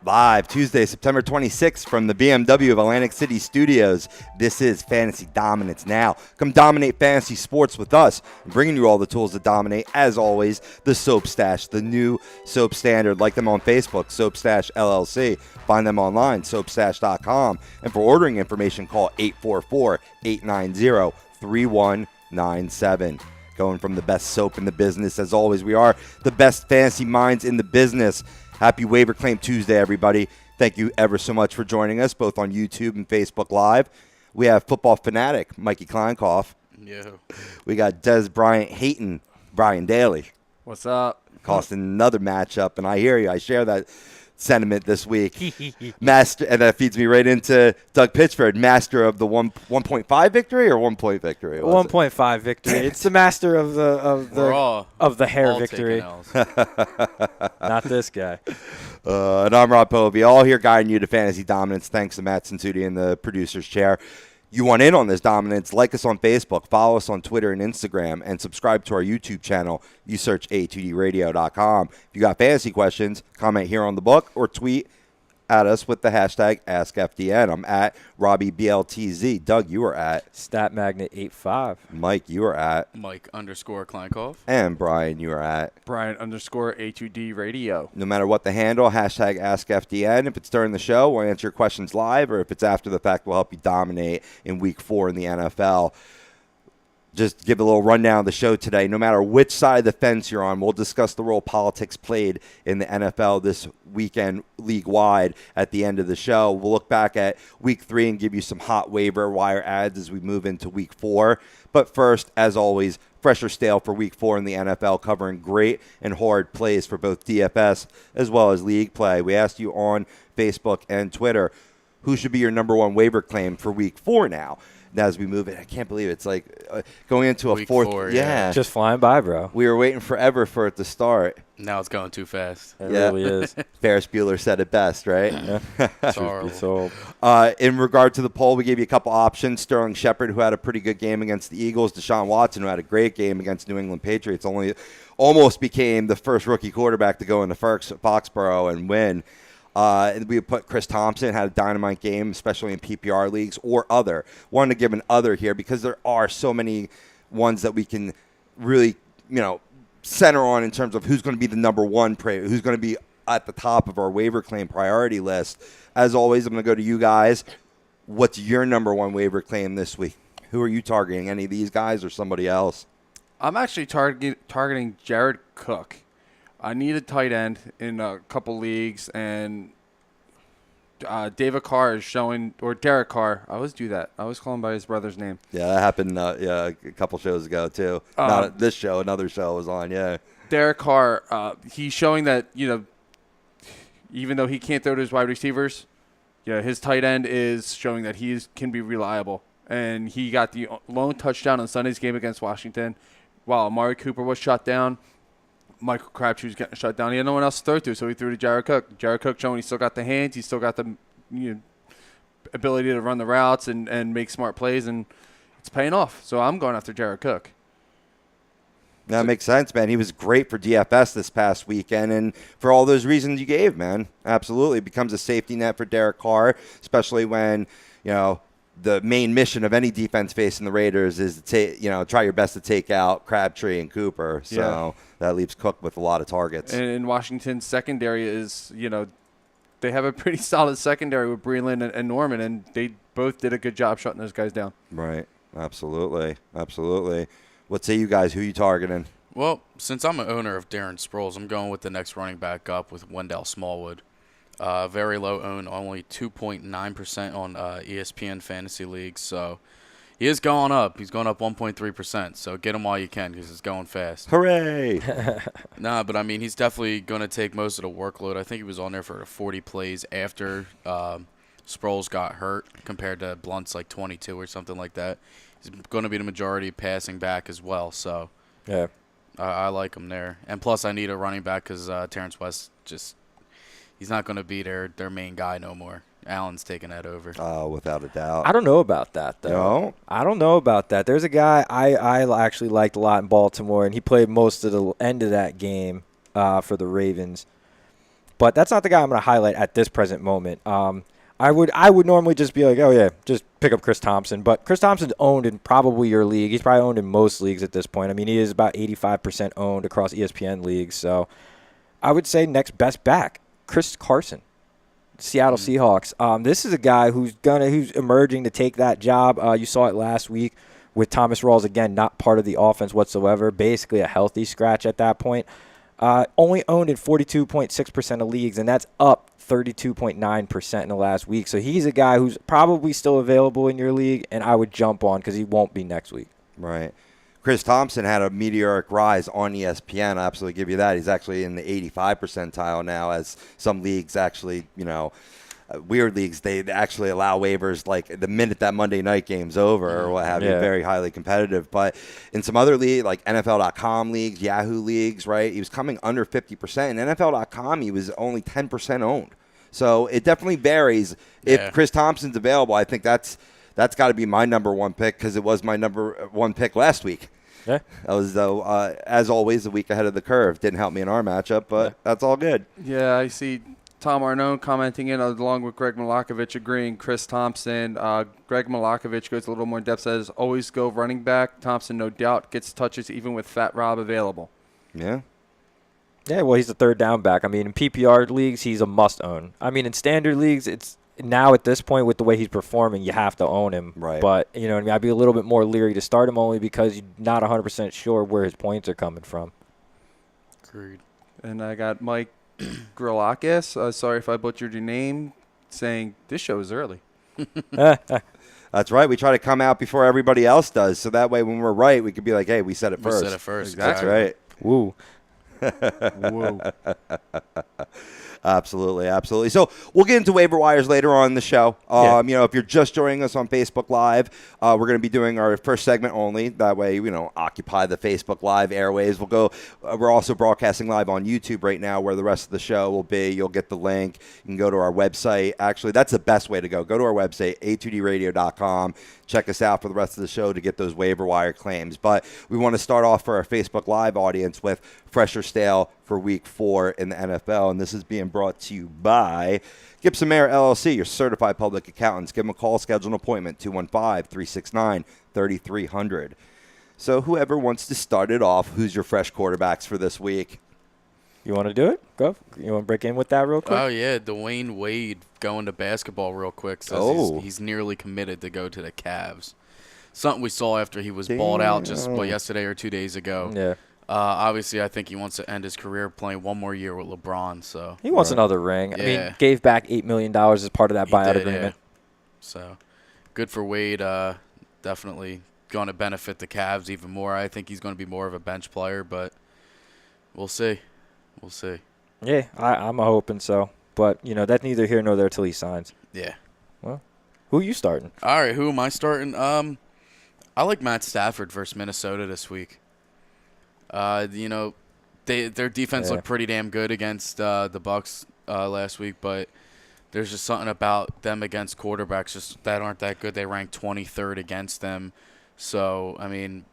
Live Tuesday, September 26th from the BMW of Atlantic City Studios. This is Fantasy Dominance Now. Come dominate fantasy sports with us, bringing you all the tools to dominate. As always, the Soap Stash, the new soap standard. Like them on Facebook, Soap Stash LLC. Find them online, soapstash.com. And for ordering information, call 844-890-3197. Going from the best soap in the business. As always, we are the best fantasy minds in the business. Happy Waiver Claim Tuesday, everybody. Thank you ever so much for joining us, both on YouTube and Facebook Live. We have football fanatic Mikey Kleinkoff. Yo. We got Des Bryant hating Brian Daly. What's up? Costing another matchup, and I hear you. I share that sentiment this week. Master, and that feeds me right into Doug Pitchford, master of the 1.5 victory or 1 point victory. 1.5 victory. It's the master of the hair victory. Not this guy. And I'm Rob Povey, all here guiding you to fantasy dominance. Thanks to Matt Centuti in the producer's chair. You want in on this dominance, like us on Facebook, follow us on Twitter and Instagram, and subscribe to our YouTube channel. You search a2dradio.com. If you got fantasy questions, comment here on the book or tweet at us with the hashtag AskFDN. I'm at RobbieBLTZ. Doug, you are at StatMagnet85. Mike, you are at Mike_Kleinkoff. And Brian, you are at Brian_A2D Radio. No matter what the handle, hashtag AskFDN. If it's during the show, we'll answer your questions live, or if it's after the fact, we'll help you dominate in Week 4 in the NFL. Just give a little rundown of the show today. No matter which side of the fence you're on, we'll discuss the role politics played in the NFL this weekend league-wide at the end of the show. We'll look back at Week 3 and give you some hot waiver wire ads as we move into Week 4. But first, as always, fresh or stale for Week 4 in the NFL, covering great and horrid plays for both DFS as well as league play. We asked you on Facebook and Twitter, who should be your number one waiver claim for Week 4 now? Now, as we move it, I can't believe it's like going into a Week fourth. 4, yeah. Just flying by, bro. We were waiting forever for it to start. Now it's going too fast. It really is. Ferris Bueller said it best, right? It's horrible. So, In regard to the poll, we gave you a couple options. Sterling Shepard, who had a pretty good game against the Eagles. Deshaun Watson, who had a great game against New England Patriots. Almost became the first rookie quarterback to go into Foxborough and win. And we put Chris Thompson, had a dynamite game, especially in PPR leagues or other. Wanted to give an other here because there are so many ones that we can really, center on in terms of who's going to be the number one player, who's going to be at the top of our waiver claim priority list. As always, I'm going to go to you guys. What's your number one waiver claim this week? Who are you targeting? Any of these guys or somebody else? I'm actually targeting Jared Cook. I need a tight end in a couple leagues, and David Carr is showing, or Derek Carr. I always do that. I always call him by his brother's name. Yeah, that happened a couple shows ago, too. Not this show, another show was on, yeah. Derek Carr, he's showing that, even though he can't throw to his wide receivers, his tight end is showing that he can be reliable. And he got the lone touchdown on Sunday's game against Washington while Amari Cooper was shut down. Michael Crabtree was getting shut down. He had no one else to throw to, so he threw to Jared Cook. Jared Cook showing he still got the hands. He's still got the ability to run the routes and make smart plays, and it's paying off. So I'm going after Jared Cook. That makes sense, man. He was great for DFS this past weekend, and for all those reasons you gave, man. Absolutely. It becomes a safety net for Derek Carr, especially when, the main mission of any defense facing the Raiders is to try your best to take out Crabtree and Cooper. So that leaves Cook with a lot of targets. And Washington's secondary is, they have a pretty solid secondary with Breland and Norman, and they both did a good job shutting those guys down. Right. Absolutely. What say you guys? Who are you targeting? Well, since I'm an owner of Darren Sproles, I'm going with the next running back up with Wendell Smallwood. Very low owned, only 2.9% on ESPN Fantasy League. So he is going up. He's going up 1.3%. So get him while you can because it's going fast. Hooray! Nah, but I mean, he's definitely going to take most of the workload. I think he was on there for 40 plays after Sproles got hurt compared to Blunt's like 22 or something like that. He's going to be the majority passing back as well. So yeah, I like him there. And plus, I need a running back because Terrence West he's not going to be their main guy no more. Allen's taking that over. Oh, without a doubt. I don't know about that, though. No? I don't know about that. There's a guy I actually liked a lot in Baltimore, and he played most of the end of that game for the Ravens. But that's not the guy I'm going to highlight at this present moment. I would normally just be like, oh, yeah, just pick up Chris Thompson. But Chris Thompson's owned in probably your league. He's probably owned in most leagues at this point. I mean, he is about 85% owned across ESPN leagues. So I would say next best back, Chris Carson, Seattle Seahawks. This is a guy who's emerging to take that job. You saw it last week with Thomas Rawls, again, not part of the offense whatsoever, basically a healthy scratch at that point. Only owned in 42.6% of leagues, and that's up 32.9% in the last week. So he's a guy who's probably still available in your league, and I would jump on because he won't be next week. Right. Chris Thompson had a meteoric rise on ESPN. I absolutely give you that. He's actually in the 85 percentile now, as some leagues actually, weird leagues, they actually allow waivers like the minute that Monday night game's over or what have you. Very highly competitive. But in some other leagues, like NFL.com leagues, Yahoo leagues, right, he was coming under 50%. In NFL.com, he was only 10% owned. So it definitely varies. If Chris Thompson's available, I think that's got to be my number one pick because it was my number one pick last week. Yeah. That was, as always, a week ahead of the curve. Didn't help me in our matchup, but that's all good. Yeah, I see Tom Arnone commenting in along with Greg Malakovich agreeing. Chris Thompson, Greg Malakovich goes a little more in depth, says always go running back. Thompson, no doubt, gets touches even with Fat Rob available. Yeah. Yeah, well, he's a third down back. I mean, in PPR leagues, he's a must-own. I mean, in standard leagues, it's now at this point with the way he's performing, you have to own him. Right. But, you know what I mean? I'd be a little bit more leery to start him only because you're not 100% sure where his points are coming from. Agreed. And I got Mike Grilakis, sorry if I butchered your name, saying this show is early. That's right. We try to come out before everybody else does, so that way when we're right, we could be like, hey, we said it first. We said it first. That's right. Woo. Whoa. Absolutely. So we'll get into waiver wires later on in the show. If you're just joining us on Facebook Live, we're going to be doing our first segment only. That way, occupy the Facebook Live airways. We're also broadcasting live on YouTube right now where the rest of the show will be. You'll get the link. You can go to our website. Actually, that's the best way to go. Go to our website, a2dradio.com. Check us out for the rest of the show to get those waiver wire claims. But we want to start off for our Facebook Live audience with Fresh or Stale for Week 4 in the NFL. And this is being brought to you by Gibson Mayer LLC, your certified public accountants. Give them a call, schedule an appointment, 215-369-3300. So whoever wants to start it off, who's your fresh quarterbacks for this week? You want to do it? Go. You want to break in with that real quick? Oh, yeah. Dwayne Wade going to basketball real quick. Says he's nearly committed to go to the Cavs. Something we saw after he was balled out just yesterday or 2 days ago. Yeah. Obviously, I think he wants to end his career playing one more year with LeBron. So he wants another ring. Yeah. I mean, gave back $8 million as part of that buyout agreement. Yeah. So good for Wade. Definitely going to benefit the Cavs even more. I think he's going to be more of a bench player, but we'll see. We'll see. Yeah, I'm hoping so. But, that's neither here nor there till he signs. Yeah. Well, who are you starting? All right, who am I starting? I like Matt Stafford versus Minnesota this week. Their defense looked pretty damn good against the Bucs last week, but there's just something about them against quarterbacks just that aren't that good. They ranked 23rd against them. So, I mean,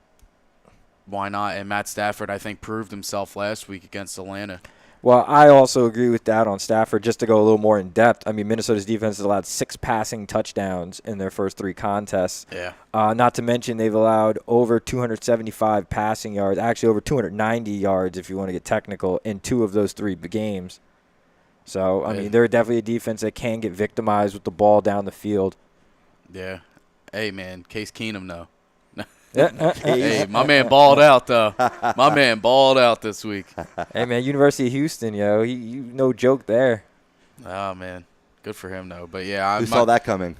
why not? And Matt Stafford, I think, proved himself last week against Atlanta. Well, I also agree with that on Stafford. Just to go a little more in depth, I mean, Minnesota's defense has allowed 6 passing touchdowns in their first 3 contests. Yeah. Not to mention they've allowed over 275 passing yards, actually over 290 yards if you want to get technical, in 2 of those 3 games. So, I mean, they're definitely a defense that can get victimized with the ball down the field. Yeah. Hey, man, Case Keenum, though. Hey, my man balled out, though. My man balled out this week. Hey, man, University of Houston, you no joke there. Oh, man. Good for him, though. But, yeah. Who saw that coming?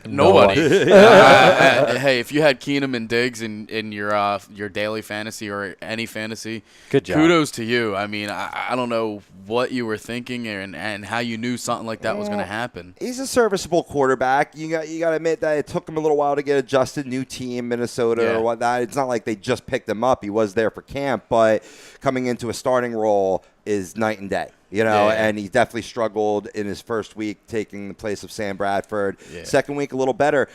Nobody. Hey, if you had Keenum and Diggs in your daily fantasy or any fantasy, good job. Kudos to you. I mean, I don't know what you were thinking and how you knew something like that was going to happen. He's a serviceable quarterback. You got to admit that it took him a little while to get adjusted. New team, Minnesota or whatnot. It's not like they just picked him up. He was there for camp, but coming into a starting role is night and day. And he definitely struggled in his first week taking the place of Sam Bradford. Yeah. Second week, a little better.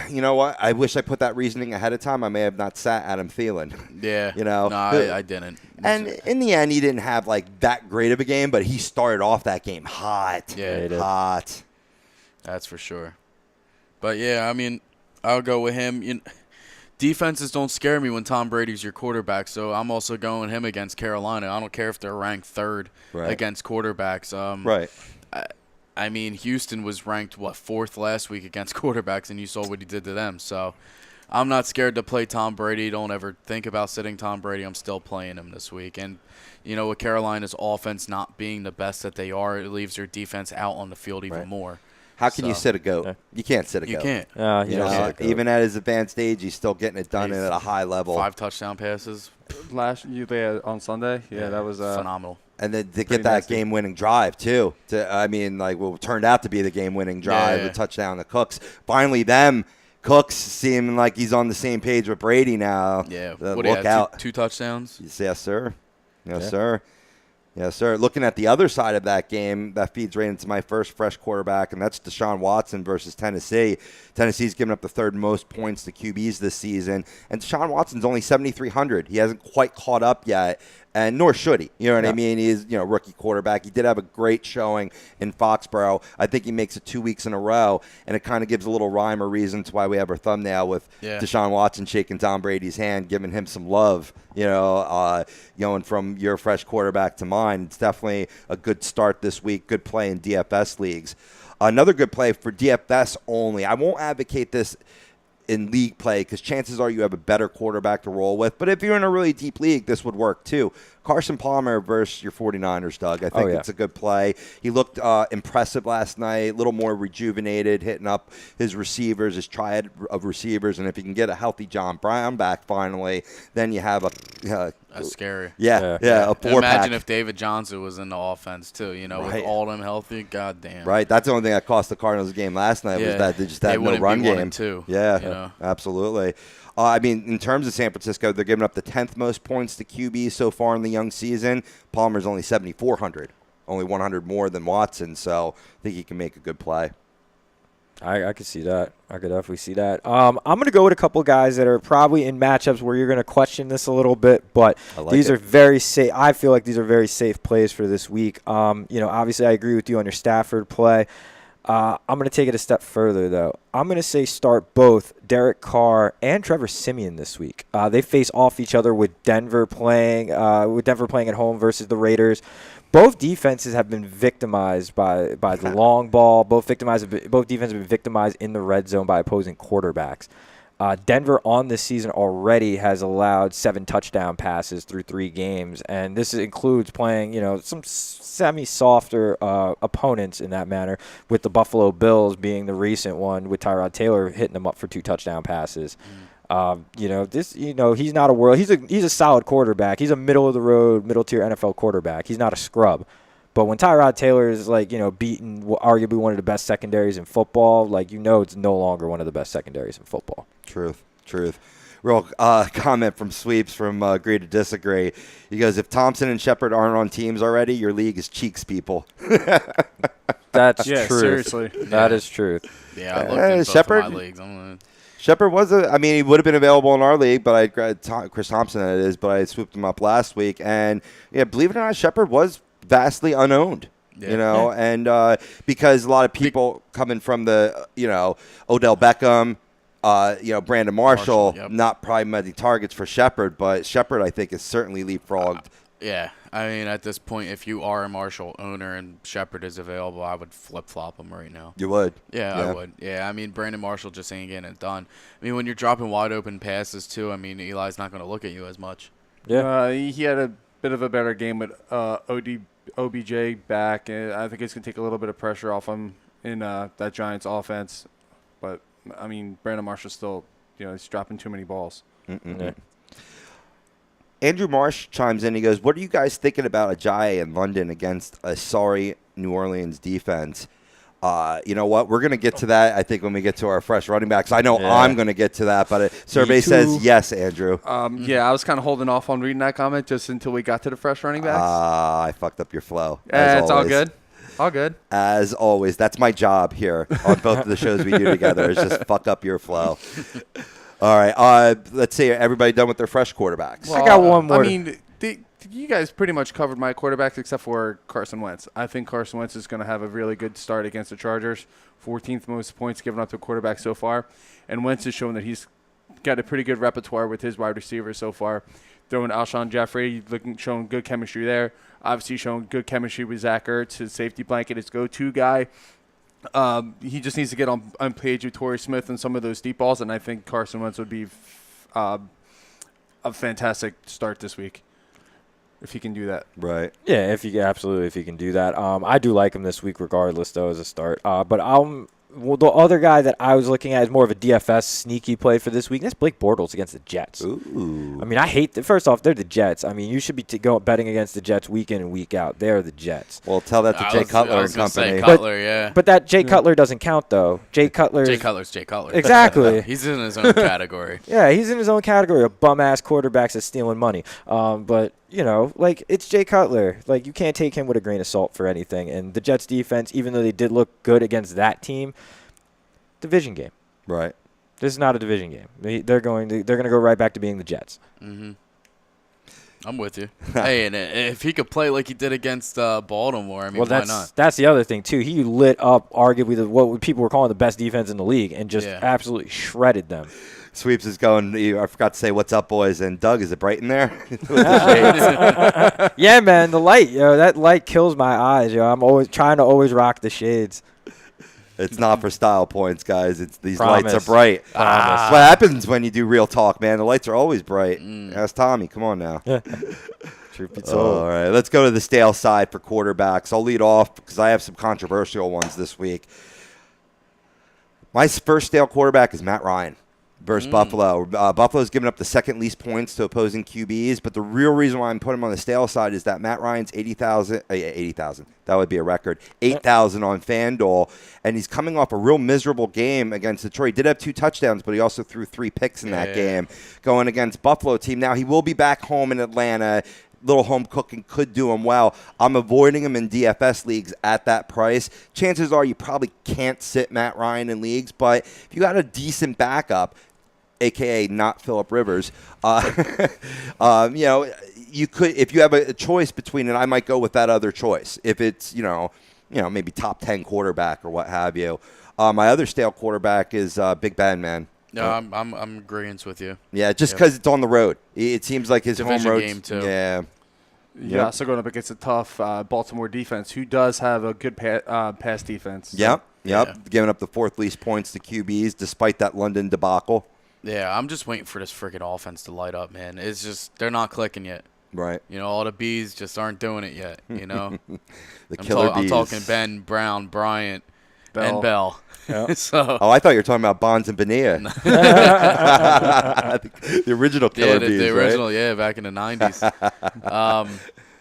you know what? I wish I put that reasoning ahead of time. I may have not sat Adam Thielen. Yeah. You know? No, I didn't. And in the end, he didn't have, like, that great of a game, but he started off that game hot. Yeah. Hot. That's for sure. But, yeah, I mean, I'll go with him. Defenses don't scare me when Tom Brady's your quarterback, so I'm also going him against Carolina. I don't care if they're ranked third against quarterbacks. Right. I mean, Houston was ranked, fourth last week against quarterbacks, and you saw what he did to them. So I'm not scared to play Tom Brady. Don't ever think about sitting Tom Brady. I'm still playing him this week. And, with Carolina's offense not being the best that they are, it leaves their defense out on the field even more. How can you sit a GOAT? Yeah. You can't sit a GOAT. You can't. Even at his advanced age, he's still getting it done at a high level. 5 touchdown passes. On Sunday. Yeah, that was phenomenal. And then to get that game-winning drive, too. What turned out to be the game-winning drive, the touchdown to Cooks. Finally, Cooks seeming like he's on the same page with Brady now. Yeah. Look out. 2 touchdowns? Yes, sir. Yes, sir. Yes, sir. Looking at the other side of that game, that feeds right into my first fresh quarterback, and that's Deshaun Watson versus Tennessee. Tennessee's given up the third most points to QBs this season, and Deshaun Watson's only 7,300. He hasn't quite caught up yet, and nor should he. You know what I mean? He's rookie quarterback. He did have a great showing in Foxborough. I think he makes it 2 weeks in a row, and it kind of gives a little rhyme or reason to why we have our thumbnail with Deshaun Watson shaking Tom Brady's hand, giving him some love. Going from your fresh quarterback to mine. It's definitely a good start this week. Good play in DFS leagues. Another good play for DFS only. I won't advocate this in league play because chances are you have a better quarterback to roll with. But if you're in a really deep league, this would work too. Carson Palmer versus your 49ers, Doug. I think it's a good play. He looked impressive last night, a little more rejuvenated, hitting up his receivers, his triad of receivers. And if you can get a healthy John Brown back finally, then you have a that's scary. A four-pack. Imagine if David Johnson was in the offense too, with all them healthy. God damn. Right. That's the only thing that cost the Cardinals the game last night was that they just had no run game. Absolutely. In terms of San Francisco, they're giving up the 10th most points to QB so far in the young season. Palmer's only 7,400, only 100 more than Watson, so I think he can make a good play. I could see that. I could definitely see that. I'm going to go with a couple guys that are probably in matchups where you're going to question this a little bit, but these are very safe. I feel like these are very safe plays for this week. Obviously I agree with you on your Stafford play. I'm going to take it a step further, though. I'm going to say start both Derek Carr and Trevor Siemian this week. They face off each other with Denver playing at home versus the Raiders. Both defenses have been victimized by the long ball. Both defenses have been victimized in the red zone by opposing quarterbacks. Denver on this season already has allowed 7 touchdown passes through 3 games, and this includes playing, some semi-softer opponents in that manner, with the Buffalo Bills being the recent one, with Tyrod Taylor hitting them up for 2 touchdown passes. He's not a world. He's a solid quarterback. He's a middle-of-the-road, middle-tier NFL quarterback. He's not a scrub. But when Tyrod Taylor is, beating arguably one of the best secondaries in football, it's no longer one of the best secondaries in football. Truth. Real comment from Sweeps from Agree to Disagree. He goes, if Thompson and Shepard aren't on teams already, your league is cheeks, people. That's truth. Seriously. That is truth. Yeah, I looked in Shepard, both of my leagues. Shepard he would have been available in our league, but Chris Thompson, that is, but I swooped him up last week. And, believe it or not, Shepard was vastly unowned. And because a lot of people coming from the, Odell Beckham, Brandon Marshall, not probably many targets for Shepard, but Shepard, I think, is certainly leapfrogged. At this point, if you are a Marshall owner and Shepard is available, I would flip-flop him right now. You would? Yeah, I would. Yeah, Brandon Marshall just ain't getting it done. When you're dropping wide-open passes, too, Eli's not going to look at you as much. Yeah. He had a bit of a better game with OBJ back, and I think it's going to take a little bit of pressure off him in that Giants offense. But, Brandon Marshall's still, he's dropping too many balls. Yeah. Andrew Marsh chimes in. He goes, what are you guys thinking about Ajayi in London against a sorry New Orleans defense? You know what? We're going to get to that, I think, when we get to our fresh running backs. I know I'm going to get to that, but survey says yes, Andrew. I was kind of holding off on reading that comment just until we got to the fresh running backs. I fucked up your flow. It's all good. All good. As always, that's my job here on both of the shows we do together is just fuck up your flow. All right, let's see. Everybody done with their fresh quarterbacks? I got one more. I mean, you guys pretty much covered my quarterbacks except for Carson Wentz. I think Carson Wentz is going to have a really good start against the Chargers. 14th most points given up to a quarterback so far. And Wentz has shown that he's got a pretty good repertoire with his wide receivers so far. Throwing Alshon Jeffrey, showing good chemistry there. Obviously showing good chemistry with Zach Ertz, his safety blanket, his go-to guy. He just needs to get on page with Torrey Smith and some of those deep balls, and I think Carson Wentz would be a fantastic start this week if he can do that. Right. Yeah, if he can do that. I do like him this week regardless, though, as a start. But the other guy that I was looking at is more of a DFS sneaky play for this week. That's Blake Bortles against the Jets. Ooh. I mean, I hate first off, they're the Jets. I mean, you should be betting against the Jets week in and week out. They're the Jets. Well, tell that to Jay Cutler and company. Cutler, But that Jay Cutler doesn't count, though. Jay Cutler's Jay Cutler. Exactly. He's in his own category. Yeah, he's in his own category of bum-ass quarterbacks that's stealing money. But, it's Jay Cutler. Like, you can't take him with a grain of salt for anything. And the Jets defense, even though they did look good against that team, division game. Right. This is not a division game. They're going to go right back to being the Jets. Mm-hmm. I'm with you. Hey, and if he could play like he did against Baltimore, I mean, why not? That's the other thing, too. He lit up arguably what people were calling the best defense in the league and just absolutely shredded them. Sweeps is going, I forgot to say, what's up, boys? And Doug, is it bright in there? Yeah, man, the light. That light kills my eyes. I'm always trying to rock the shades. It's not for style points, guys. It's these Promise. lights are bright. Promise. What happens when you do real talk, man? The lights are always bright. Ask Tommy. Come on now. Truth be told. All right, let's go to the stale side for quarterbacks. I'll lead off because I have some controversial ones this week. My first stale quarterback is Matt Ryan versus Buffalo. Buffalo's given up the second least points to opposing QBs, but the real reason why I'm putting him on the stale side is that Matt Ryan's 80,000. That would be a record. 8,000 on FanDuel, and he's coming off a real miserable game against Detroit. He did have 2 touchdowns, but he also threw 3 picks in that game going against Buffalo team. Now, he will be back home in Atlanta. Little home cooking could do him well. I'm avoiding him in DFS leagues at that price. Chances are you probably can't sit Matt Ryan in leagues, but if you got a decent backup, a.k.a. not Phillip Rivers, you could, if you have a choice between it, I might go with that other choice. If it's, maybe top 10 quarterback or what have you. My other stale quarterback is Big Ben, man. No, I'm agreeing with you. Yeah, just because it's on the road. It seems like his Division home road game too. Yeah. Yeah, also going up against a tough Baltimore defense, who does have a good pass defense. So. Yep. Yeah. Giving up the 4th least points to QBs despite that London debacle. Yeah, I'm just waiting for this freaking offense to light up, man. It's just they're not clicking yet. Right. All the bees just aren't doing it yet. The killer bees. I'm talking Ben, Brown, Bryant, and Bell. Yep. So. Oh, I thought you were talking about Bonds and Bonilla. The original killer bees, the original, right? back in the 90s.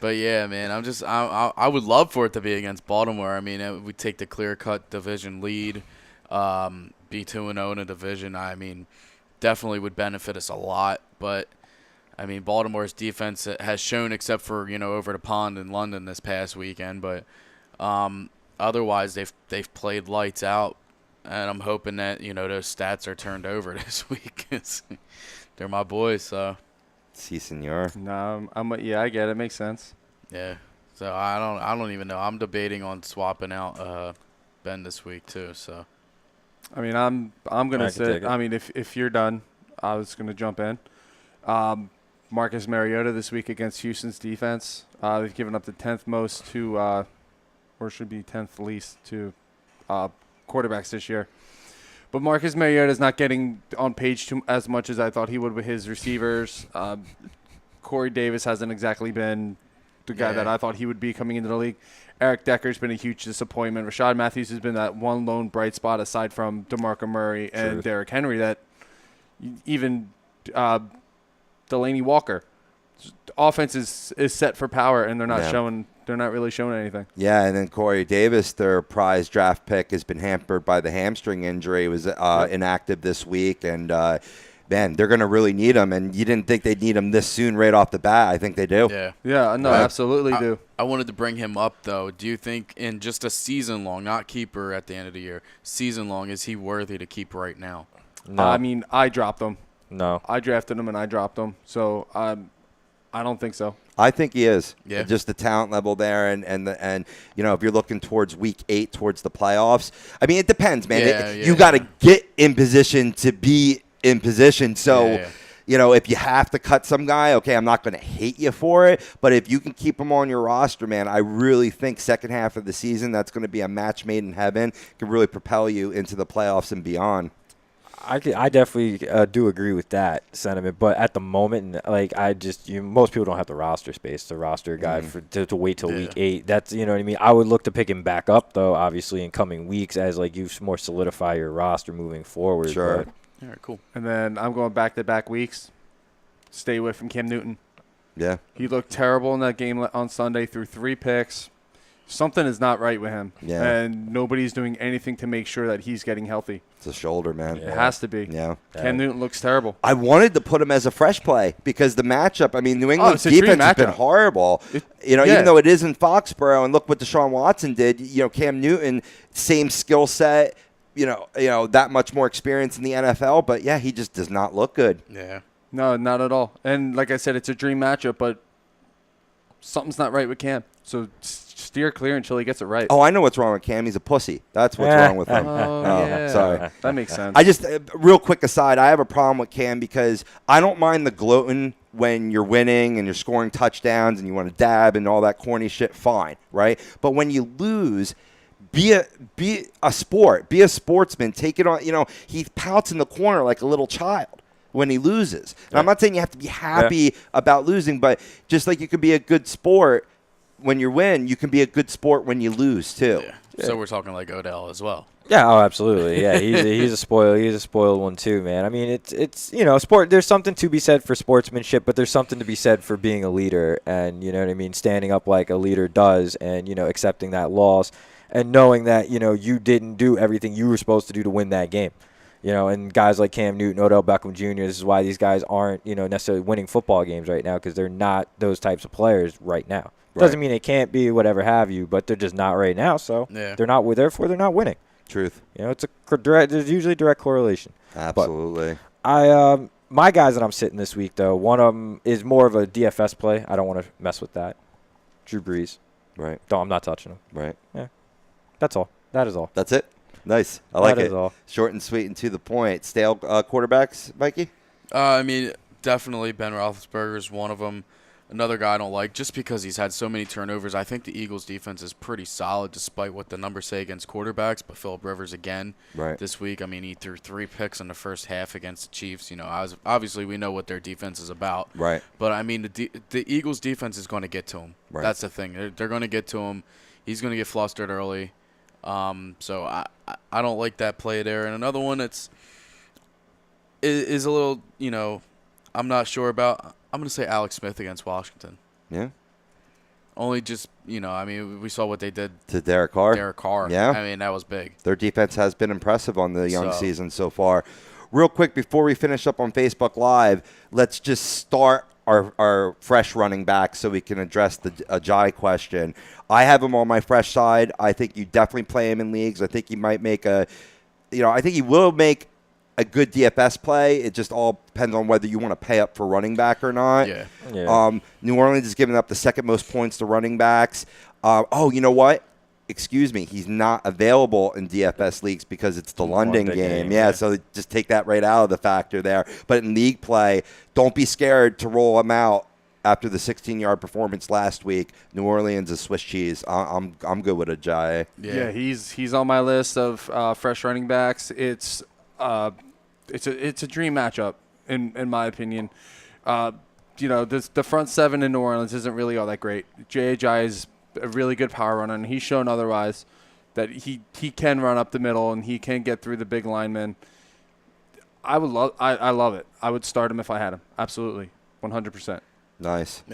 But yeah, man, I would love for it to be against Baltimore. I mean, we take the clear-cut division lead, be 2-0 in a division. I mean, definitely would benefit us a lot. But I mean, Baltimore's defense has shown, except for over the pond in London this past weekend. But otherwise, they've played lights out, and I'm hoping that those stats are turned over this week. They're my boys, so. Si, senor. No, I get it. Makes sense. Yeah. So I don't even know. I'm debating on swapping out Ben this week too. So. I mean, I'm gonna sit. I mean, if you're done, I was gonna jump in. Marcus Mariota this week against Houston's defense. They've given up the 10th most to, or should be 10th least to, quarterbacks this year. But Marcus Mariota is not getting on page as much as I thought he would with his receivers. Corey Davis hasn't exactly been the guy that I thought he would be coming into the league. Eric Decker's been a huge disappointment. Rashad Matthews has been that one lone bright spot aside from DeMarco Murray and Derrick Henry that even Delaney Walker. Offense is set for power, and they're not showing. They're not really showing anything. Yeah, and then Corey Davis, their prize draft pick, has been hampered by the hamstring injury. He was inactive this week, and man, they're going to really need him. And you didn't think they'd need him this soon right off the bat. I think they do. Yeah. Yeah, no, absolutely do. I wanted to bring him up, though. Do you think in just a season long, not keeper at the end of the year, season long, is he worthy to keep right now? No. I mean, I dropped him. No. I drafted him and I dropped him. So I don't think so. I think he is. Yeah. Just the talent level there, and you know, if you're looking towards week 8, towards the playoffs, I mean, it depends, man. You got to get in position to be in position. So, you know, if you have to cut some guy, okay, I'm not going to hate you for it. But if you can keep him on your roster, man, I really think second half of the season, that's going to be a match made in heaven. Can really propel you into the playoffs and beyond. I definitely do agree with that sentiment, but at the moment, like most people don't have the roster space to roster a guy to wait till week 8. That's, you know what I mean. I would look to pick him back up though, obviously in coming weeks as like you more solidify your roster moving forward. Sure. All right, cool. And then I'm going back-to-back weeks. Stay away from Cam Newton. Yeah. He looked terrible in that game on Sunday, threw 3 picks. Something is not right with him. Yeah. And nobody's doing anything to make sure that he's getting healthy. It's a shoulder, man. It has to be. Yeah. Cam Newton looks terrible. I wanted to put him as a fresh play because the matchup, I mean, New England's defense has been horrible. Even though it is in Foxborough, and look what Deshaun Watson did, you know, Cam Newton, same skill set, you know, that much more experience in the NFL, but yeah, he just does not look good. Yeah. No, not at all. And like I said, it's a dream matchup, but something's not right with Cam. So steer clear until he gets it right. Oh, I know what's wrong with Cam. He's a pussy. That's what's wrong with him. Sorry. That makes sense. I just, real quick aside, I have a problem with Cam because I don't mind the gloating when you're winning and you're scoring touchdowns and you want to dab and all that corny shit, fine, right? But when you lose, be a sport. Be a sportsman. Take it on. You know, he pouts in the corner like a little child when he loses. And I'm not saying you have to be happy about losing, but just like you can be a good sport when you win, you can be a good sport when you lose too. Yeah. So we're talking like Odell as well. Yeah, oh, absolutely. Yeah, he's a spoiled one too, man. I mean, it's you know, sport. There's something to be said for sportsmanship, but there's something to be said for being a leader, and you know what I mean, standing up like a leader does, and you know, accepting that loss, and knowing that you know you didn't do everything you were supposed to do to win that game. You know, and guys like Cam Newton, Odell Beckham Jr., this is why these guys aren't, you know, necessarily winning football games right now because they're not those types of players right now. Right. Doesn't mean they can't be, whatever have you, but they're just not right now. So they're not. Therefore, they're not winning. Truth. You know, there's usually direct correlation. Absolutely. But my guys that I'm sitting this week though, one of them is more of a DFS play. I don't want to mess with that. Drew Brees. Right. I'm not touching him. Right. Yeah. That's all. That is all. That's it. Nice. I like That it. is all. Short and sweet and to the point. Stale quarterbacks, Mikey? I mean, definitely Ben Roethlisberger is one of them. Another guy I don't like just because he's had so many turnovers. I think the Eagles' defense is pretty solid despite what the numbers say against quarterbacks. But Phillip Rivers again this week. I mean, he threw 3 picks in the first half against the Chiefs. You know, obviously we know what their defense is about. Right. But I mean, the Eagles' defense is going to get to him. Right. That's the thing. They're going to get to him. He's going to get flustered early. So I don't like that play there. And another one that's is a little, you know, I'm not sure about. I'm going to say Alex Smith against Washington. Yeah. Only just, you know, I mean, we saw what they did to Derek Carr. Yeah. I mean, that was big. Their defense has been impressive on the young season so far. Real quick, before we finish up on Facebook Live, let's just start our fresh running back so we can address the Ajayi question. I have him on my fresh side. I think you definitely play him in leagues. I think he might make I think he will make a good DFS play. It just all depends on whether you want to pay up for running back or not. Yeah. New Orleans is giving up the second most points to running backs. You know what? Excuse me, he's not available in DFS leagues because it's the London game. Yeah, so just take that right out of the factor there. But in league play, don't be scared to roll him out after the 16-yard performance last week. New Orleans is Swiss cheese. I'm good with Ajayi. Yeah, he's on my list of fresh running backs. It's a dream matchup in my opinion. You know, the front seven in New Orleans isn't really all that great. Ajayi is a really good power runner, and he's shown otherwise that he can run up the middle and he can get through the big linemen. I love it. I would start him if I had him. Absolutely. 100%. Nice.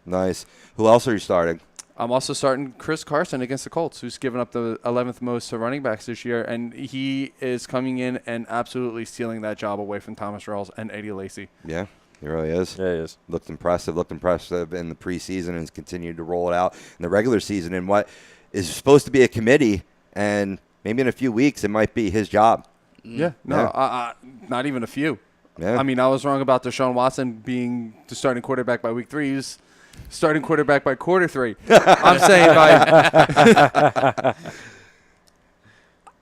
Nice. Who else are you starting? I'm also starting Chris Carson against the Colts, who's given up the 11th most to running backs this year, and he is coming in and absolutely stealing that job away from Thomas Rawls and Eddie Lacy. Yeah, he really is. Yeah, he is. Looked impressive in the preseason and has continued to roll it out in the regular season in what is supposed to be a committee, and maybe in a few weeks it might be his job. Yeah, not even a few. Yeah. I mean, I was wrong about Deshaun Watson being the starting quarterback by week 3. He's starting quarterback by quarter 3. I'm saying by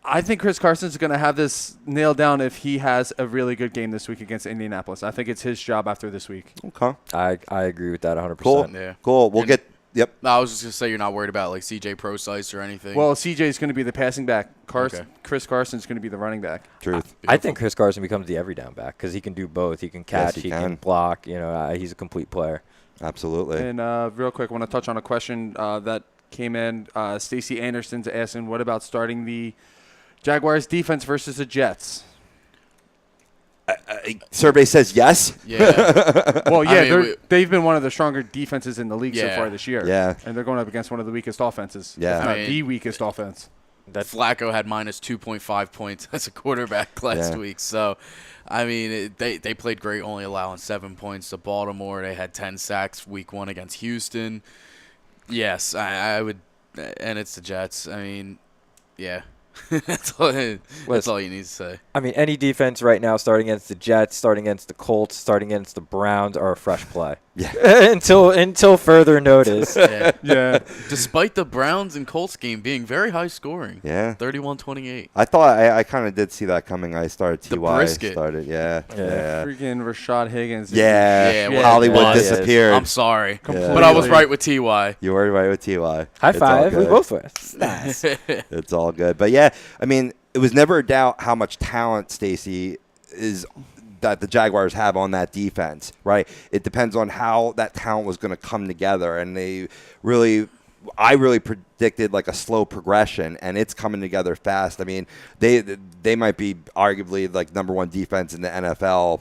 I think Chris Carson's going to have this nailed down if he has a really good game this week against Indianapolis. I think it's his job after this week. Okay. I agree with that 100%. Cool. Yeah. Cool. We'll get – yep. No, I was just going to say you're not worried about, like, C.J. Prosise or anything. Well, CJ is going to be the passing back. Chris Carson's going to be the running back. Truth. I think Chris Carson becomes the every down back because he can do both. He can catch, Yes, he he can can. block. He's a complete player. Absolutely. And real quick, I want to touch on a question that came in. Stacey Anderson's asking, what about starting the Jaguars defense versus the Jets? Survey says yes. Yeah. Well, yeah, I mean, they've been one of the stronger defenses in the league so Yeah. far this year. Yeah. And they're going up against one of the weakest offenses. Yeah. If not I mean, the weakest offense. Flacco had minus 2.5 points as a quarterback last Yeah. week. So, I mean, they played great, only allowing 7 points to Baltimore. They had 10 sacks week 1 against Houston. Yes, I would – and it's the Jets. I mean, yeah. That's all you need to say. I mean, any defense right now starting against the Jets, starting against the Colts, starting against the Browns are a fresh play. Yeah. until further notice. Yeah. Yeah. Despite the Browns and Colts game being very high scoring. Yeah. 31-28. I thought I kind of did see that coming. I started The T.Y. brisket. started. Yeah. Yeah. Freaking Rashad Higgins. Yeah. Yeah, well, Hollywood it was. disappeared. I'm sorry. Completely. But I was right with T.Y. You were right with T.Y. High It's all five. We good. both were. Nice. It's all good. But, yeah, I mean, it was never a doubt how much talent, Stacey, is that the Jaguars have on that defense, right? It depends on how that talent was going to come together. And I really predicted like a slow progression, and it's coming together fast. I mean, they might be arguably like number 1 defense in the NFL,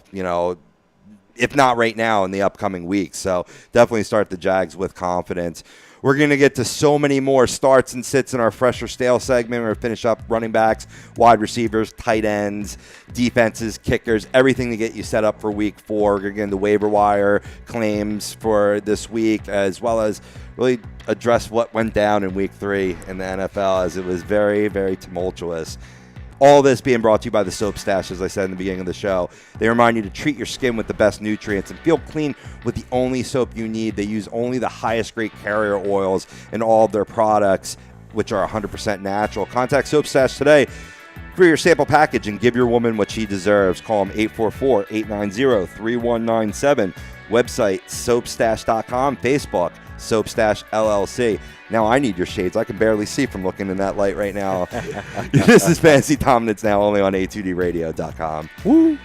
if not right now in the upcoming weeks. So definitely start the Jags with confidence. We're going to get to so many more starts and sits in our Fresh or Stale segment. We're going to finish up running backs, wide receivers, tight ends, defenses, kickers, everything to get you set up for week 4. We're going to get into waiver wire claims for this week, as well as really address what went down in week 3 in the NFL, as it was very, very tumultuous. All this being brought to you by the Soap Stash, as I said in the beginning of the show. They remind you to treat your skin with the best nutrients and feel clean with the only soap you need. They use only the highest grade carrier oils in all of their products, which are 100% natural. Contact Soap Stash today for your sample package and give your woman what she deserves. Call them 844-890-3197. Website, soapstash.com. Facebook, Soap Stash LLC. Now I need your shades. I can barely see from looking in that light right now. This is Fantasy Dominance now only on A2DRadio.com. Woo!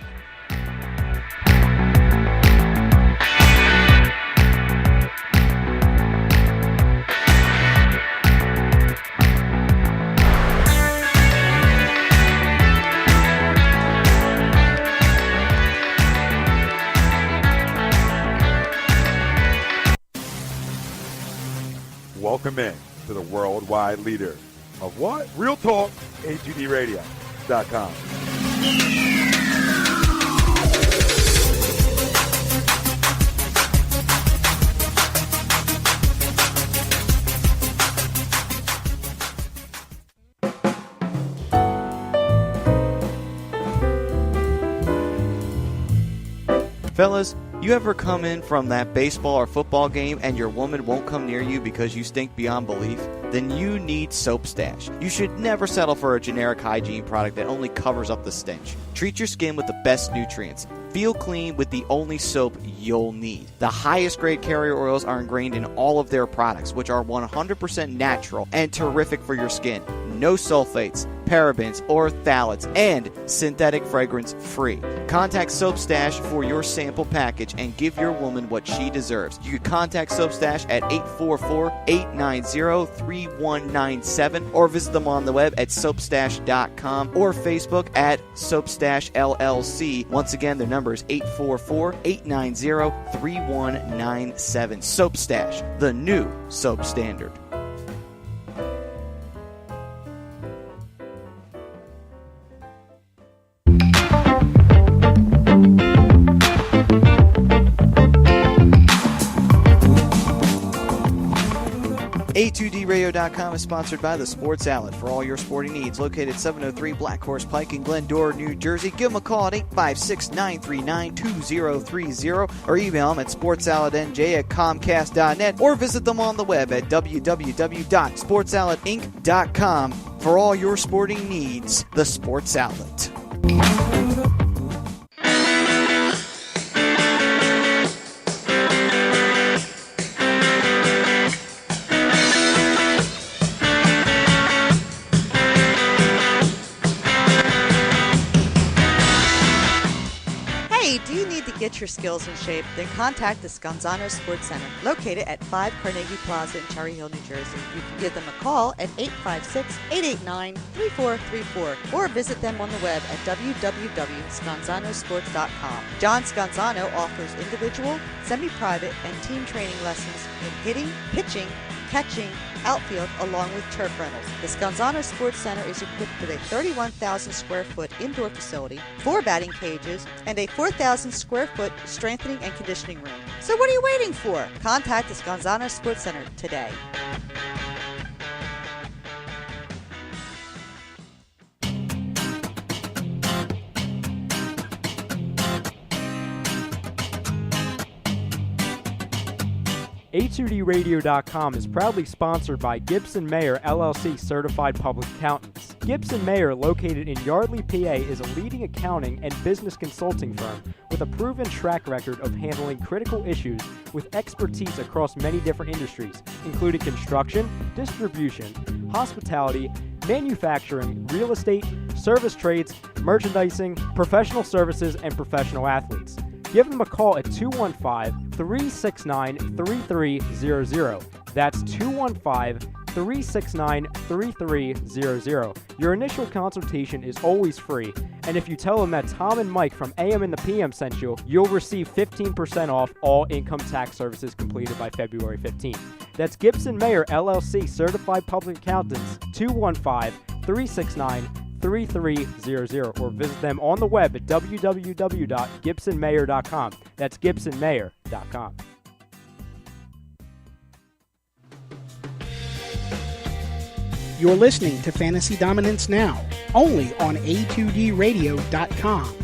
Welcome in to the worldwide leader of what? Real talk, A2DRadio.com. Fellas, you ever come in from that baseball or football game and your woman won't come near you because you stink beyond belief? Then you need Soap Stash. You should never settle for a generic hygiene product that only covers up the stench. Treat your skin with the best nutrients. Feel clean with the only soap you'll need. The highest grade carrier oils are ingrained in all of their products, which are 100% natural and terrific for your skin. no sulfates, parabens, or phthalates, and synthetic fragrance free. Contact Soap Stash for your sample package and give your woman what she deserves. You can contact Soap Stash at 844-890-3197 or visit them on the web at soapstash.com or Facebook at Soapstash LLC. Once again, their number is 844-890-3197. Soap Stash, the new soap standard. A2DRadio.com is sponsored by the Sports Outlet for all your sporting needs. Located 703 Black Horse Pike in Glendora, New Jersey. Give them a call at 856-939-2030 or email them at sportsoutletnj@comcast.net or visit them on the web at www.sportsoutletinc.com for all your sporting needs. The Sports Outlet. Get your skills in shape, then contact the Scanzano Sports Center, located at 5 Carnegie Plaza in Cherry Hill, New Jersey. You can give them a call at 856-889-3434 or visit them on the web at www.scanzanosports.com. John Scanzano offers individual, semi-private, and team training lessons in hitting, pitching, catching, outfield, along with turf rentals. The Scanzano Sports Center is equipped with a 31,000 square foot indoor facility, 4 batting cages, and a 4,000 square foot strengthening and conditioning room. So what are you waiting for? Contact the Scanzano Sports Center today. A2DRadio.com is proudly sponsored by Gibson Mayer LLC Certified Public Accountants. Gibson Mayer, located in Yardley, PA, is a leading accounting and business consulting firm with a proven track record of handling critical issues with expertise across many different industries, including construction, distribution, hospitality, manufacturing, real estate, service trades, merchandising, professional services, and professional athletes. Give them a call at 215-369-3300. That's 215-369-3300. Your initial consultation is always free, and if you tell them that Tom and Mike from AM and the PM sent you, you'll receive 15% off all income tax services completed by February 15th. That's Gibson Mayer LLC Certified Public Accountants, 215-369-3300, or visit them on the web at www.gibsonmayer.com. That's gibsonmayer.com. You're listening to Fantasy Dominance Now, only on A2DRadio.com.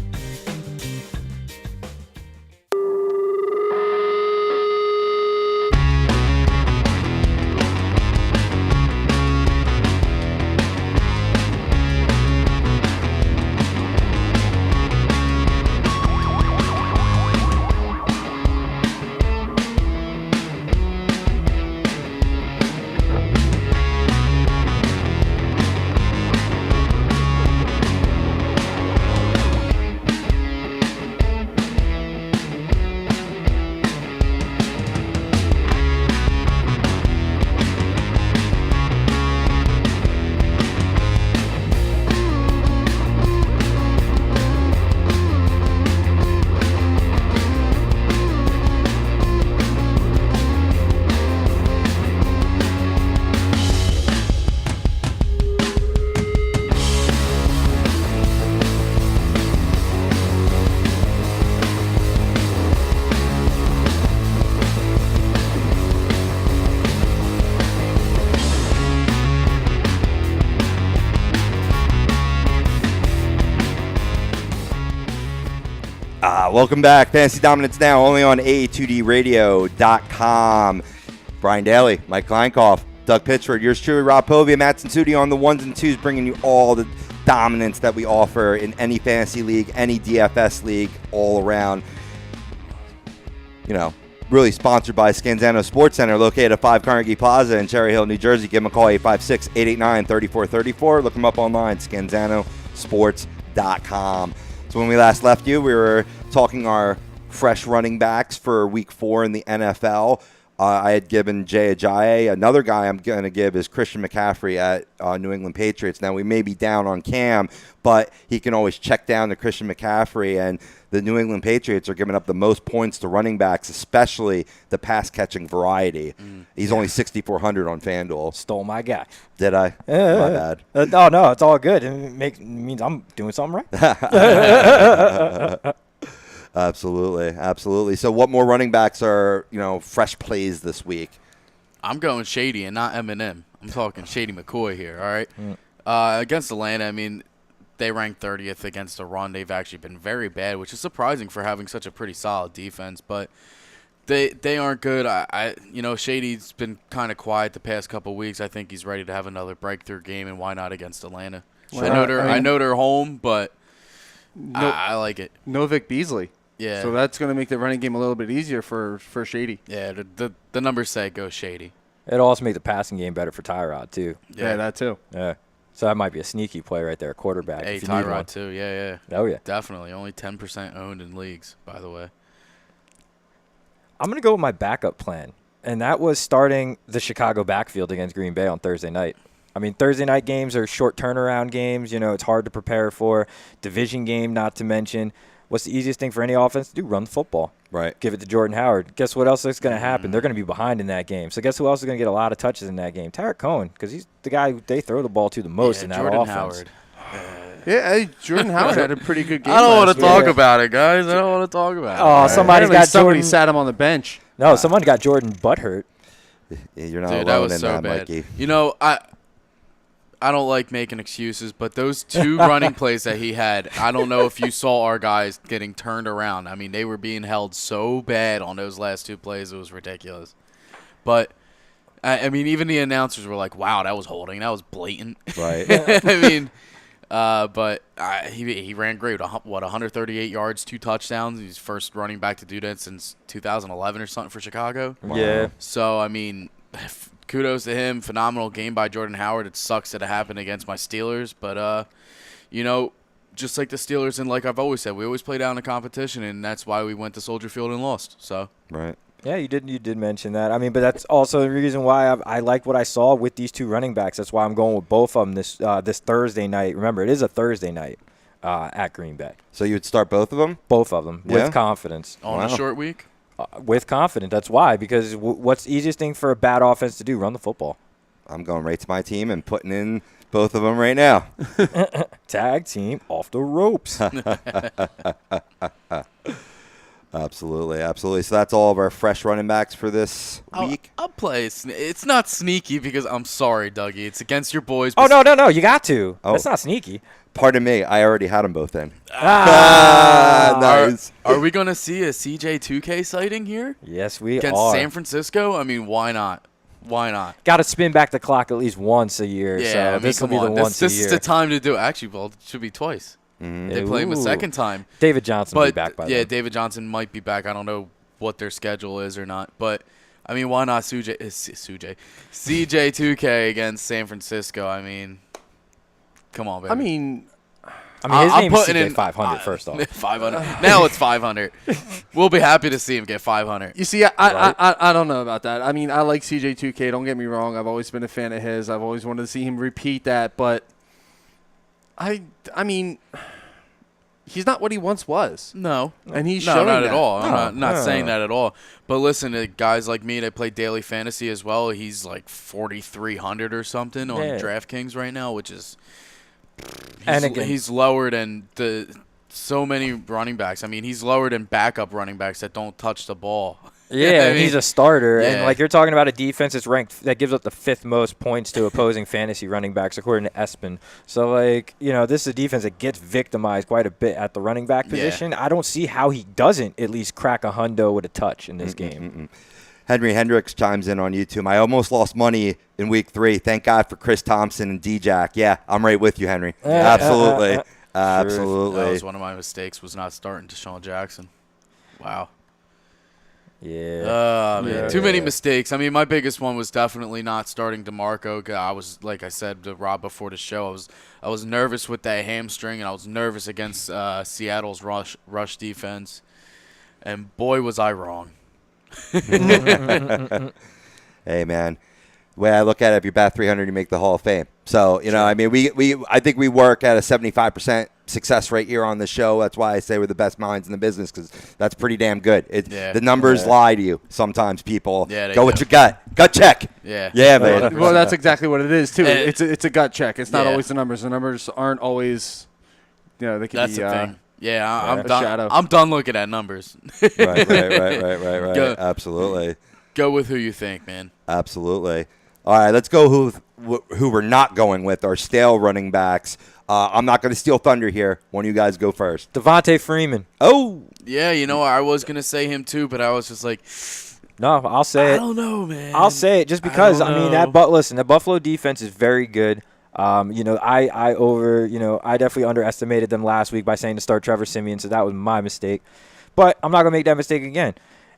Welcome back. Fantasy Dominance Now, only on A2DRadio.com. Brian Daly, Mike Kleinkoff, Doug Pitchford, yours truly, Rob Povia, Matt Cinsuti on the ones and twos, bringing you all the dominance that we offer in any fantasy league, any DFS league, all around. You know, really sponsored by Scanzano Sports Center, located at 5 Carnegie Plaza in Cherry Hill, New Jersey. Give them a call, 856-889-3434. Look them up online, scanzanosports.com. So when we last left you, we were talking our fresh running backs for Week 4 in the NFL. I had given Jay Ajayi. Another guy I'm going to give is Christian McCaffrey at New England Patriots. Now, we may be down on Cam, but he can always check down to Christian McCaffrey, and the New England Patriots are giving up the most points to running backs, especially the pass-catching variety. He's only 6,400 on FanDuel. Stole my guy. Did I? My bad. No, it's all good. It means I'm doing something right. Absolutely. So what more running backs are, fresh plays this week? I'm going Shady and not Eminem. I'm talking Shady McCoy here, all right? Against Atlanta, I mean, they ranked 30th against the run. They've actually been very bad, which is surprising for having such a pretty solid defense. But they aren't good. Shady's been kind of quiet the past couple weeks. I think he's ready to have another breakthrough game, and why not against Atlanta? Well, I know they're home, but I like it. No Vic Beasley. Yeah. So that's going to make the running game a little bit easier for Shady. Yeah, the numbers say go Shady. It'll also make the passing game better for Tyrod, too. Yeah, that too. Yeah. So that might be a sneaky play right there, quarterback. Hey, if you need one. Tyrod, too. Yeah. Oh, yeah. Definitely. Only 10% owned in leagues, by the way. I'm going to go with my backup plan, and that was starting the Chicago backfield against Green Bay on Thursday night. I mean, Thursday night games are short turnaround games. It's hard to prepare for. Division game, not to mention. What's the easiest thing for any offense to do? Run the football. Right. Give it to Jordan Howard. Guess what else is going to happen? They're going to be behind in that game. So guess who else is going to get a lot of touches in that game? Tarek Cohen, because he's the guy who they throw the ball to the most in that Jordan offense. Howard. Jordan Howard had a pretty good game. I don't want to talk week. about it, guys. I don't want to talk about it. Oh, somebody somebody sat him on the bench. No, someone got Jordan butthurt. You're not Dude, alone that was in so that, bad. Mikey. I don't like making excuses, but those two running plays that he had, I don't know if you saw our guys getting turned around. I mean, they were being held so bad on those last two plays, it was ridiculous. But, I mean, even the announcers were like, wow, that was holding. That was blatant. Right. I mean, but he ran great. 138 yards, 2 touchdowns. He's first running back to do that since 2011 or something for Chicago. Wow. Yeah. So, I mean, kudos to him. Phenomenal game by Jordan Howard. It sucks that it happened against my Steelers, but just like the Steelers, and like I've always said, we always play down the competition, and that's why we went to Soldier Field and lost. So Right. Yeah, you did mention that. I mean, but that's also the reason why I like what I saw with these two running backs. That's why I'm going with both of them this Thursday night. Remember, it is a Thursday night at Green Bay. So you would start both of them? Both of them Yeah? with confidence. on a short week. With confidence. That's why. Because what's the easiest thing for a bad offense to do? Run the football. I'm going right to my team and putting in both of them right now. Tag team off the ropes. Absolutely. So that's all of our fresh running backs for this week. I'll play. It's not sneaky because I'm sorry, Dougie. It's against your boys. Oh, no. You got to. Oh. That's not sneaky. Pardon me. I already had them both in. Nice. Are we going to see a CJ2K sighting here? Yes, we Against are. San Francisco? I mean, why not? Got to spin back the clock at least once a year. Yeah, so I mean, this will come be on. the once This a year. is the time to do it. Actually, well, it should be twice. They play him a Ooh. second time. David Johnson will be back by yeah, then. David Johnson might be back. I don't know what their schedule is or not. But, I mean, why not CJ2K against San Francisco? I mean, come on, baby. I mean, his name is putting CJ in 500, first off. 500. Now it's 500. We'll be happy to see him get 500. you see, I don't know about that. I mean, I like CJ2K. Don't get me wrong. I've always been a fan of his. I've always wanted to see him repeat that. But, I mean, he's not what he once was. No. And he's no, showing not that. at all. I'm No. not saying that at all. But listen, to guys like me that play daily fantasy as well, he's like 4,300 or something on Yeah. DraftKings right now, which is And again- he's lower than so many running backs. I mean, he's lower than backup running backs that don't touch the ball. Yeah, I and mean, he's a starter. And, yeah. like, you're talking about a defense that's ranked that gives up the 5th most points to opposing fantasy running backs, according to ESPN. So, like, this is a defense that gets victimized quite a bit at the running back position. I don't see how he doesn't at least crack a hundo with a touch in this game. Henry Hendricks chimes in on YouTube. I almost lost money in week 3. Thank God for Chris Thompson and D-Jack. Yeah, I'm right with you, Henry. Absolutely. That was one of my mistakes, was not starting Deshaun Jackson. Wow. Yeah. Man, too many mistakes. I mean, my biggest one was definitely not starting DeMarco. I was, like I said to Rob before the show, I was nervous with that hamstring, and I was nervous against Seattle's rush defense. And boy, was I wrong. Hey, man. The way I look at it, if you bat 300, you make the Hall of Fame. So, I mean, I think we work at a 75% success rate here on the show. That's why I say we're the best minds in the business, because that's pretty damn good. The numbers lie to you sometimes, people. Yeah, go with your gut. Gut check. Yeah. Yeah, man. Well, that's exactly what it is, too. It's a gut check. It's not always the numbers. The numbers aren't always, they can that's be the thing. Yeah, I'm a done. shadow. I'm done looking at numbers. right. Absolutely. Go with who you think, man. Absolutely. All right, let's go who we're not going with, our stale running backs. I'm not going to steal thunder here. One of you guys go first. Devontae Freeman. Oh. Yeah, I was going to say him too, but I was just like, no, I'll say it. I don't know, man. I'll say it just because, that Buffalo defense is very good. I definitely underestimated them last week by saying to start Trevor Siemian, so that was my mistake. But I'm not going to make that mistake again.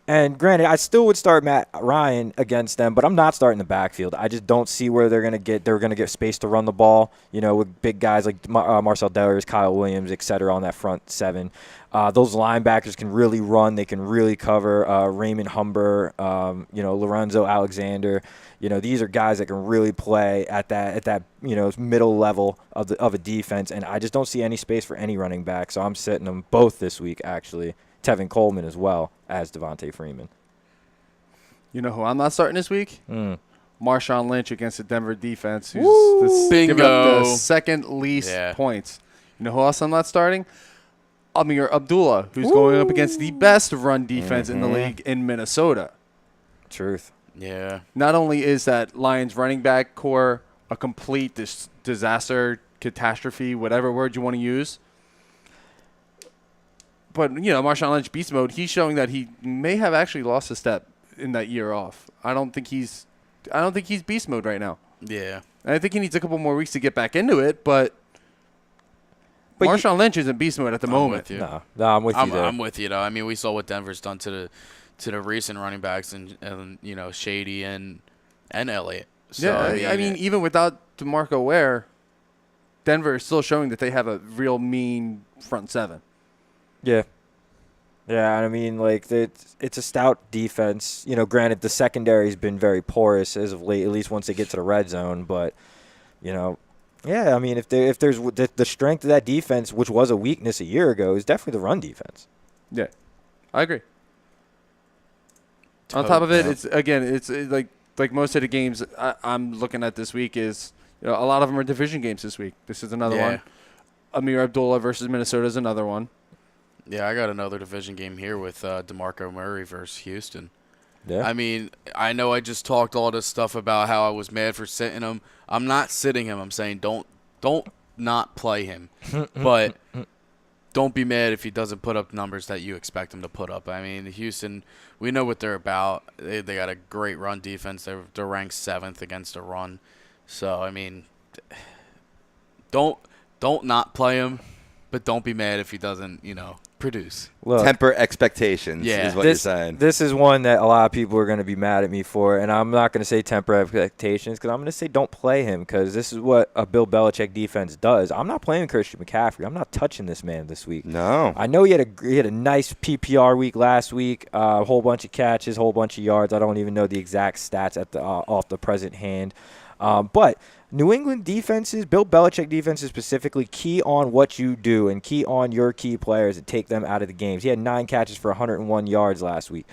And granted, I still would start Matt Ryan against them, but I'm not starting the backfield. I just don't see where they're going to get space to run the ball, with big guys like Marcel Dellers, Kyle Williams, et cetera, on that front seven. Those linebackers can really run. They can really cover. Raymond Humber, Lorenzo Alexander. These are guys that can really play at that middle level of a defense, and I just don't see any space for any running back. So I'm sitting them both this week, actually. Tevin Coleman as well as Devontae Freeman. You know who I'm not starting this week? Marshawn Lynch against the Denver defense, who's Bingo. giving up the second least points. You know who else I'm not starting? Amir Abdullah, who's going up against the best run defense in the league in Minnesota. Truth. Yeah. Not only is that Lions running back core a complete disaster, catastrophe, whatever word you want to use, but, Marshawn Lynch beast mode, he's showing that he may have actually lost a step in that year off. I don't think he's beast mode right now. Yeah. And I think he needs a couple more weeks to get back into it, but Marshawn Lynch isn't beast mode at the moment. No, I'm with you there. I'm with you, though. I mean, we saw what Denver's done to the recent running backs and Shady and Elliott. So, yeah, I mean, even without DeMarco Ware, Denver is still showing that they have a real mean front seven. Yeah. Yeah, and I mean, it's a stout defense. Granted, the secondary's been very porous as of late, at least once they get to the red zone. But, yeah, I mean, if there's the strength of that defense, which was a weakness a year ago, is definitely the run defense. Yeah, I agree. On top of it, it's like most of the games I'm looking at this week is, a lot of them are division games this week. This is another one. Amir Abdullah versus Minnesota is another one. Yeah, I got another division game here with DeMarco Murray versus Houston. Yeah. I mean, I know I just talked all this stuff about how I was mad for sitting him. I'm not sitting him. I'm saying don't not play him. But don't be mad if he doesn't put up numbers that you expect him to put up. I mean, Houston, we know what they're about. They got a great run defense. They're ranked 7th against a run. So, I mean, don't not play him, but don't be mad if he doesn't, produce. Look, temper expectations is what you're saying. This is one that a lot of people are going to be mad at me for, and I'm not going to say temper expectations because I'm going to say don't play him because this is what a Bill Belichick defense does. I'm not playing Christian McCaffrey. I'm not touching this man this week. No. I know he had a nice PPR week last week, a whole bunch of catches, whole bunch of yards. I don't even know the exact stats at the off the present hand. But New England defenses, Bill Belichick defenses specifically, key on what you do and key on your key players and take them out of the games. He had 9 catches for 101 yards last week.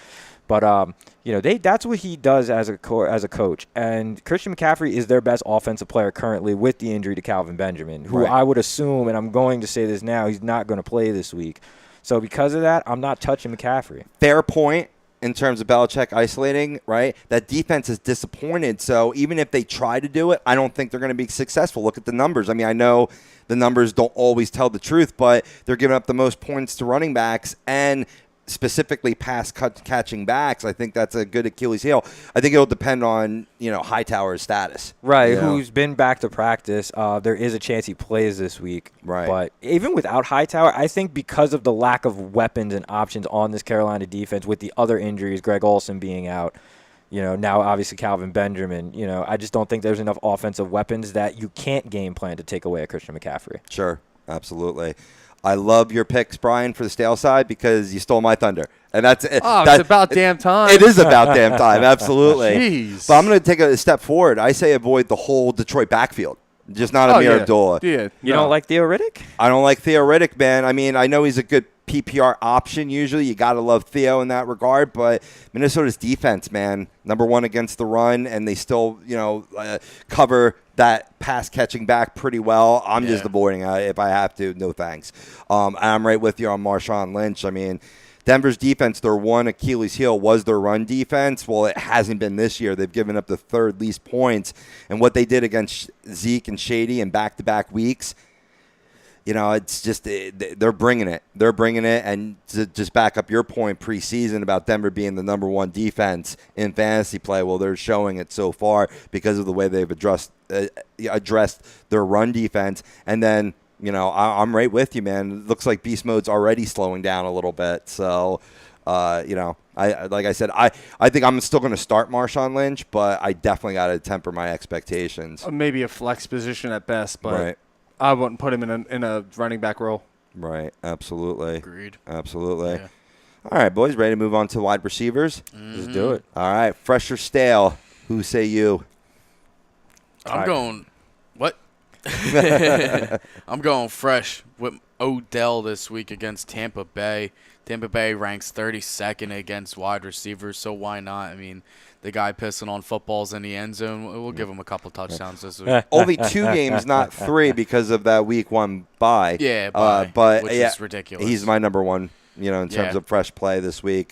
But, that's what he does as a coach. And Christian McCaffrey is their best offensive player currently with the injury to Calvin Benjamin, who I would assume, and I'm going to say this now, he's not going to play this week. So because of that, I'm not touching McCaffrey. Fair point. In terms of Belichick isolating, right? That defense is disappointed. So even if they try to do it, I don't think they're going to be successful. Look at the numbers. I mean, I know the numbers don't always tell the truth, but they're giving up the most points to running backs and specifically pass catching backs, I think that's a good Achilles heel. I think it'll depend on, Hightower's status. Right, who's been back to practice. There is a chance he plays this week. Right. But even without Hightower, I think because of the lack of weapons and options on this Carolina defense with the other injuries, Greg Olsen being out, now obviously Calvin Benjamin, I just don't think there's enough offensive weapons that you can't game plan to take away a Christian McCaffrey. Sure, absolutely. I love your picks, Brian, for the stale side because you stole my thunder. And that's it's about damn time. It is about damn time, absolutely. Jeez. But I'm going to take a step forward. I say avoid the whole Detroit backfield. Just not Amir Abdullah. Yeah. You don't like Theo Riddick? I don't like Theo Riddick, man. I mean, I know he's a good PPR option usually. You got to love Theo in that regard. But Minnesota's defense, man, number one against the run, and they still, cover that pass catching back pretty well. I'm just avoiding it if I have to. No thanks. I'm right with you on Marshawn Lynch. I mean, Denver's defense, their one Achilles heel was their run defense. Well, it hasn't been this year. They've given up the third least points. And what they did against Zeke and Shady in back-to-back weeks, it's just they're bringing it. They're bringing it. And to just back up your point preseason about Denver being the number one defense in fantasy play, well, they're showing it so far because of the way they've addressed their run defense. And then, I'm right with you, man. It looks like beast mode's already slowing down a little bit. So, I like I said, I think I'm still going to start Marshawn Lynch, but I definitely got to temper my expectations. Maybe a flex position at best, but right. I wouldn't put him in a running back role. Right, absolutely. Agreed. Absolutely. Yeah. All right, boys, ready to move on to wide receivers? Just do it. All right, fresh or stale? Who say you? I'm going what? I'm going fresh with Odell this week against Tampa Bay. Tampa Bay ranks 32nd against wide receivers, so why not? I mean, the guy pissing on footballs in the end zone, we'll give him a couple touchdowns this week. Only 2 games, not 3, because of that week 1 bye. Yeah, but which is ridiculous. He's my number one. In terms of fresh play this week.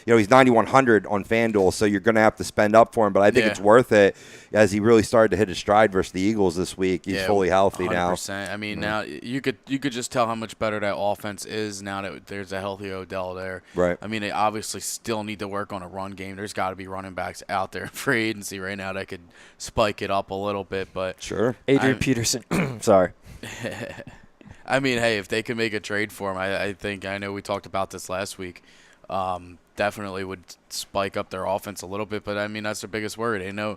He's 9,100 on FanDuel, so you're going to have to spend up for him. But I think it's worth it as he really started to hit his stride versus the Eagles this week. He's fully healthy 100%. now. I mean, now you could just tell how much better that offense is now that there's a healthy Odell there. Right. I mean, they obviously still need to work on a run game. There's got to be running backs out there in free agency right now that could spike it up a little bit. But sure. Adrian Peterson. Sorry. I mean, hey, if they could make a trade for him, I know we talked about this last week, definitely would spike up their offense a little bit. But, I mean, that's their biggest worry. They know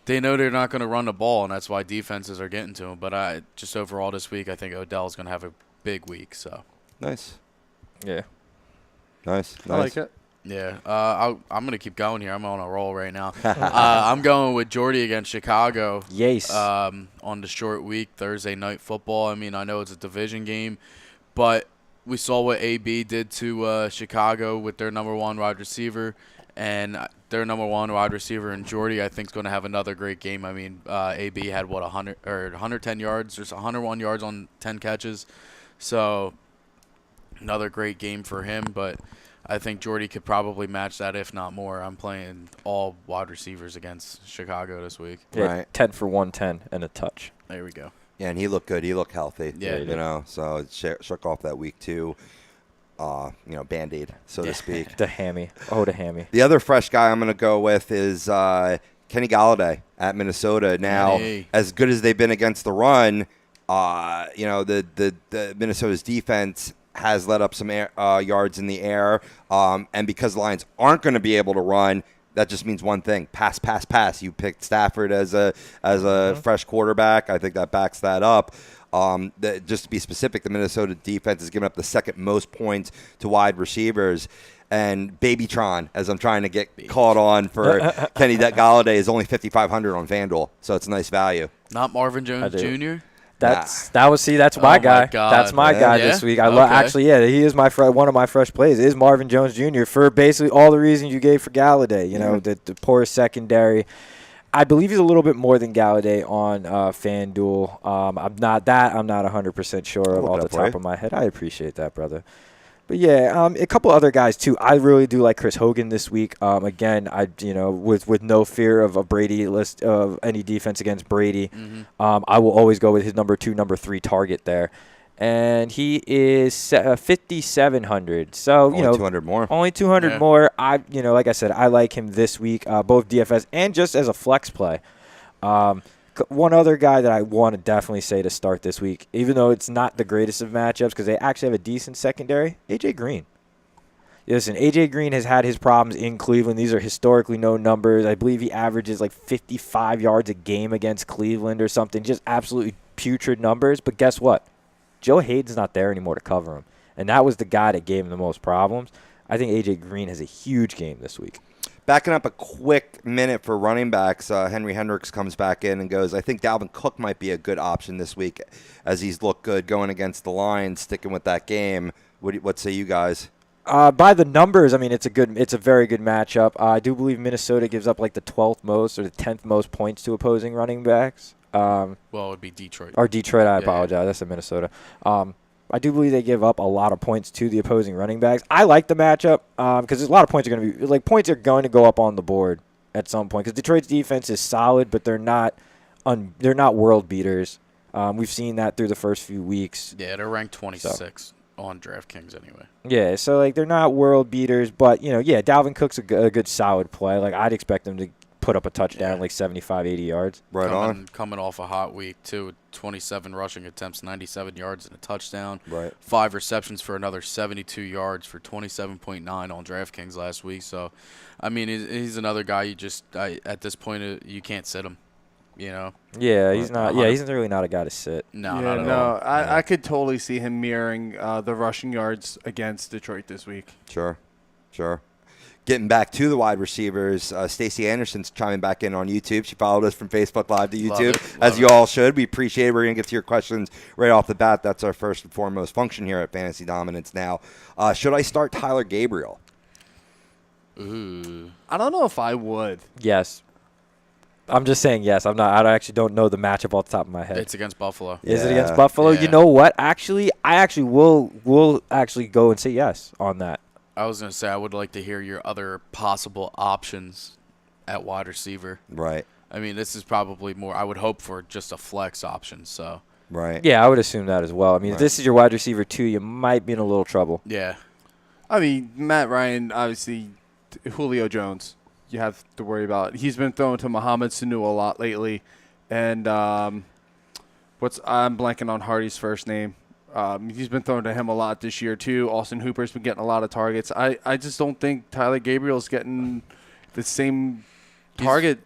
they're not going to run the ball, and that's why defenses are getting to them. But just overall this week, I think Odell's going to have a big week. So Nice. Yeah. Nice. I like it. Yeah, I'm going to keep going here. I'm on a roll right now. I'm going with Jordy against Chicago. Yes. On the short week, Thursday night football. I mean, I know it's a division game, but we saw what AB did to Chicago with their number one wide receiver, and their number one wide receiver in Jordy, I think, is going to have another great game. I mean, AB had 110 yards, there's 101 yards on 10 catches, so another great game for him, but I think Jordy could probably match that, if not more. I'm playing all wide receivers against Chicago this week. Yeah, Right. 10 for 110 and a touch. There we go. Yeah, and he looked good. He looked healthy. Yeah. So it shook off that week 2, Band-Aid, so to speak. The hammy. Oh, the hammy. The other fresh guy I'm going to go with is Kenny Galladay at Minnesota. Now, as good as they've been against the run, the Minnesota's defense has let up some yards in the air, and because the Lions aren't going to be able to run, that just means one thing: pass, pass, pass. You picked Stafford as a fresh quarterback. I think that backs that up. Just to be specific, the Minnesota defense has given up the second most points to wide receivers. And Babytron, as I'm trying to get caught on for Kenny Galladay, is only 5,500 on FanDuel, so it's a nice value. Not Marvin Jones Jr.? That's my guy. God. That's my guy this week. I love he is one of my fresh plays. Is Marvin Jones Jr. for basically all the reasons you gave for Galladay. The poor secondary. I believe he's a little bit more than Galladay on FanDuel. I'm not 100% sure of off the top of my head. I appreciate that, brother. But yeah, a couple other guys too. I really do like Chris Hogan this week. Again, with no fear of a Brady list of any defense against Brady, I will always go with his number 2, number 3 target there. and he is 5,700. So Only 200 more. Only 200 more. Like I said, I like him this week, both DFS and just as a flex play. One other guy that I want to definitely say to start this week, even though it's not the greatest of matchups because they actually have a decent secondary, AJ Green. Listen, AJ Green has had his problems in Cleveland. These are historically no numbers. I believe he averages like 55 yards a game against Cleveland or something. Just absolutely putrid numbers. But guess what? Joe Hayden's not there anymore to cover him. And that was the guy that gave him the most problems. I think AJ Green has a huge game this week. Backing up a quick minute for running backs, Henry Hendricks comes back in and goes, I think Dalvin Cook might be a good option this week as he's looked good going against the Lions, sticking with that game. What say you guys? By the numbers, I mean, it's a very good matchup. I do believe Minnesota gives up like the 12th most or the 10th most points to opposing running backs. Well, it would be Detroit. Or Detroit, I apologize. That's in Minnesota. I do believe they give up a lot of points to the opposing running backs. I like the matchup because there's a lot of points are going to be points are going to go up on the board at some point because Detroit's defense is solid, but they're not world beaters. We've seen that through the first few weeks. Yeah, they're ranked 26 on DraftKings anyway. Yeah, so like they're not world beaters, but Dalvin Cook's a good solid play. Like I'd expect them to put up a touchdown, like 75, 80 yards. Coming off a hot week, too. 27 rushing attempts, 97 yards, and a touchdown. Right. 5 receptions for another 72 yards for 27.9 on DraftKings last week. So, I mean, he's another guy at this point, you can't sit him, Yeah, he's not. Yeah, he's really not a guy to sit. No, not at all. I could totally see him mirroring the rushing yards against Detroit this week. Sure. Getting back to the wide receivers, Stacey Anderson's chiming back in on YouTube. She followed us from Facebook Live to YouTube, as you all should. We appreciate it. We're going to get to your questions right off the bat. That's our first and foremost function here at Fantasy Dominance now. Should I start Tyler Gabriel? Ooh. I don't know if I would. Yes. I'm just saying yes. I'm not. I actually don't know the matchup off the top of my head. It's against Buffalo. Is it against Buffalo? Yeah. You know what? Actually, I will actually go and say yes on that. I was going to say I would like to hear your other possible options at wide receiver. Right. I mean, this is probably more. I would hope for just a flex option. So. Right. Yeah, I would assume that as well. I mean, if this is your wide receiver too, you might be in a little trouble. Yeah. I mean, Matt Ryan, obviously, Julio Jones, you have to worry about. He's been thrown to Mohamed Sanu a lot lately, and I'm blanking on Hardy's first name. He's been thrown to him a lot this year too. Austin Hooper's been getting a lot of targets. I just don't think Tyler Gabriel's getting the same targets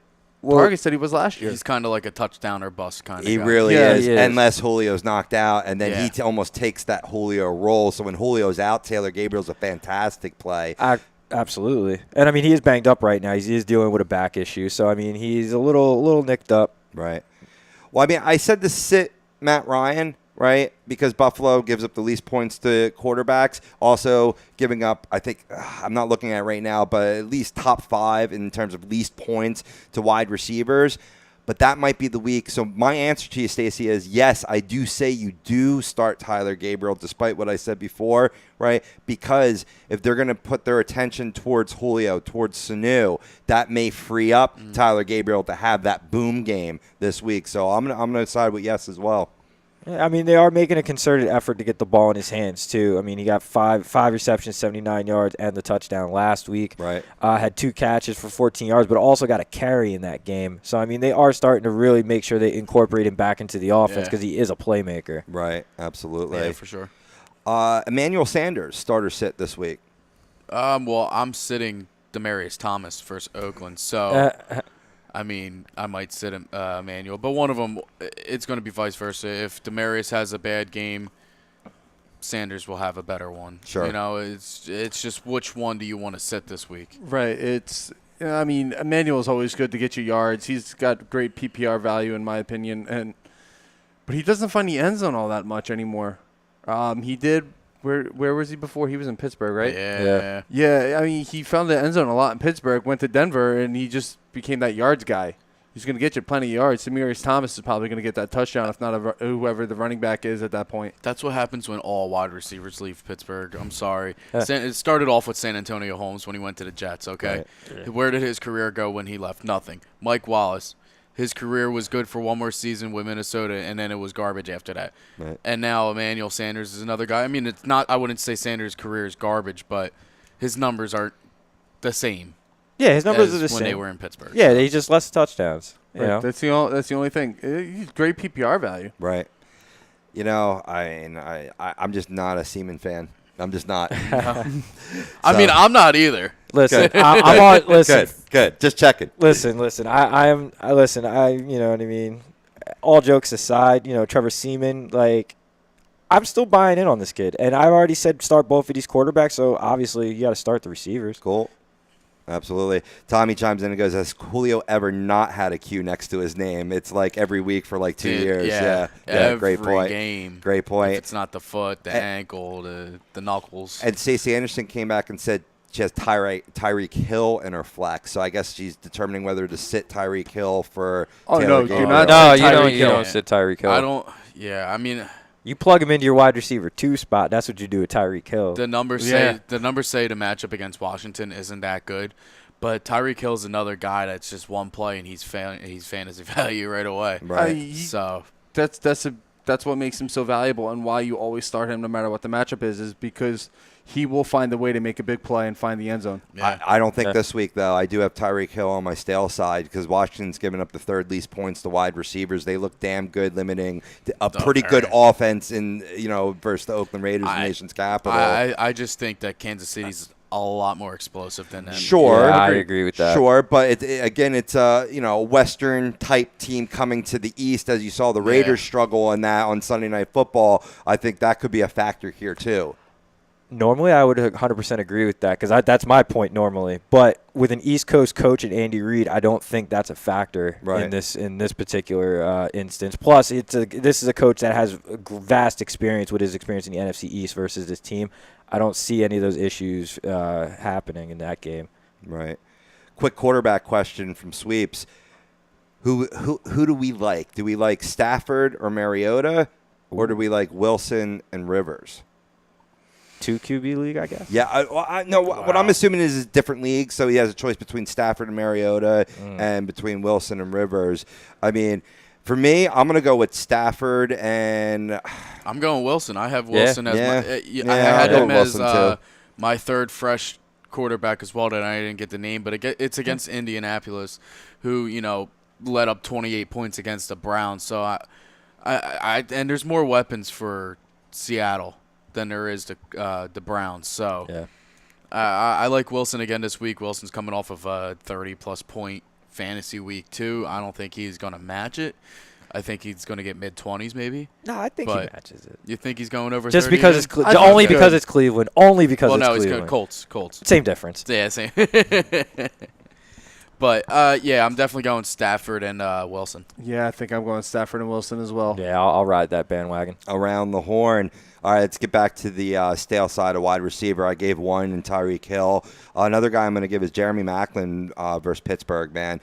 that he was last year. He's kind of like a touchdown or bust kind of guy. He really is, unless Julio's knocked out, and then he almost takes that Julio role. So when Julio's out, Taylor Gabriel's a fantastic play. Absolutely. And, I mean, he is banged up right now. He is dealing with a back issue. So, I mean, he's a little nicked up. Right. Well, I mean, I said to sit Matt Ryan, right, because Buffalo gives up the least points to quarterbacks. Also giving up, I think, I'm not looking at it right now, but at least top 5 in terms of least points to wide receivers. But that might be the week. So my answer to you, Stacey, is yes, I do say you do start Tyler Gabriel, despite what I said before, right? Because if they're going to put their attention towards Julio, towards Sanu, that may free up Tyler Gabriel to have that boom game this week. So I'm gonna side with yes as well. I mean, they are making a concerted effort to get the ball in his hands, too. I mean, he got five receptions, 79 yards, and the touchdown last week. Right. Had 2 catches for 14 yards, but also got a carry in that game. So, I mean, they are starting to really make sure they incorporate him back into the offense because he is a playmaker. Right, absolutely. Yeah, for sure. Emmanuel Sanders, starter sit this week. Well, I'm sitting Demaryius Thomas versus Oakland, so... I mean, I might sit Emmanuel, but one of them, it's going to be vice versa. If Demaryius has a bad game, Sanders will have a better one. Sure. You know, it's just which one do you want to sit this week? Right. I mean, Emmanuel's always good to get you yards. He's got great PPR value, in my opinion, but he doesn't find the end zone all that much anymore. He did. Where was he before? He was in Pittsburgh, right? Yeah. I mean, he found the end zone a lot in Pittsburgh, went to Denver, and he just became that yards guy. He's going to get you plenty of yards. Demaryius Thomas is probably going to get that touchdown, if not whoever the running back is at that point. That's what happens when all wide receivers leave Pittsburgh. I'm sorry. It started off with San Antonio Holmes when he went to the Jets, okay? Right. Where did his career go when he left? Nothing. Mike Wallace. his career was good for one more season with Minnesota, and then it was garbage after that. Right. And now Emmanuel Sanders is another guy. I mean, it's not. I wouldn't say Sanders' career is garbage, but his numbers aren't the same. Yeah, his numbers as are the same when they were in Pittsburgh. Yeah, they just less touchdowns. You know? That's the only thing. He's great PPR value. Right. You know, I'm just not a Seaman fan. I'm just not. I mean, I'm not either. Listen, I'm on. Listen, good. Just checking. Listen. Listen. You know what I mean. All jokes aside, you know, Trevor Seaman, like, I'm still buying in on this kid, and I've already said start both of these quarterbacks. So obviously, you got to start the receivers. Cool. Absolutely. Tommy chimes in and goes, has Julio ever not had a Q next to his name? It's like every week for like 2 years. Yeah. Every Great point. game. Great point. If it's not the foot, the ankle, the knuckles. And Stacey Anderson came back and said she has Tyreek Hill in her flex. So I guess she's determining whether to sit Tyreek Hill for Taylor no, Gabriel. do not. No, Tyreek you Hill. don't sit Tyreek Hill. I don't. Yeah, I mean, You plug him into your wide receiver 2 spot. That's what you do with Tyreek Hill. the numbers say the matchup against Washington isn't that good. But Tyreek Hill's another guy that's just one play and he's fantasy value right away. Right. So That's what makes him so valuable and why you always start him no matter what the matchup is because he will find a way to make a big play and find the end zone. yeah. I don't think this week, though. I do have Tyreek Hill on my stale side because Washington's given up the third least points to wide receivers. They look damn good limiting a pretty good offense versus the Oakland Raiders, the nation's capital. I just think that Kansas City's a lot more explosive than them. Sure. Yeah, I agree with that. Sure, but it's a Western-type team coming to the East, as you saw the Raiders struggle in that on Sunday Night Football. I think that could be a factor here, too. Normally, I would 100% agree with that because that's my point normally. But with an East Coast coach and Andy Reid, I don't think that's a factor in this particular instance. Plus, this is a coach that has vast experience with his experience in the NFC East versus this team. I don't see any of those issues happening in that game. Right. Quick quarterback question from Sweeps. Who do we like? Do we like Stafford or Mariota, or do we like Wilson and Rivers? 2 QB league, I guess. Yeah, what I'm assuming is different leagues, so he has a choice between Stafford and Mariota and between Wilson and Rivers. I mean, for me, I'm going to go with Stafford, and I'm going Wilson. I have Wilson as I had go him with Wilson, as too. my third fresh quarterback as well that I didn't get the name, but it's against Indianapolis, who let up 28 points against the Browns. So I and there's more weapons for Seattle than there is the Browns. So I like Wilson again this week. Wilson's coming off of a 30-plus point fantasy week, too. I don't think he's going to match it. I think he's going to get mid-20s maybe. No, I think he matches it. You think he's going over just 30 because again? it's only because it's Cleveland. Only because it's Cleveland. Cleveland. Well, no, it's Colts. Same difference. Yeah, same. But, I'm definitely going Stafford and Wilson. Yeah, I think I'm going Stafford and Wilson as well. Yeah, I'll ride that bandwagon. Around the horn. All right, let's get back to the stale side of wide receiver. I gave one in Tyreek Hill. Another guy I'm going to give is Jeremy Maclin versus Pittsburgh, man.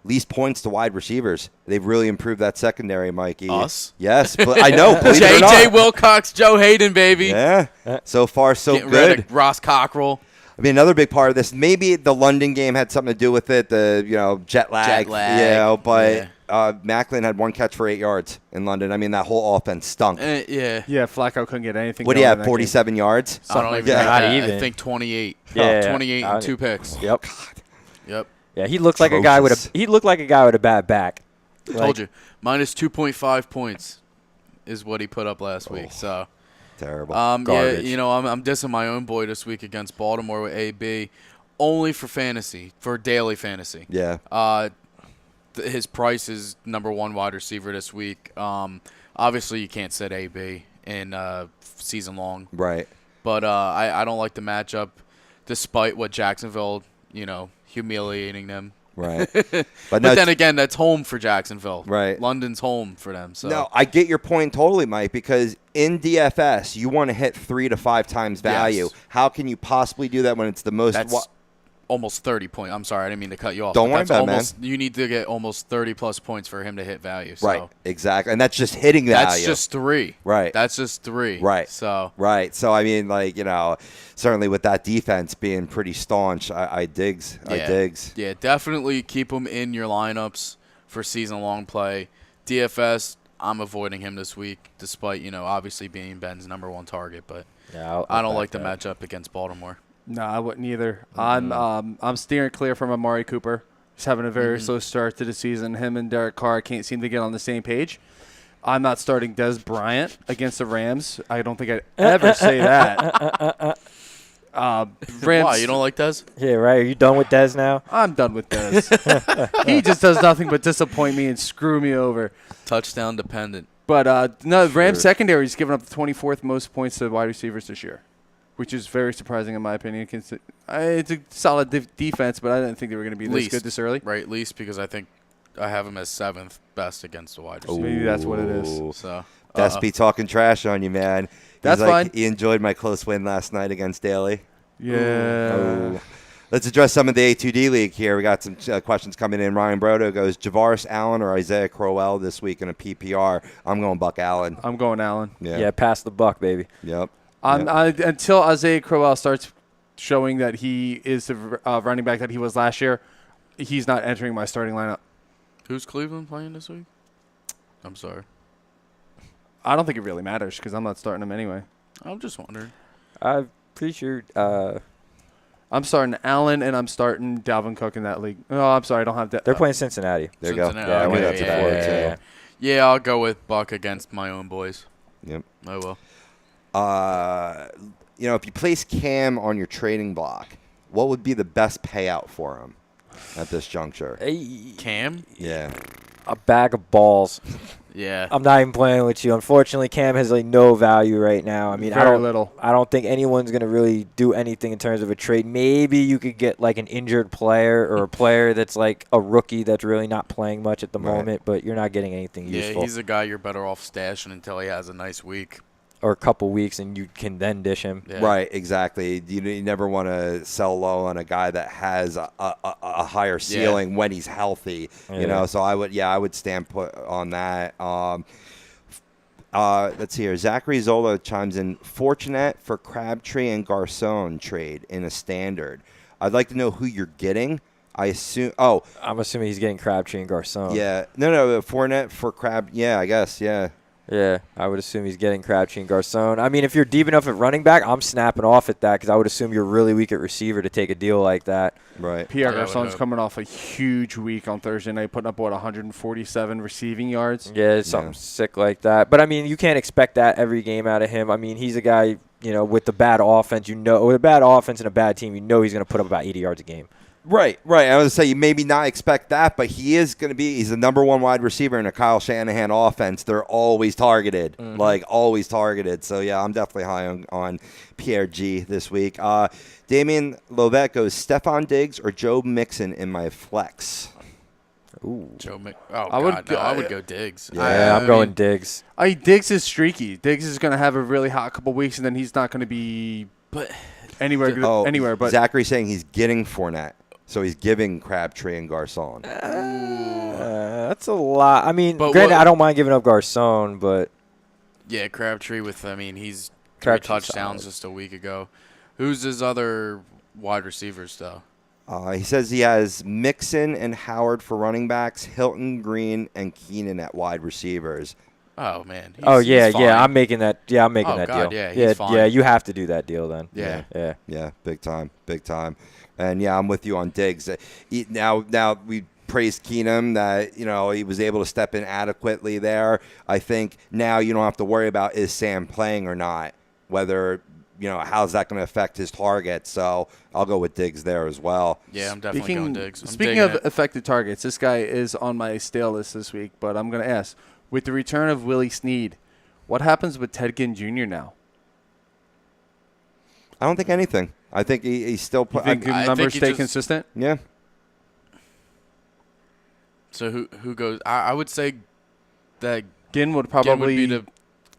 Least points to wide receivers. They've really improved that secondary, Mikey. Us? Yes, but I know. believe it or J.J. not. Wilcox, Joe Hayden, baby. Yeah, so far so Getting good. rid of Ross Cockrell. I mean, another big part of this, maybe the London game had something to do with it, the jet lag. But Macklin had one catch for 8 yards in London. I mean, that whole offense stunk. Yeah, Flacco couldn't get anything. What do you have, 47 yards? I don't even I think 28. Yeah, 28 and 2 picks. Yep. Yep. Yeah, he looked like a guy with a bad back. Told you. Minus 2.5 points is what he put up last week. So terrible. Garbage. Yeah, I'm dissing my own boy this week against Baltimore with AB, only for fantasy, for daily fantasy. Yeah. His price is number one wide receiver this week. Obviously, you can't set AB in season long. Right. But I don't like the matchup, despite what Jacksonville, humiliating them. Right. But then again, that's home for Jacksonville. Right. London's home for them. So. No, I get your point totally, Mike, because in DFS, you want to hit 3 to 5 times value. Yes. How can you possibly do that when it's the most... That's almost 30 points. I'm sorry, I didn't mean to cut you off. Don't worry about it, man. You need to get almost 30-plus points for him to hit value. So. Right, exactly. And that's just hitting value. That's just 3. Right. That's just 3. Right. So, I mean, certainly with that defense being pretty staunch, I digs. Yeah, definitely keep them in your lineups for season-long play. DFS, I'm avoiding him this week, despite, obviously being Ben's number one target. But Yeah, I don't like the matchup against Baltimore. No, I wouldn't either. I'm steering clear from Amari Cooper. He's having a very slow start to the season. Him and Derek Carr can't seem to get on the same page. I'm not starting Des Bryant against the Rams. I don't think I'd ever say that. Rams, Why, you don't like Des? Yeah, right. Are you done with Dez now? I'm done with Des. He just does nothing but disappoint me and screw me over. Touchdown dependent. But no, Rams secondary is giving up the 24th most points to wide receivers this year, which is very surprising in my opinion. It's a solid defense, but I didn't think they were going to be this good this early. Right, least because I think I have him as 7th best against the wide receiver. Maybe that's what it is. So Despy talking trash on you, man. That's fine. He enjoyed my close win last night against Daly. Yeah. Let's address some of the A2D League here. We got some questions coming in. Ryan Brodo goes, Javaris Allen or Isaiah Crowell this week in a PPR? I'm going Buck Allen. I'm going Allen. Yeah, pass the buck, baby. Yep. Until Isaiah Crowell starts showing that he is the running back that he was last year, he's not entering my starting lineup. Who's Cleveland playing this week? I'm sorry. I don't think it really matters because I'm not starting him anyway. I'm just wondering. I'm pretty sure. I'm starting Allen and I'm starting Dalvin Cook in that league. Oh, I'm sorry, I don't have that. They're playing Cincinnati. There you go. Cincinnati. Yeah, I went Okay, up to 4 too. Yeah, I'll go with Buck against my own boys. Yep. I will. If you place Cam on your trading block, what would be the best payout for him at this juncture? Cam? Yeah. A bag of balls. Yeah. I'm not even playing with you. Unfortunately, Cam has no value right now. I mean, Very little. I don't think anyone's going to really do anything in terms of a trade. Maybe you could get an injured player or a player that's a rookie that's really not playing much at the moment, but you're not getting anything useful. Yeah, he's a guy you're better off stashing until he has a nice week. Or a couple weeks, and you can then dish him. Yeah. Right, exactly. You never want to sell low on a guy that has a higher ceiling when he's healthy. Yeah. So I would stand put on that. Let's see here. Zachary Zola chimes in. Fortunate for Crabtree and Garcon trade in a standard. I'd like to know who you're getting. I assume. Oh, I'm assuming he's getting Crabtree and Garcon. Yeah. No. Fournette for Crab. Yeah, I guess. Yeah. Yeah, I would assume he's getting Crabtree and Garcon. I mean, if you're deep enough at running back, I'm snapping off at that because I would assume you're really weak at receiver to take a deal like that. Right. Pierre Garcon's coming off a huge week on Thursday night, putting up, 147 receiving yards? Yeah, it's something sick like that. But, I mean, you can't expect that every game out of him. I mean, he's a guy, with the bad offense, with a bad offense and a bad team, he's going to put up about 80 yards a game. Right. I was going to say you maybe not expect that, but he's the number one wide receiver in a Kyle Shanahan offense. They're always targeted, always targeted. So, yeah, I'm definitely high on Pierre G this week. Damian Lovett goes Stephon Diggs or Joe Mixon in my flex. Ooh. I would go Diggs. Yeah, I'm going Diggs. Diggs is streaky. Diggs is going to have a really hot couple weeks, and then he's not going to be anywhere. But Zachary's saying he's getting Fournette. So he's giving Crabtree and Garcon. That's a lot. I mean, granted, I don't mind giving up Garcon, but yeah, Crabtree he's 3 touchdowns just a week ago. Who's his other wide receivers though? He says he has Mixon and Howard for running backs, Hilton, Green, and Keenan at wide receivers. Oh man. He's fine. I'm making that. Yeah, I'm making that God, deal. Yeah, he's fine. Yeah, you have to do that deal then. Yeah. Big time. And yeah, I'm with you on Diggs. Now we praised Keenum that he was able to step in adequately there. I think now you don't have to worry about is Sam playing or not. Whether how's that going to affect his target. So I'll go with Diggs there as well. Yeah, I'm definitely going Diggs. Speaking of affected targets, this guy is on my stale list this week. But I'm going to ask, with the return of Willie Snead, what happens with Ted Ginn Jr. now? I don't think anything. I think he's still playing. You think numbers stay consistent? Yeah. So who goes? I would say that Ginn would probably be the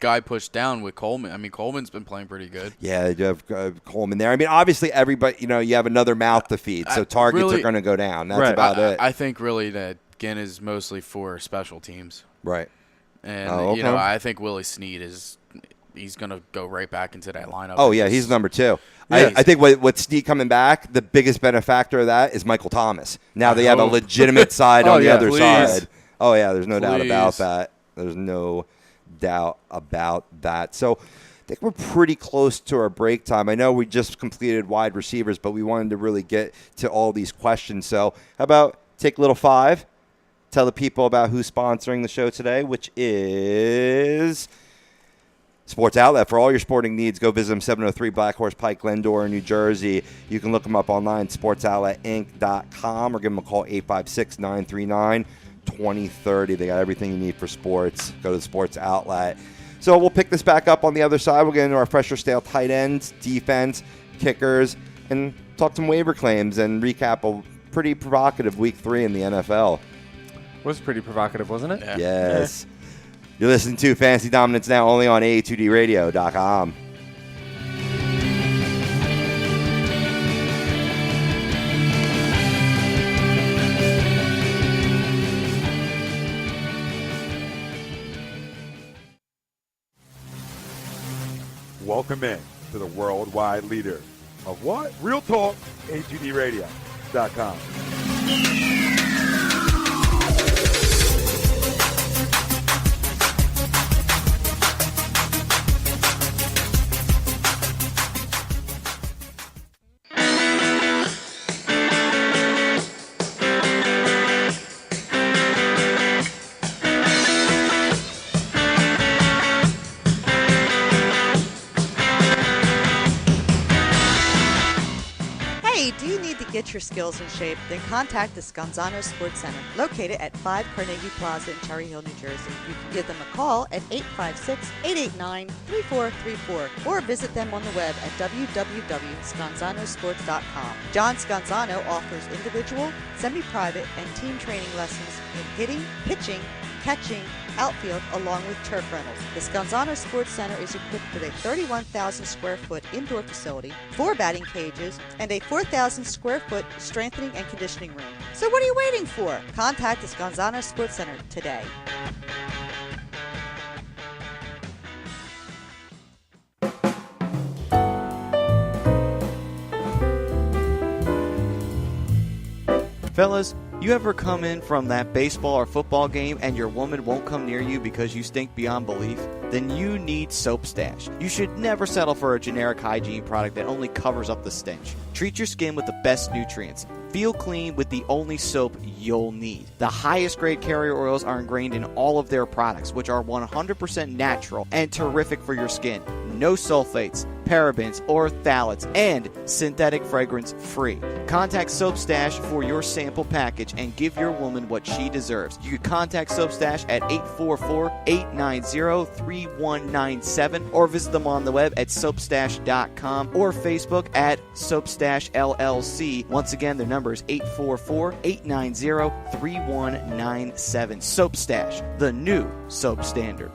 guy pushed down with Coleman. I mean, Coleman's been playing pretty good. Yeah, you have Coleman there. I mean, obviously everybody, you have another mouth to feed, so targets are going to go down. That's about it. I think really that Ginn is mostly for special teams. Right. And I think Willie Snead he's going to go right back into that lineup. Oh, yeah, he's number 2. Yeah, I think with Snead coming back, the biggest benefactor of that is Michael Thomas. Now they have a legitimate side on the other side. Oh, yeah, there's no doubt about Please. that. There's no doubt about that. So I think we're pretty close to our break time. I know we just completed wide receivers, but we wanted to really get to all these questions. So how about take little 5, tell the people about who's sponsoring the show today, which is Sports Outlet. For all your sporting needs, go visit them, 703 Black Horse Pike, Glendora, New Jersey. You can look them up online, sportsoutletinc.com, or give them a call, 856-939-2030. They got everything you need for sports. Go to the Sports Outlet. So we'll pick this back up on the other side. We'll get into our fresher stale tight ends, defense, kickers, and talk some waiver claims and recap a pretty provocative Week 3 in the NFL. Was pretty provocative, wasn't it? Yeah. Yes. You're listening to Fantasy Dominance now, only on A2DRadio.com. Welcome in to the worldwide leader of what? Real talk, A2DRadio.com. Get your skills in shape, then contact the Scanzano Sports Center, located at 5 Carnegie Plaza in Cherry Hill, New Jersey. You can give them a call at 856-889-3434 or visit them on the web at www.scanzanosports.com. John Scanzano offers individual, semi-private, and team training lessons in hitting, pitching, catching, outfield, along with turf rentals. The Scanzano Sports Center is equipped with a 31,000 square foot indoor facility, 4 batting cages, and a 4,000 square foot strengthening and conditioning room. So what are you waiting for? Contact the Scanzano Sports Center today. Fellas, you ever come in from that baseball or football game and your woman won't come near you because you stink beyond belief? Then you need Soap Stash. You should never settle for a generic hygiene product that only covers up the stench. Treat your skin with the best nutrients. Feel clean with the only soap you'll need. The highest grade carrier oils are ingrained in all of their products, which are 100% natural and terrific for your skin. No sulfates, parabens, or phthalates, and synthetic fragrance free. Contact Soap Stash for your sample package and give your woman what she deserves. You can contact Soap Stash at 844-890-3197 or visit them on the web at soapstash.com or Facebook at Soapstash LLC. Once again, their number is 844-890-3197. Soap Stash, the new soap standard.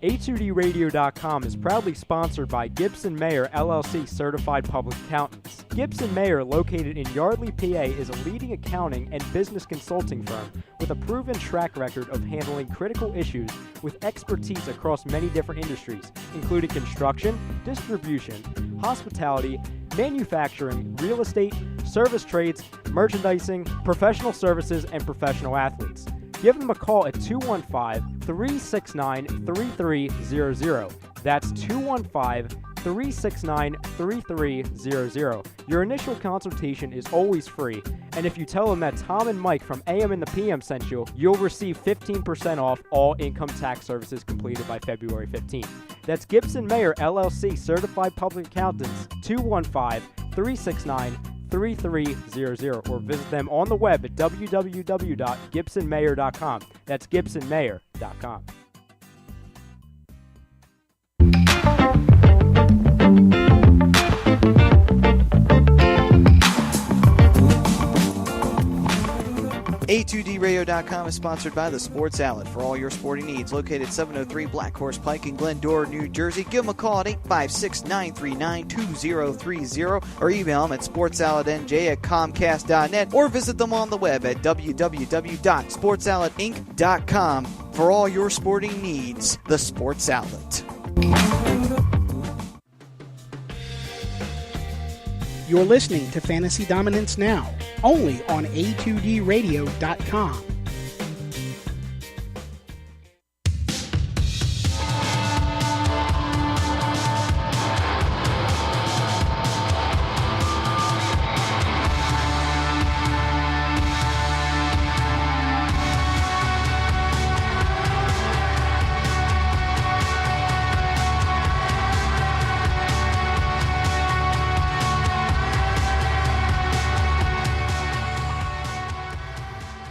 A2DRadio.com is proudly sponsored by Gibson Mayer LLC Certified Public Accountants. Gibson Mayer, located in Yardley, PA, is a leading accounting and business consulting firm with a proven track record of handling critical issues with expertise across many different industries, including construction, distribution, hospitality, manufacturing, real estate, service trades, merchandising, professional services, and professional athletes. Give them a call at 215-369-3300. That's 215-369-3300. Your initial consultation is always free, and if you tell them that Tom and Mike from AM and the PM sent you, you'll receive 15% off all income tax services completed by February 15th. That's Gibson Mayer LLC Certified Public Accountants, 215-369-3300, or visit them on the web at www.gibsonmayer.com. That's gibsonmayer.com. A2DRadio.com is sponsored by the Sports Outlet for all your sporting needs. Located 703 Black Horse Pike in Glendora, New Jersey. Give them a call at 856-939-2030 or email them at sportsoutletnj@comcast.net or visit them on the web at www.sportsoutletinc.com For all your sporting needs, the Sports Outlet. You're listening to Fantasy Dominance Now, only on A2DRadio.com.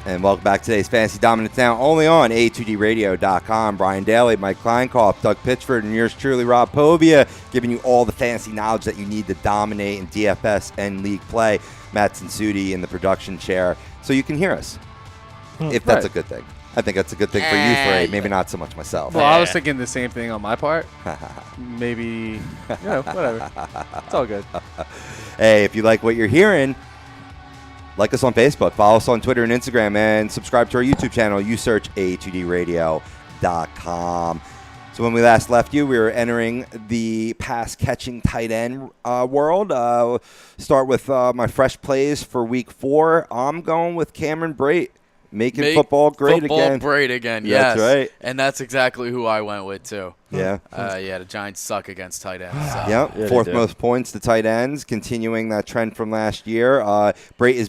And welcome back to today's Fantasy Dominance Now, only on A2DRadio.com. Brian Daly, Mike Kleinkoff, Doug Pitchford, and yours truly, Rob Povia, giving you all the fantasy knowledge that you need to dominate in DFS and league play. Matt Sensudi in the production chair, so you can hear us, if that's a good thing. I think that's a good thing for you three, maybe not so much myself. Well, I was thinking the same thing on my part. Maybe, whatever. It's all good. Hey, if you like what you're hearing, like us on Facebook, follow us on Twitter and Instagram, and subscribe to our YouTube channel. You search A2DRadio.com. So when we last left you, we were entering the pass-catching tight end world. Start with my fresh plays for Week 4. I'm going with Cameron Brate. Making football great again. Football great again, yes. That's right. And that's exactly who I went with, too. Yeah. The Giants suck against tight ends. So. Yep. Yeah, fourth most points to tight ends, continuing that trend from last year. Brate is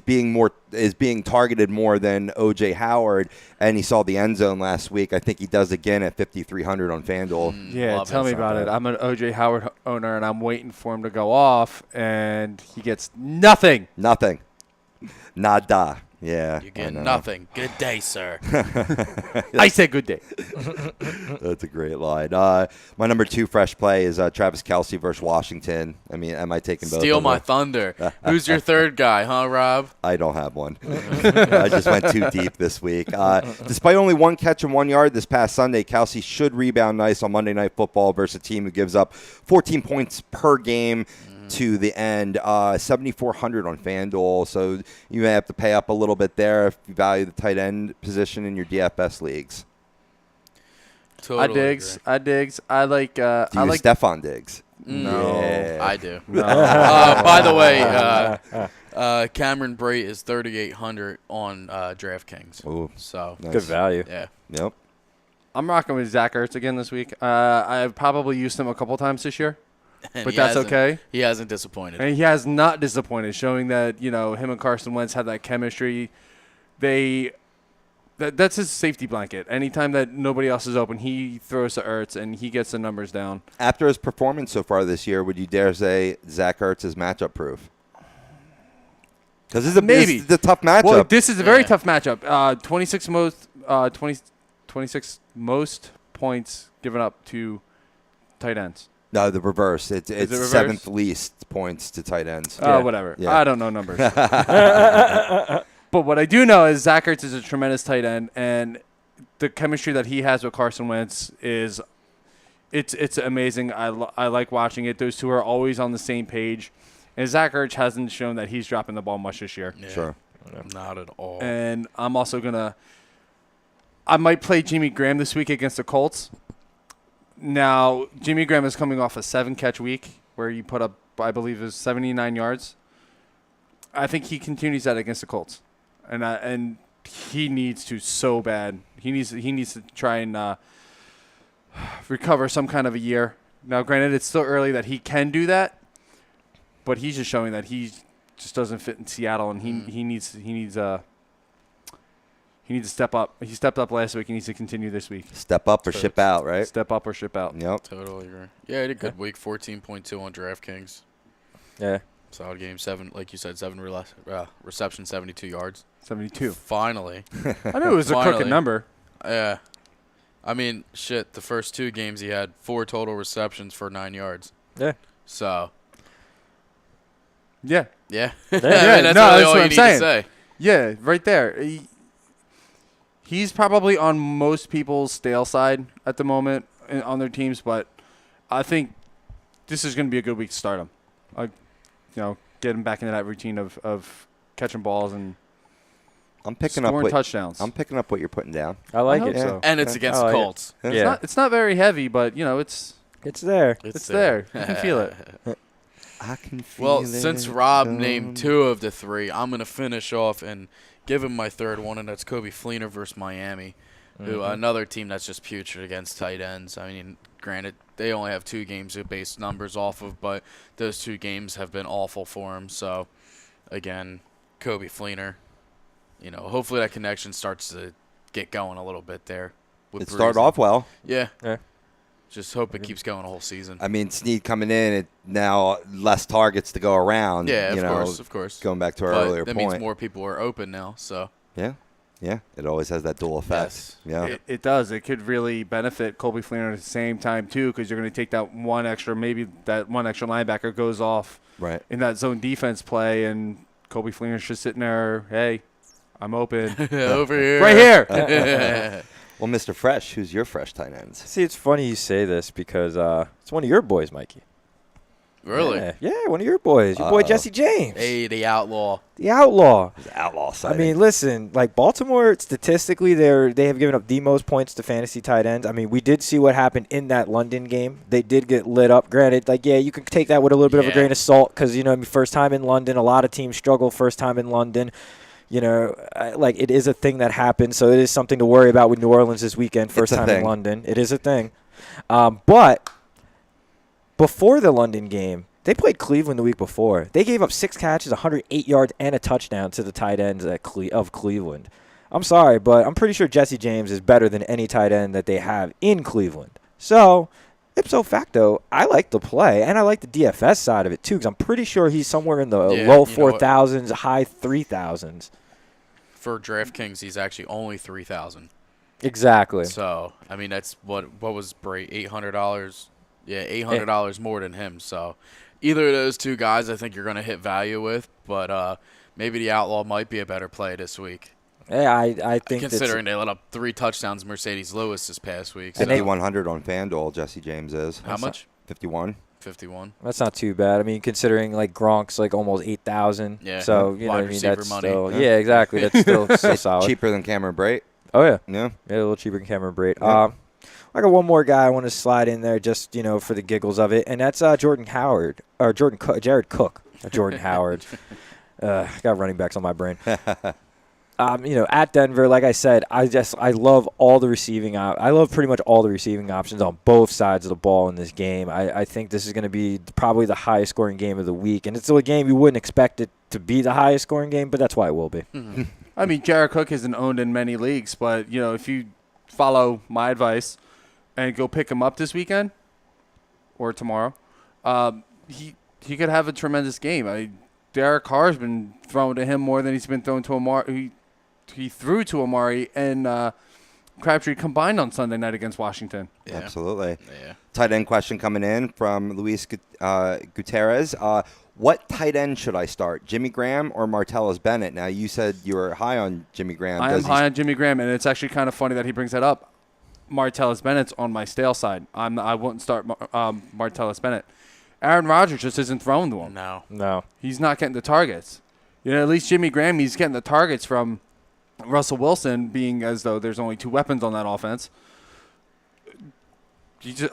being targeted more than O.J. Howard, and he saw the end zone last week. I think he does again at 5,300 on FanDuel. Yeah, tell me about it. I'm an O.J. Howard owner, and I'm waiting for him to go off, and he gets nothing. Nothing. Nada. Yeah. You get nothing. Good day, sir. I said good day. That's a great line. My number 2 fresh play is Travis Kelce versus Washington. I mean, am I taking both? Steal my thunder. Who's your third guy, huh, Rob? I don't have one. I just went too deep this week. Despite only 1 catch and 1 yard this past Sunday, Kelce should rebound nice on Monday Night Football versus a team who gives up 14 points per game to the end. 7,400 on FanDuel, so you may have to pay up a little bit there if you value the tight end position in your DFS leagues. Totally I digs. I like. Do you use Stephon Diggs? No, Yeah. I do. No. By the way, Cameron Brate is 3,800 on DraftKings. Ooh, so nice. Good value. Yeah. Yep. I'm rocking with Zach Ertz again this week. I've probably used him a couple times this year. But that's okay. He hasn't disappointed. And he has not disappointed, showing that, him and Carson Wentz had that chemistry. That's his safety blanket. Anytime that nobody else is open, he throws to Ertz, and he gets the numbers down. After his performance so far this year, would you dare say Zach Ertz is matchup proof? Because this is a tough matchup. Well, this is a very tough matchup. 26 most points given up to tight ends. No, the reverse. It's it reverse? 7th least points to tight ends. Oh, whatever. Yeah. I don't know numbers. But what I do know is Zach Ertz is a tremendous tight end, and the chemistry that he has with Carson Wentz is it's amazing. I like watching it. Those two are always on the same page. And Zach Ertz hasn't shown that he's dropping the ball much this year. Yeah, sure. Not at all. And I'm also I might play Jimmy Graham this week against the Colts. Now, Jimmy Graham is coming off a 7-catch week where he put up, I believe, is 79 yards. I think he continues that against the Colts, and he needs to so bad. He needs to try and recover some kind of a year. Now, granted, it's still early that he can do that, but he's just showing that he just doesn't fit in Seattle, and he needs to step up. He stepped up last week. He needs to continue this week. Step up or ship out, right? Step up or ship out. Yep. Totally agree. Yeah, he had a good week. 14.2 on DraftKings. Yeah. Solid game. 7, like you said, 7 receptions, 72 yards. 72. Finally. I knew it was a crooked number. Yeah. I mean, shit, the first 2 games he had 4 total receptions for 9 yards. Yeah. So. Yeah. Yeah. Yeah. That's really all you need to say. Yeah, right there. He's probably on most people's stale side at the moment on their teams, but I think this is going to be a good week to start him. Get him back into that routine of catching balls and I'm picking scoring up touchdowns. I'm picking up what you're putting down. I like hope it. so. And it's against the Colts. Yeah. It's not very heavy, but it's there. it's there. You can feel it. I can feel Well, it since Rob going. named 2 of the 3, I'm going to finish off and give him my third one, and that's Kobe Fleener versus Miami, who another team that's just putrid against tight ends. I mean, granted, they only have 2 games to base numbers off of, but those 2 games have been awful for him. So, again, Kobe Fleener, hopefully that connection starts to get going a little bit there. It started off well. Yeah. Yeah. Just hope it keeps going the whole season. I mean, Snead coming in, now less targets to go around. Yeah, of course. Going back to our But earlier that point. means more people are open now, so. Yeah, it always has that dual effect. Yes. Yeah. It does. It could really benefit Colby Fleener at the same time, too, because you're going to take that one extra, maybe that one extra linebacker goes off Right. in that zone defense play, and Colby Fleener's just sitting there, hey, I'm open. Over here. Right here. Well, Mr. Fresh, who's your fresh tight ends? See, it's funny you say this because it's one of your boys, Mikey. Really? Yeah, one of your boys. Your boy Jesse James. Hey, the outlaw. The outlaw. His outlaw I sighting. mean, listen, like Baltimore, statistically, they have given up the most points to fantasy tight ends. I mean, we did see what happened in that London game. They did get lit up. Granted, you can take that with a little bit of a grain of salt because, first time in London, a lot of teams struggle first time in London. It is a thing that happens, so it is something to worry about with New Orleans this weekend, first time in London. It is a thing. But before the London game, they played Cleveland the week before. They gave up 6 catches, 108 yards, and a touchdown to the tight ends of Cleveland. I'm sorry, but I'm pretty sure Jesse James is better than any tight end that they have in Cleveland. So, ipso facto, I like the play, and I like the DFS side of it, too, because I'm pretty sure he's somewhere in the low 4,000s, high 3,000s. For DraftKings, he's actually only 3,000. Exactly. So, I mean, that's what was Bray, $800? Yeah, $800 more than him. So, either of those 2 guys, I think you're going to hit value with, but maybe the outlaw might be a better play this week. Yeah, I think considering they let up 3 touchdowns, Mercedes Lewis this past week. 5,100 on FanDuel, Jesse James is. How much? 51. 51. That's not too bad. I mean, considering Gronk's almost 8,000. Yeah. So Wide receiver that's money. still exactly. That's still solid. Cheaper than Cameron Brate. Oh yeah. Yeah. Yeah, a little cheaper than Cameron Brate. Yeah. I got one more guy I want to slide in there just for the giggles of it, and that's Jared Cook. Jordan Howard. I got running backs on my brain. At Denver, like I said, I love all the receiving. I love pretty much all the receiving options on both sides of the ball in this game. I think this is going to be probably the highest scoring game of the week, and it's still a game you wouldn't expect it to be the highest scoring game, but that's why it will be. Mm-hmm. I mean, Jared Cook isn't owned in many leagues, but, if you follow my advice and go pick him up this weekend or tomorrow, he could have a tremendous game. Derek Carr's been thrown to him more than he's been thrown to Amari. He threw to Amari and Crabtree combined on Sunday night against Washington. Yeah. Absolutely. Yeah. Tight end question coming in from Luis Gutierrez. What tight end should I start, Jimmy Graham or Martellus Bennett? Now, you said you were high on Jimmy Graham. I am high on Jimmy Graham, and it's actually kind of funny that he brings that up. Martellus Bennett's on my stale side. I wouldn't start Martellus Bennett. Aaron Rodgers just isn't throwing to him. No. He's not getting the targets. At least Jimmy Graham, he's getting the targets from Russell Wilson, being as though there's only 2 weapons on that offense.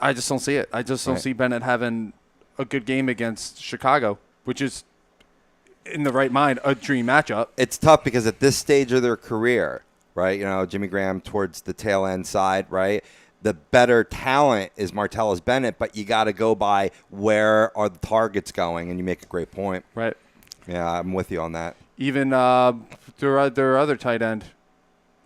I just don't see it. I just don't see Bennett having a good game against Chicago, which is, in the right mind, a dream matchup. It's tough because at this stage of their career, right, Jimmy Graham towards the tail end side, right, the better talent is Martellus Bennett, but you got to go by where are the targets going, and you make a great point. Right. Yeah, I'm with you on that. Even their other tight end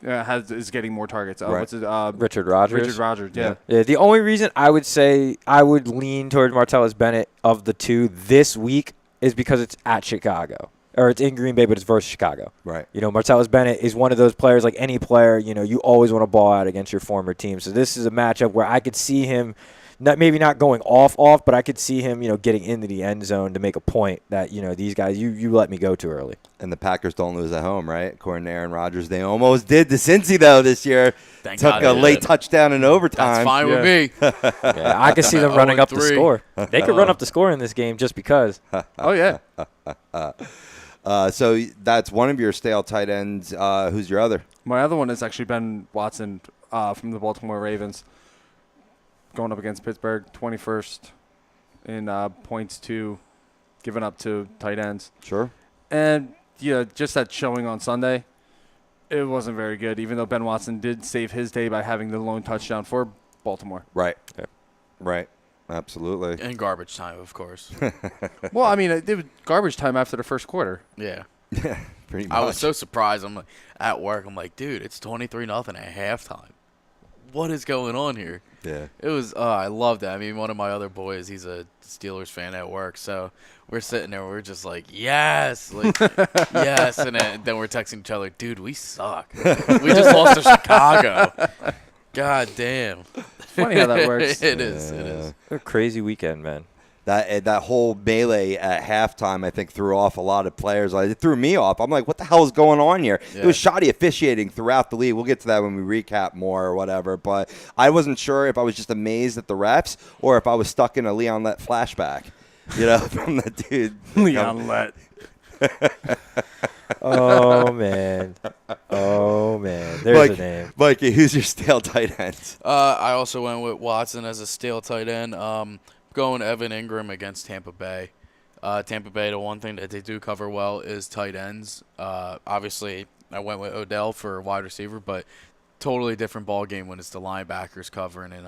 is getting more targets. Right. What's it? Richard Rodgers. Richard Rodgers, yeah. Yeah, the only reason I would say I would lean towards Martellus Bennett of the 2 this week is because it's at Chicago. Or it's in Green Bay, but it's versus Chicago. Right. Martellus Bennett is one of those players, like any player, you always want to ball out against your former team. So this is a matchup where I could see him, maybe not going off, but I could see him, getting into the end zone to make a point that, these guys, you let me go too early. And the Packers don't lose at home, right? According to Aaron Rodgers, they almost did to Cincy, though, this year. Thank Took God a they late did. touchdown in overtime. That's fine with me. Yeah, I could see them running up the 0-3. score. They could run up the score in this game just because. Oh, yeah. So that's one of your stale tight ends. Who's your other? My other one is actually Ben Watson from the Baltimore Ravens, going up against Pittsburgh, 21st in points given up to tight ends. Sure. And, just that showing on Sunday, it wasn't very good, even though Ben Watson did save his day by having the lone touchdown for Baltimore. Right. Yeah. Right. Absolutely. And garbage time, of course. Well, I mean, it was garbage time after the first quarter. Yeah. Yeah, pretty much. I was so surprised. I'm like, at work. I'm like, dude, it's 23-0 at halftime. What is going on here? Yeah. It was. I loved it. I mean, one of my other boys, he's a Steelers fan at work, so we're sitting there. We're just like, yes, yes, and then we're texting each other, dude, we suck. We just lost to Chicago. God damn. Funny how that works. It is. It is. A crazy weekend, man. That whole melee at halftime, I think, threw off a lot of players. It threw me off. I'm like, what the hell is going on here? Yeah. It was shoddy officiating throughout the league. We'll get to that when we recap more or whatever. But I wasn't sure if I was just amazed at the refs or if I was stuck in a Leon Lett flashback, from the dude. Leon Lett. Oh, man. There's a name. Mikey, who's your stale tight end? I also went with Watson as a stale tight end. Going Evan Ingram against Tampa Bay. Tampa Bay, the one thing that they do cover well is tight ends. Obviously, I went with Odell for wide receiver, but totally different ball game when it's the linebackers covering, and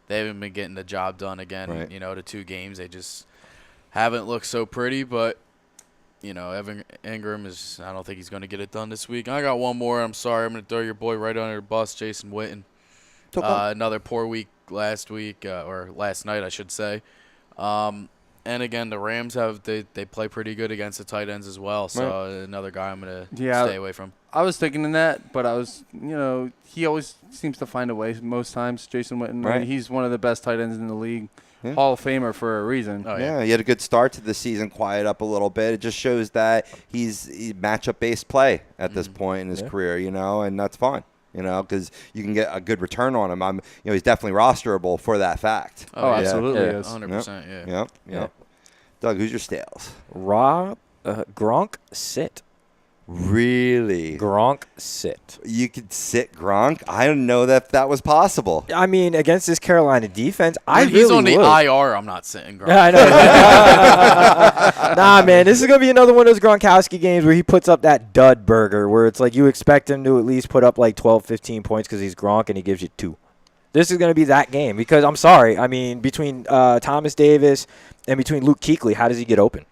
they haven't been getting the job done again. Right. The 2 games, they just haven't looked so pretty, but Evan Ingram I don't think he's going to get it done this week. I got one more. I'm sorry. I'm going to throw your boy right under the bus, Jason Witten. Another poor week last week, or last night, I should say. And again, the Rams they play pretty good against the tight ends as well. So another guy I'm going to stay away from. I was thinking in that, but I was, he always seems to find a way most times, Jason Witten. Right. I mean, he's one of the best tight ends in the league. Yeah. Hall of Famer for a reason. Oh, Yeah, he had a good start to the season, quiet up a little bit. It just shows that he's matchup-based play at this point in his career, and that's fine, because you can get a good return on him. He's definitely rosterable for that fact. Oh, absolutely. Yeah. Is. 100%, yeah. Yep. Doug, who's your stales? Gronk sit. Really? Gronk sit. You could sit Gronk? I don't know that was possible. I mean, against this Carolina defense, When he's on the IR, I'm not sitting Gronk. Yeah, I know. Nah, man, this is going to be another one of those Gronkowski games where he puts up that dud burger where it's like you expect him to at least put up like 12, 15 points because he's Gronk and he gives you 2. This is going to be that game because I'm sorry. I mean, between Thomas Davis and between Luke Kuechly, how does he get open?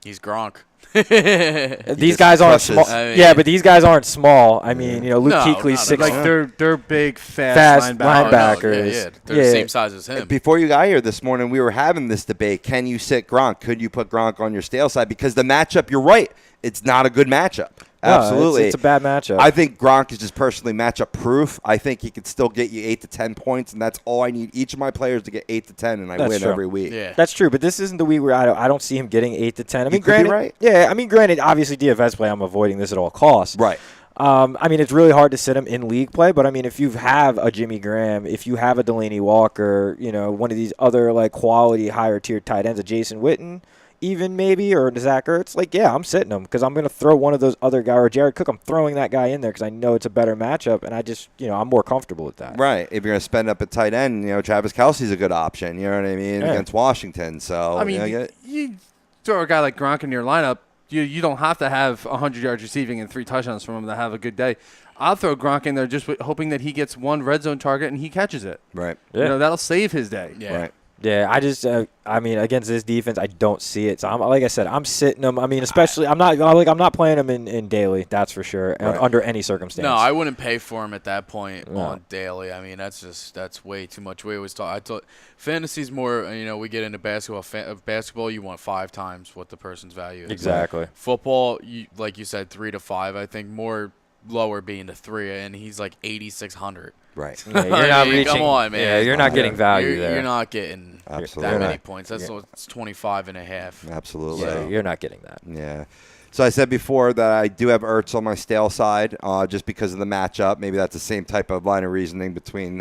He's Gronk. These guys aren't small. I mean, yeah, but these guys aren't small. I mean, Luke Kuechly's 6'. Like they're big, fast linebackers. Yeah, they're the same size as him. Before you got here this morning, we were having this debate. Can you sit Gronk? Could you put Gronk on your stale side? Because the matchup, you're right, it's not a good matchup. Absolutely. It's a bad matchup. I think Gronk is just personally matchup proof. I think he could still get you 8 to 10 points, and that's all I need each of my players to get 8 to 10, and I win every week. Yeah. That's true, but this isn't the week where I don't see him getting 8 to 10. I mean, could be granted, right. Yeah, I mean, granted, obviously DFS play, I'm avoiding this at all costs. Right. I mean, it's really hard to sit him in league play, but I mean, if you have a Jimmy Graham, if you have a Delaney Walker, one of these other like quality higher tier tight ends, a Jason Witten, even maybe, or Zach Ertz, I'm sitting him because I'm going to throw one of those other guys, or Jared Cook, I'm throwing that guy in there because I know it's a better matchup, and I just, I'm more comfortable with that. Right. If you're going to spend up at tight end, Travis Kelce's a good option, you know what I mean, against Washington. So, I mean, you throw a guy like Gronk in your lineup, you don't have to have 100 yards receiving and 3 touchdowns from him to have a good day. I'll throw Gronk in there just hoping that he gets one red zone target and he catches it. Right. Yeah. That'll save his day. Yeah. Right. Yeah, I just, I mean, against this defense, I don't see it. So, like I said, I'm sitting him. I mean, especially, I'm not playing him in daily. That's for sure, under any circumstance. No, I wouldn't pay for him at that point on daily. I mean, that's way too much. We always talk. I thought fantasy's more. We get into basketball. Basketball, you want 5 times what the person's value is. Exactly. Football, like you said, 3 to 5. I think more lower being to 3, and he's like 8,600. Right. Yeah, you're not reaching. Come on, man. Yeah, you're not getting value there. You're not getting Absolutely. that many points. That's it's 25 and a half. Absolutely. Yeah, you're not getting that. Yeah. So I said before that I do have Ertz on my stale side just because of the matchup. Maybe that's the same type of line of reasoning between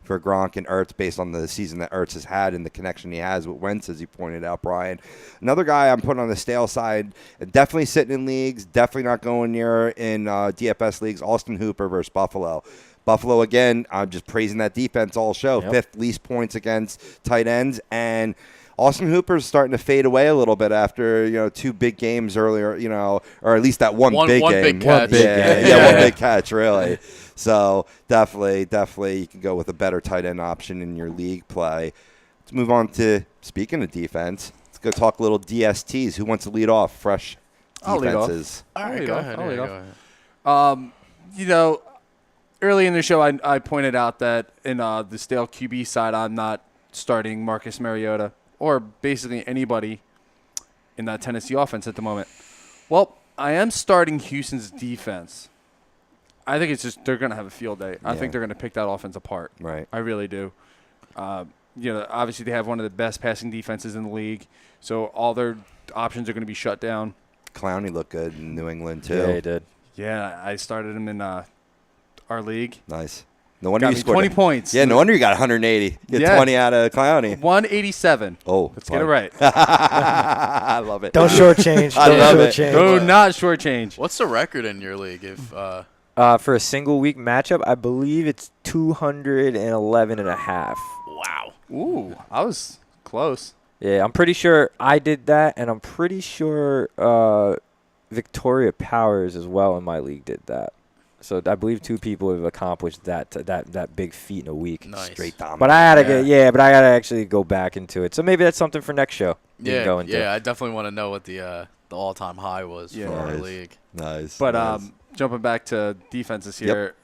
for Gronk and Ertz based on the season that Ertz has had and the connection he has with Wentz, as you pointed out, Brian. Another guy I'm putting on the stale side, definitely sitting in leagues, definitely not going near in DFS leagues, Austin Hooper versus Buffalo. Buffalo, again, I'm just praising that defense all show. Yep. 5th least points against tight ends, and Austin Hooper's starting to fade away a little bit after 2 big games earlier, or at least that one big game. Big catch. One big catch, really. So definitely, you can go with a better tight end option in your league play. Let's move on to, speaking of defense, let's go talk a little DSTs. Who wants to lead off? Fresh defenses. All right, go ahead. Early in the show, I pointed out that in the stale QB side, I'm not starting Marcus Mariota or basically anybody in that Tennessee offense at the moment. Well, I am starting Houston's defense. I think it's just they're going to have a field day. I think they're going to pick that offense apart. Right. I really do. Obviously they have one of the best passing defenses in the league, so all their options are going to be shut down. Clowney looked good in New England, too. Yeah, he did. Yeah, I started him in our league. Nice. No wonder Got you me scored 20 points. Yeah, no wonder you got 180. Get 20 out of Clowney. 187. Oh, let's get it right. I love it. Don't shortchange. I love it. Do not shortchange. What's the record in your league? If for a single week matchup, I believe it's 211.5. Wow. Ooh, I was close. Yeah, I'm pretty sure I did that, and I'm pretty sure Victoria Powers as well in my league did that. So I believe 2 people have accomplished that big feat in a week. Nice. Straight dominant. But I gotta actually go back into it. So maybe that's something for next show. Yeah, I definitely want to know what the all-time high was for our league. Nice. But jumping back to defenses here,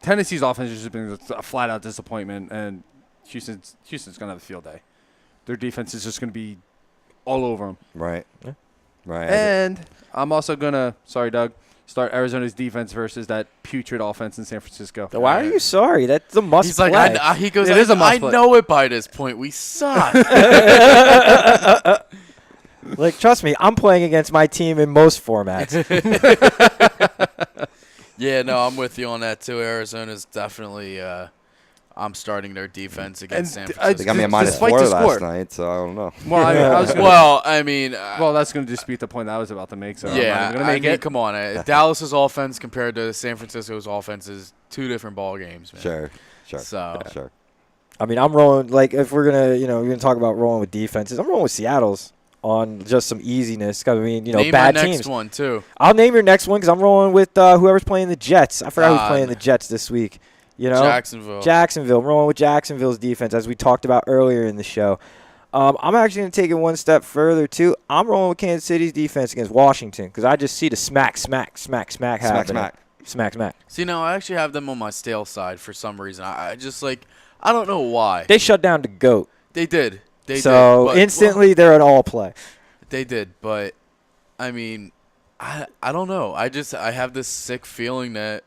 Tennessee's offense has just been a flat-out disappointment, and Houston's going to have a field day. Their defense is just going to be all over them. Right. Yeah. Right. And I'm also going to, sorry, Doug, start Arizona's defense versus that putrid offense in San Francisco. Why are you sorry? That's a must He's play. like, he goes, It is a must I play. know it by this point. We suck. Like, trust me, I'm playing against my team in most formats. Yeah, no, I'm with you on that too. Arizona's definitely. I'm starting their defense against San Francisco. They got me a -4 Despite the score. last night, so I don't know. Well, I was gonna, well, that's going to dispute the point I was about to make. So yeah, I'm not going to make it. Come on, Dallas's offense compared to San Francisco's offense is 2 different ball games, man. Sure. So Sure. I mean, I'm rolling, like, if we're going to, we're going to talk about rolling with defenses, I'm rolling with Seattle's on just some easiness. 'Cause, I mean, name bad my teams. next one too. I'll name your next one because I'm rolling with whoever's playing the Jets. I forgot who's playing the Jets this week. Jacksonville. I'm rolling with Jacksonville's defense, as we talked about earlier in the show. I'm actually going to take it one step further, too. I'm rolling with Kansas City's defense against Washington because I just see the smack happening. Smack. See, no, I actually have them on my stale side for some reason. I just, I don't know why. They shut down the GOAT. They did. So instantly they're an all play. They did, but, I mean, I don't know. I have this sick feeling that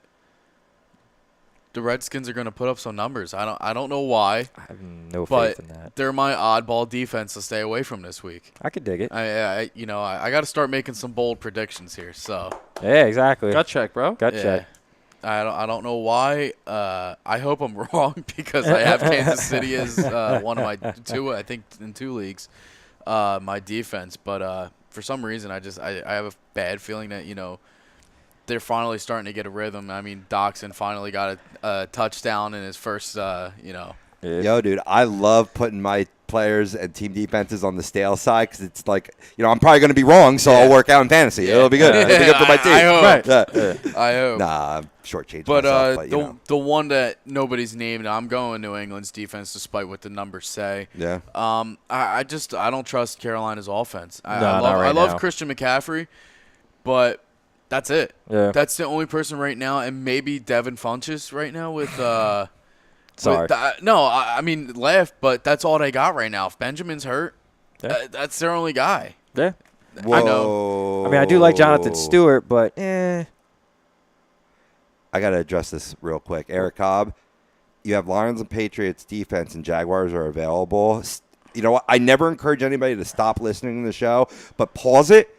the Redskins are going to put up some numbers. I don't know why. I have no faith in that. They're my oddball defense to stay away from this week. I could dig it. I got to start making some bold predictions here. So yeah, exactly. Gut check, bro. Check. I don't know why. I hope I'm wrong because I have Kansas City as one of my 2, I think, in 2 leagues, my defense. But for some reason, I have a bad feeling that they're finally starting to get a rhythm. I mean, Doxson finally got a touchdown in his first, Yo, dude, I love putting my players and team defenses on the stale side because it's like, I'm probably going to be wrong, so I'll work out in fantasy. Yeah. It'll be good. It'll be good for my team. I hope. Right. I hope. Nah, I'm shortchanging but myself. But, the one that nobody's named, I'm going New England's defense despite what the numbers say. Yeah. I don't trust Carolina's offense. Not I right love now. Christian McCaffrey, but that's it. Yeah. That's the only person right now, and maybe Devin Funchess right now with Sorry. I mean, laugh, but that's all they got right now. If Benjamin's hurt, that's their only guy. Yeah. Whoa. I know. I mean, I do like Jonathan Stewart, but I got to address this real quick. Eric Cobb, you have Lions and Patriots defense, and Jaguars are available. You know what? I never encourage anybody to stop listening to the show, but pause it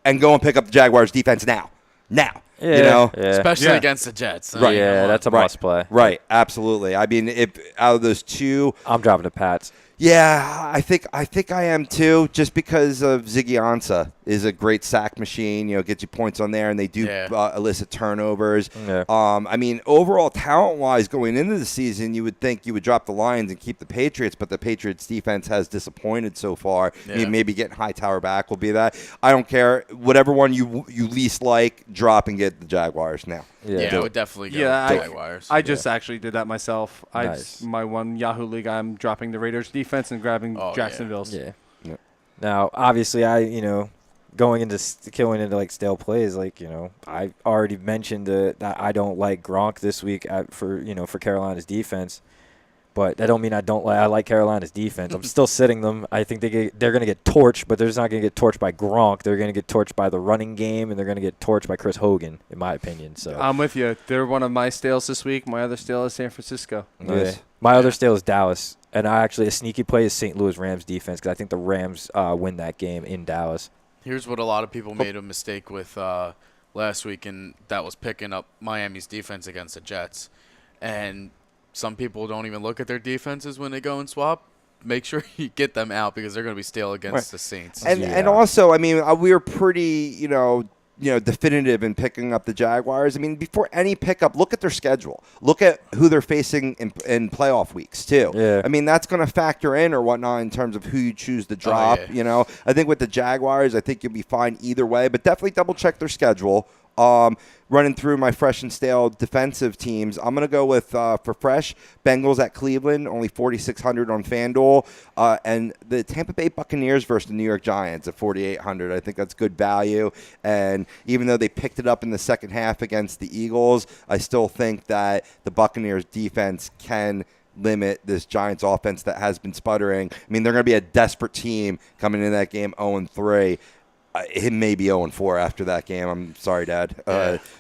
and go and pick up the Jaguars defense now. Yeah, you know, especially against the Jets. Right. Yeah, that's a must play. Right, absolutely. I mean, if out of those two, I'm dropping the Pats. Yeah, I think I am too, just because of Ziggy Ansah is a great sack machine. You know, gets you points on there, and they do elicit turnovers. Yeah. I mean, overall talent-wise, going into the season, you would think you would drop the Lions and keep the Patriots, but the Patriots defense has disappointed so far. Yeah. I mean, maybe getting Hightower back will be that. I don't care. Whatever one you least like, drop and get the Jaguars now. I would definitely go Jaguars. I just actually did that myself. Nice. My one Yahoo league, I'm dropping the Raiders defense and grabbing Jacksonville's. Yeah. Now, obviously, going into like stale plays, like, I already mentioned that I don't like Gronk this week for Carolina's defense. But that don't mean I like Carolina's defense. I'm still sitting them. I think they're going to get torched, but they're just not going to get torched by Gronk. They're going to get torched by the running game, and they're going to get torched by Chris Hogan, in my opinion. So I'm with you. They're one of my stales this week. My other stale is San Francisco. Nice. Yeah. My other stale is Dallas, and a sneaky play is St. Louis Rams defense because I think the Rams win that game in Dallas. Here's what a lot of people made a mistake with last week, and that was picking up Miami's defense against the Jets. And some people don't even look at their defenses when they go and swap. Make sure you get them out because they're going to be stale against the Saints. And also, I mean, we were pretty, definitive in picking up the Jaguars. I mean, before any pickup, look at their schedule. Look at who they're facing in playoff weeks, too. Yeah. I mean, that's going to factor in or whatnot in terms of who you choose to drop, I think with the Jaguars, I think you'll be fine either way, but definitely double-check their schedule. Running through my fresh and stale defensive teams, I'm going to go with, for fresh, Bengals at Cleveland, only 4,600 on FanDuel, and the Tampa Bay Buccaneers versus the New York Giants at 4,800. I think that's good value, and even though they picked it up in the second half against the Eagles, I still think that the Buccaneers defense can limit this Giants offense that has been sputtering. I mean, they're going to be a desperate team coming into that game 0-3. It may be 0-4 after that game. I'm sorry, Dad.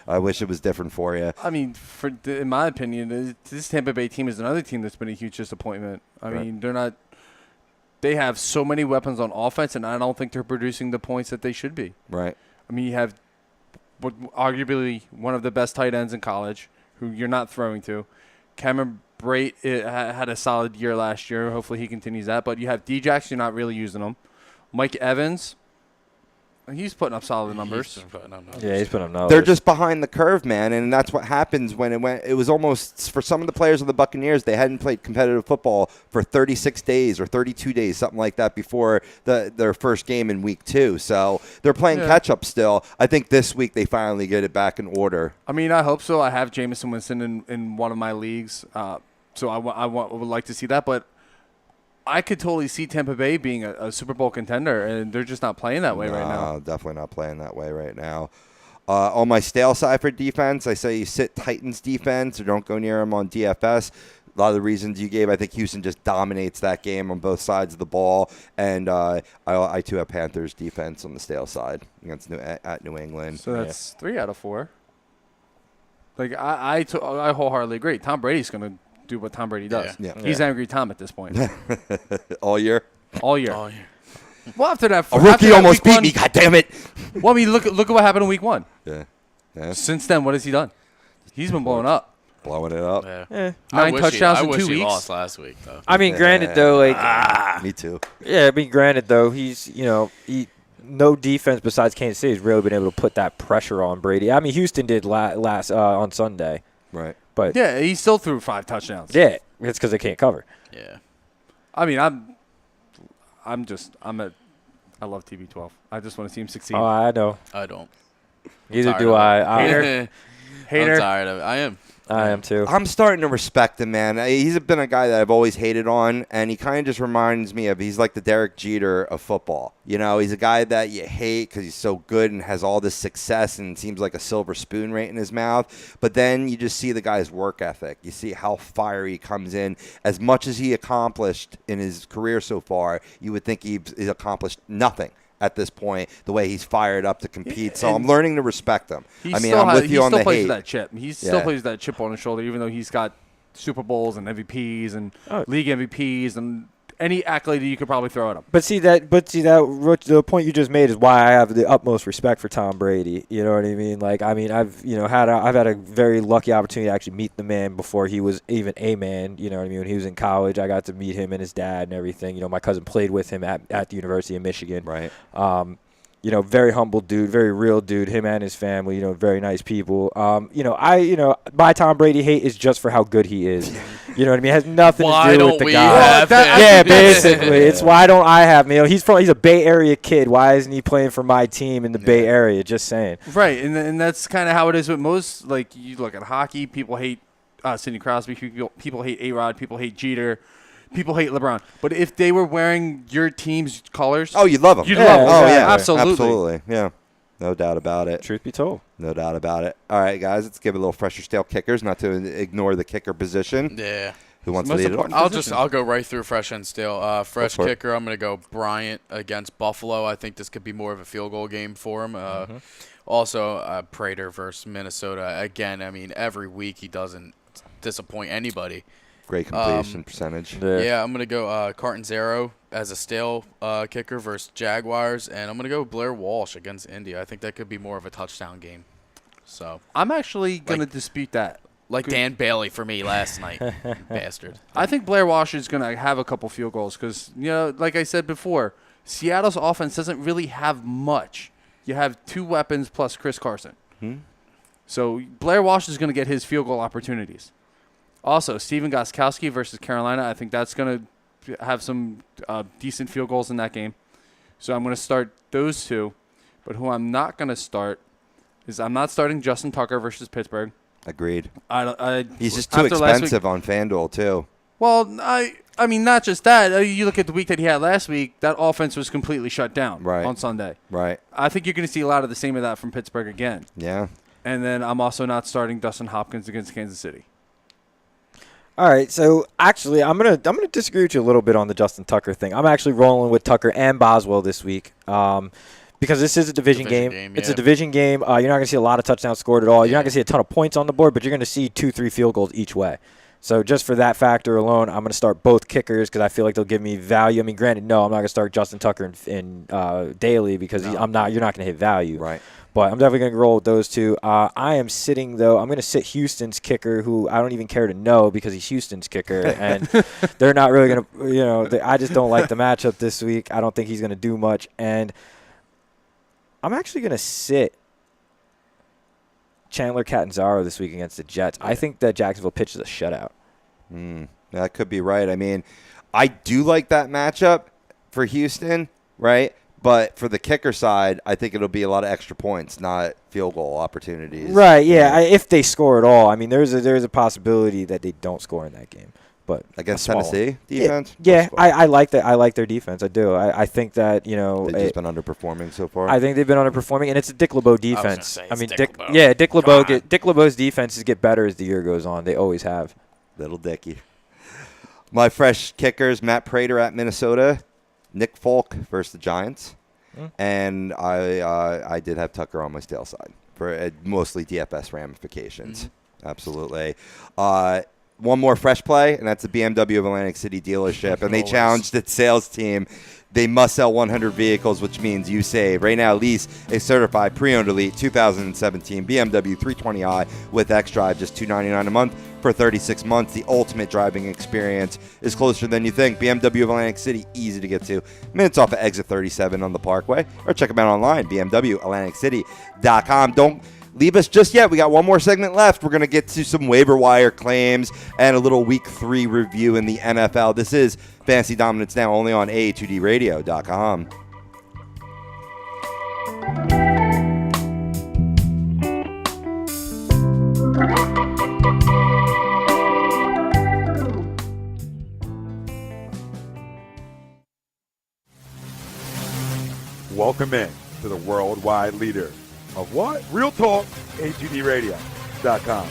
I wish it was different for you. I mean, in my opinion, this Tampa Bay team is another team that's been a huge disappointment. I mean, they're not. They have so many weapons on offense, and I don't think they're producing the points that they should be. Right. I mean, you have arguably one of the best tight ends in college, who you're not throwing to. Cameron Brate had a solid year last year. Hopefully, he continues that. But you have D-Jax, you're not really using them. Mike Evans. He's putting up solid numbers. He's putting up numbers. They're just behind the curve, man, and that's what happens when it was almost, for some of the players of the Buccaneers, they hadn't played competitive football for 36 days or 32 days, something like that, before their first game in week 2. So they're playing catch-up still. I think this week they finally get it back in order. I mean, I hope so. I have Jameson Winston in one of my leagues, so I would like to see that, but I could totally see Tampa Bay being a Super Bowl contender, and they're just not playing that way right now. No, definitely not playing that way right now. On my stale side for defense, I say you sit Titans defense or don't go near them on DFS. A lot of the reasons you gave, I think Houston just dominates that game on both sides of the ball, and I too have Panthers defense on the stale side against New England. So that's 3 out of 4. Like I wholeheartedly agree. Tom Brady's going to do what Tom Brady does. Yeah. He's Angry Tom at this point. All year. All year. Well, after that, a rookie almost beat me. God damn it! Well, I mean, look at what happened in week 1. Yeah. Since then, what has he done? He's been blowing up. Blowing it up. Yeah. 9 touchdowns in 2 weeks. I wish he lost last week, though. I mean, granted, though, like me too. Yeah, I mean, granted, though, he's no defense besides Kansas City has really been able to put that pressure on Brady. I mean, Houston did last on Sunday. Right. But yeah, he still threw 5 touchdowns. Yeah, it's because they can't cover. Yeah. I mean, I love TB12. I just want to see him succeed. Oh, I know. I don't. Neither do I. Hater. I'm tired of it. I am. I am too. I'm starting to respect him, man. He's been a guy that I've always hated on, and he kind of just reminds me of, he's like the Derek Jeter of football. He's a guy that you hate because he's so good and has all this success and seems like a silver spoon right in his mouth. But then you just see the guy's work ethic. You see how fiery he comes in. As much as he accomplished in his career so far, you would think he's accomplished nothing at this point, the way he's fired up to compete. So I'm learning to respect him. I'm with you on the hate. He still plays that chip. He still plays that chip on his shoulder, even though he's got Super Bowls and MVPs and league MVPs and any accolade you could probably throw at him. But see that, Rich, the point you just made is why I have the utmost respect for Tom Brady. You know what I mean? Like, I mean, I've had a very lucky opportunity to actually meet the man before he was even a man. You know what I mean? When he was in college, I got to meet him and his dad and everything. You know, my cousin played with him at the University of Michigan. Right. You know, very humble dude, very real dude. Him and his family, you know, very nice people. My Tom Brady hate is just for how good he is. You know what I mean? It has nothing to do with the guy. Yeah, basically, it's why don't I have him? You know, he's a Bay Area kid. Why isn't he playing for my team in the Bay Area? Just saying. Right, and that's kind of how it is with most. Like, you look at hockey, people hate Sidney Crosby. People hate A-Rod. People hate Jeter. People hate LeBron. But if they were wearing your team's colors, you'd love them. You'd love them. Oh, yeah. Absolutely. Yeah. No doubt about it. Truth be told. No doubt about it. All right, guys, let's give it a little fresher stale kickers, not to ignore the kicker position. Yeah. Who wants to lead it off? I'll go right through fresh and stale. Fresh kicker, I'm going to go Bryant against Buffalo. I think this could be more of a field goal game for him. Also, Prater versus Minnesota. Again, I mean, every week he doesn't disappoint anybody. Great completion percentage. Yeah, I'm going to go Cartanzaro as a stale kicker versus Jaguars, and I'm going to go Blair Walsh against Indy. I think that could be more of a touchdown game. So I'm actually going to dispute that. Like Dan Bailey for me last night, you bastard. I think Blair Walsh is going to have a couple field goals because, you know, like I said before, Seattle's offense doesn't really have much. You have two weapons plus Chris Carson. So Blair Walsh is going to get his field goal opportunities. Also, Steven Gostkowski versus Carolina, I think that's going to have some decent field goals in that game. So I'm going to start those two. But who I'm not going to start is I'm not starting Justin Tucker versus Pittsburgh. Agreed. He's just too expensive on FanDuel, too. Well, I mean, not just that. You look at the week that he had last week, that offense was completely shut down on Sunday. Right. I think you're going to see a lot of the same of that from Pittsburgh again. Yeah. And then I'm also not starting Dustin Hopkins against Kansas City. All right, so actually, I'm gonna disagree with you a little bit on the Justin Tucker thing. I'm actually rolling with Tucker and Boswell this week because this is a division game. It's a division game. You're not gonna see a lot of touchdowns scored at all. You're not gonna see a ton of points on the board, but you're gonna see 2-3 field goals each way. So just for that factor alone, I'm gonna start both kickers because I feel like they'll give me value. I mean, granted, no, I'm not gonna start Justin Tucker in daily because you're not gonna hit value. Right. But I'm definitely going to roll with those two. I am sitting, though. I'm going to sit Houston's kicker, who I don't even care to know because he's Houston's kicker. And they're not really going to, I just don't like the matchup this week. I don't think he's going to do much. And I'm actually going to sit Chandler Catanzaro this week against the Jets. I think that Jacksonville pitches a shutout. That could be right. I mean, I do like that matchup for Houston, right? But for the kicker side, I think it'll be a lot of extra points, not field goal opportunities. Right, yeah. If they score at all. I mean, there's a possibility that they don't score in that game. But against Tennessee defense? Yeah, I like that. I like their defense. I do. I think that, they've just been underperforming so far. I think they've been underperforming, and it's a Dick LeBeau defense. Dick LeBeau's defenses get better as the year goes on. They always have. Little Dicky. My fresh kickers, Matt Prater at Minnesota. Nick Folk versus the Giants, and I did have Tucker on my stale side for mostly DFS ramifications. Absolutely. One more fresh play, and that's the BMW of Atlantic City dealership, and they challenged its sales team. They must sell 100 vehicles, which means you save. Right now, lease a certified pre-owned elite 2017 BMW 320i with xDrive, just $299 a month for 36 months. The ultimate driving experience is closer than you think. BMW of Atlantic City, easy to get to. Minutes off of exit 37 on the Parkway, or check them out online, bmwatlanticcity.com. Don't leave us just yet. We got one more segment left. We're going to get to some waiver wire claims and a little week 3 review in the NFL. This is Fantasy Dominance Now, only on A2DRadio.com. Welcome in to the worldwide leader of what? Real talk, A2DRadio.com.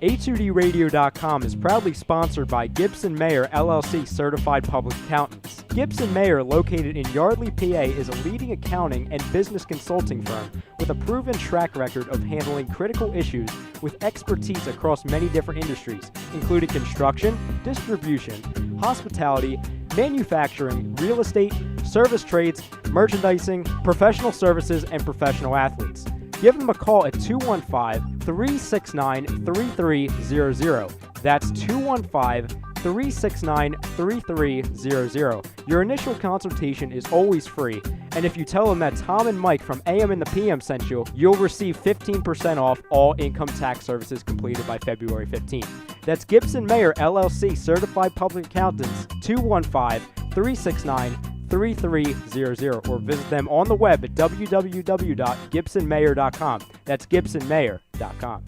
A2DRadio.com is proudly sponsored by Gibson Mayer LLC Certified Public Accountants. Gibson Mayer, located in Yardley, PA, is a leading accounting and business consulting firm with a proven track record of handling critical issues with expertise across many different industries, including construction, distribution, hospitality, manufacturing, real estate, service trades, merchandising, professional services, and professional athletes. Give them a call at 215-369-3300. That's 215-369-3300. Your initial consultation is always free, and if you tell them that Tom and Mike from AM and the PM sent you, you'll receive 15% off all income tax services completed by February 15th. That's Gibson Mayer LLC Certified Public Accountants, 215-369-3300, or visit them on the web at www.gibsonmayer.com. That's gibsonmayer.com.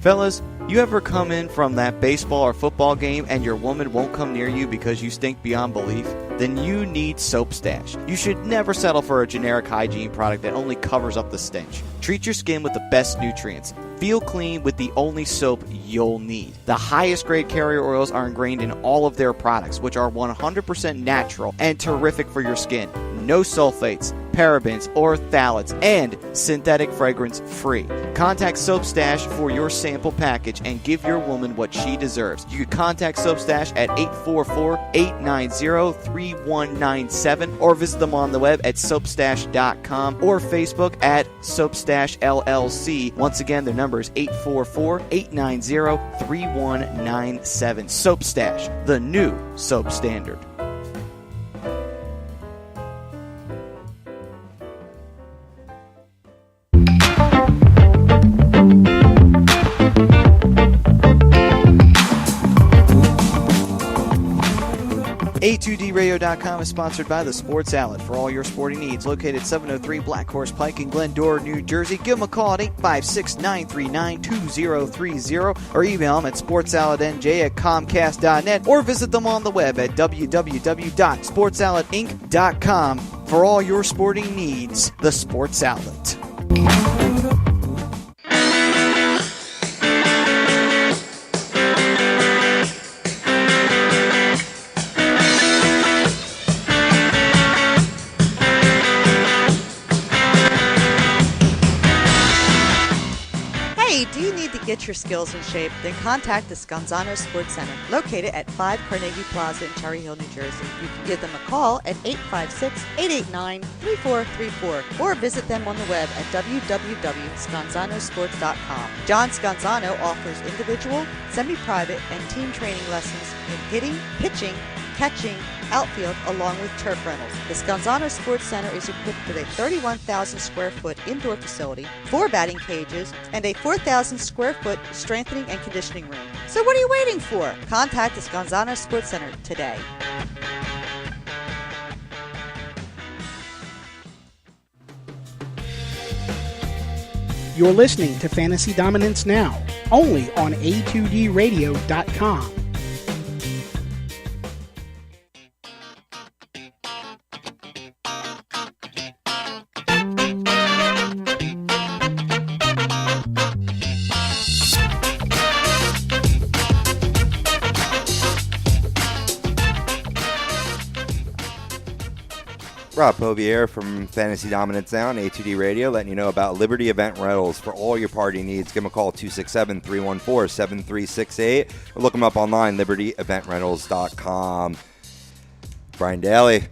Fellas, you ever come in from that baseball or football game and your woman won't come near you because you stink beyond belief? Then you need Soap Stash. You should never settle for a generic hygiene product that only covers up the stench. Treat your skin with the best nutrients. Feel clean with the only soap you'll need. The highest grade carrier oils are ingrained in all of their products, which are 100% natural and terrific for your skin. No sulfates, parabens, or phthalates, and synthetic fragrance free. Contact Soap Stash for your sample package and give your woman what she deserves. You can contact Soap Stash at 844-890-3197 or visit them on the web at soapstash.com or Facebook at Soapstash LLC. Once again, their number is 844-890-3197. Soap Stash, the new soap standard. A2DRadio.com is sponsored by the Sports Outlet for all your sporting needs. Located 703 Black Horse Pike in Glendora, New Jersey. Give them a call at 856-939-2030 or email them at sportsoutletnj@comcast.net or visit them on the web at www.sportsoutletinc.com for all your sporting needs. The Sports Outlet. Get your skills in shape, then contact the Scanzano Sports Center, located at 5 Carnegie Plaza in Cherry Hill, New Jersey. You can give them a call at 856-889-3434 or visit them on the web at www.scanzanosports.com. John Scanzano offers individual, semi-private, and team training lessons in hitting, pitching, catching, outfield, along with turf rentals. The Scanzano Sports Center is equipped with a 31,000 square foot indoor facility, 4 batting cages, and a 4,000 square foot strengthening and conditioning room. So what are you waiting for? Contact the Scanzano Sports Center today. You're listening to Fantasy Dominance Now, only on A2DRadio.com. Rob Povier from Fantasy Dominance Now on A2D Radio, letting you know about Liberty Event Rentals for all your party needs. Give them a call, 267-314-7368, or look them up online, libertyeventrentals.com. Brian Daly,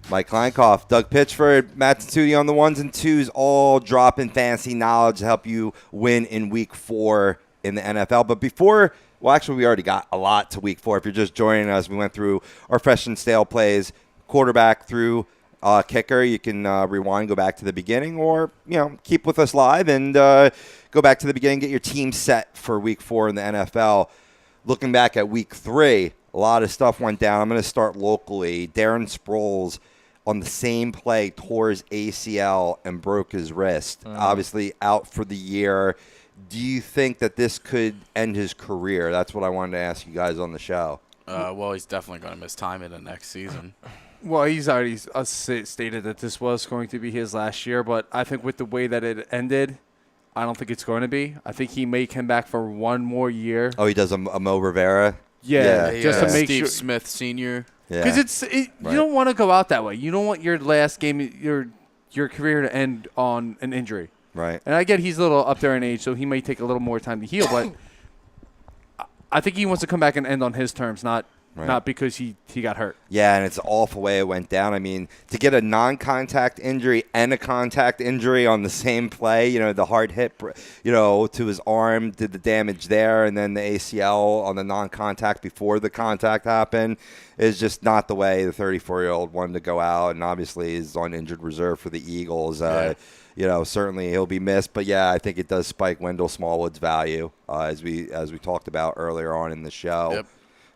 Mike Kleinkoff, Doug Pitchford, Matt Tatuti on the ones and twos, all dropping fantasy knowledge to help you win in Week 4 in the NFL. But before, well, actually, we already got a lot to Week 4. If you're just joining us, we went through our fresh and stale plays, quarterback through kicker. You can rewind, go back to the beginning, or keep with us live and go back to the beginning, get your team set for Week 4 in the NFL. Looking back at Week 3, a lot of stuff went down. I'm going to start locally. Darren Sproles on the same play tore his ACL and broke his wrist. Obviously out for the year. Do you think that this could end his career? That's what I wanted to ask you guys on the show. Well, he's definitely going to miss time in the next season. Well, he's already stated that this was going to be his last year, but I think with the way that it ended, I don't think it's going to be. I think he may come back for one more year. Oh, he does a Mo Rivera? Yeah, just to make Steve sure. Smith Sr. Because you don't want to go out that way. You don't want your last game, your career to end on an injury. Right. And I get he's a little up there in age, so he may take a little more time to heal, but I think he wants to come back and end on his terms, not because he got hurt. Yeah, and it's the awful way it went down. I mean, to get a non-contact injury and a contact injury on the same play, the hard hit, to his arm did the damage there, and then the ACL on the non-contact before the contact happened is just not the way the 34-year-old wanted to go out, and obviously is on injured reserve for the Eagles. Certainly he'll be missed, but I think it does spike Wendell Smallwood's value as we talked about earlier on in the show. Yep.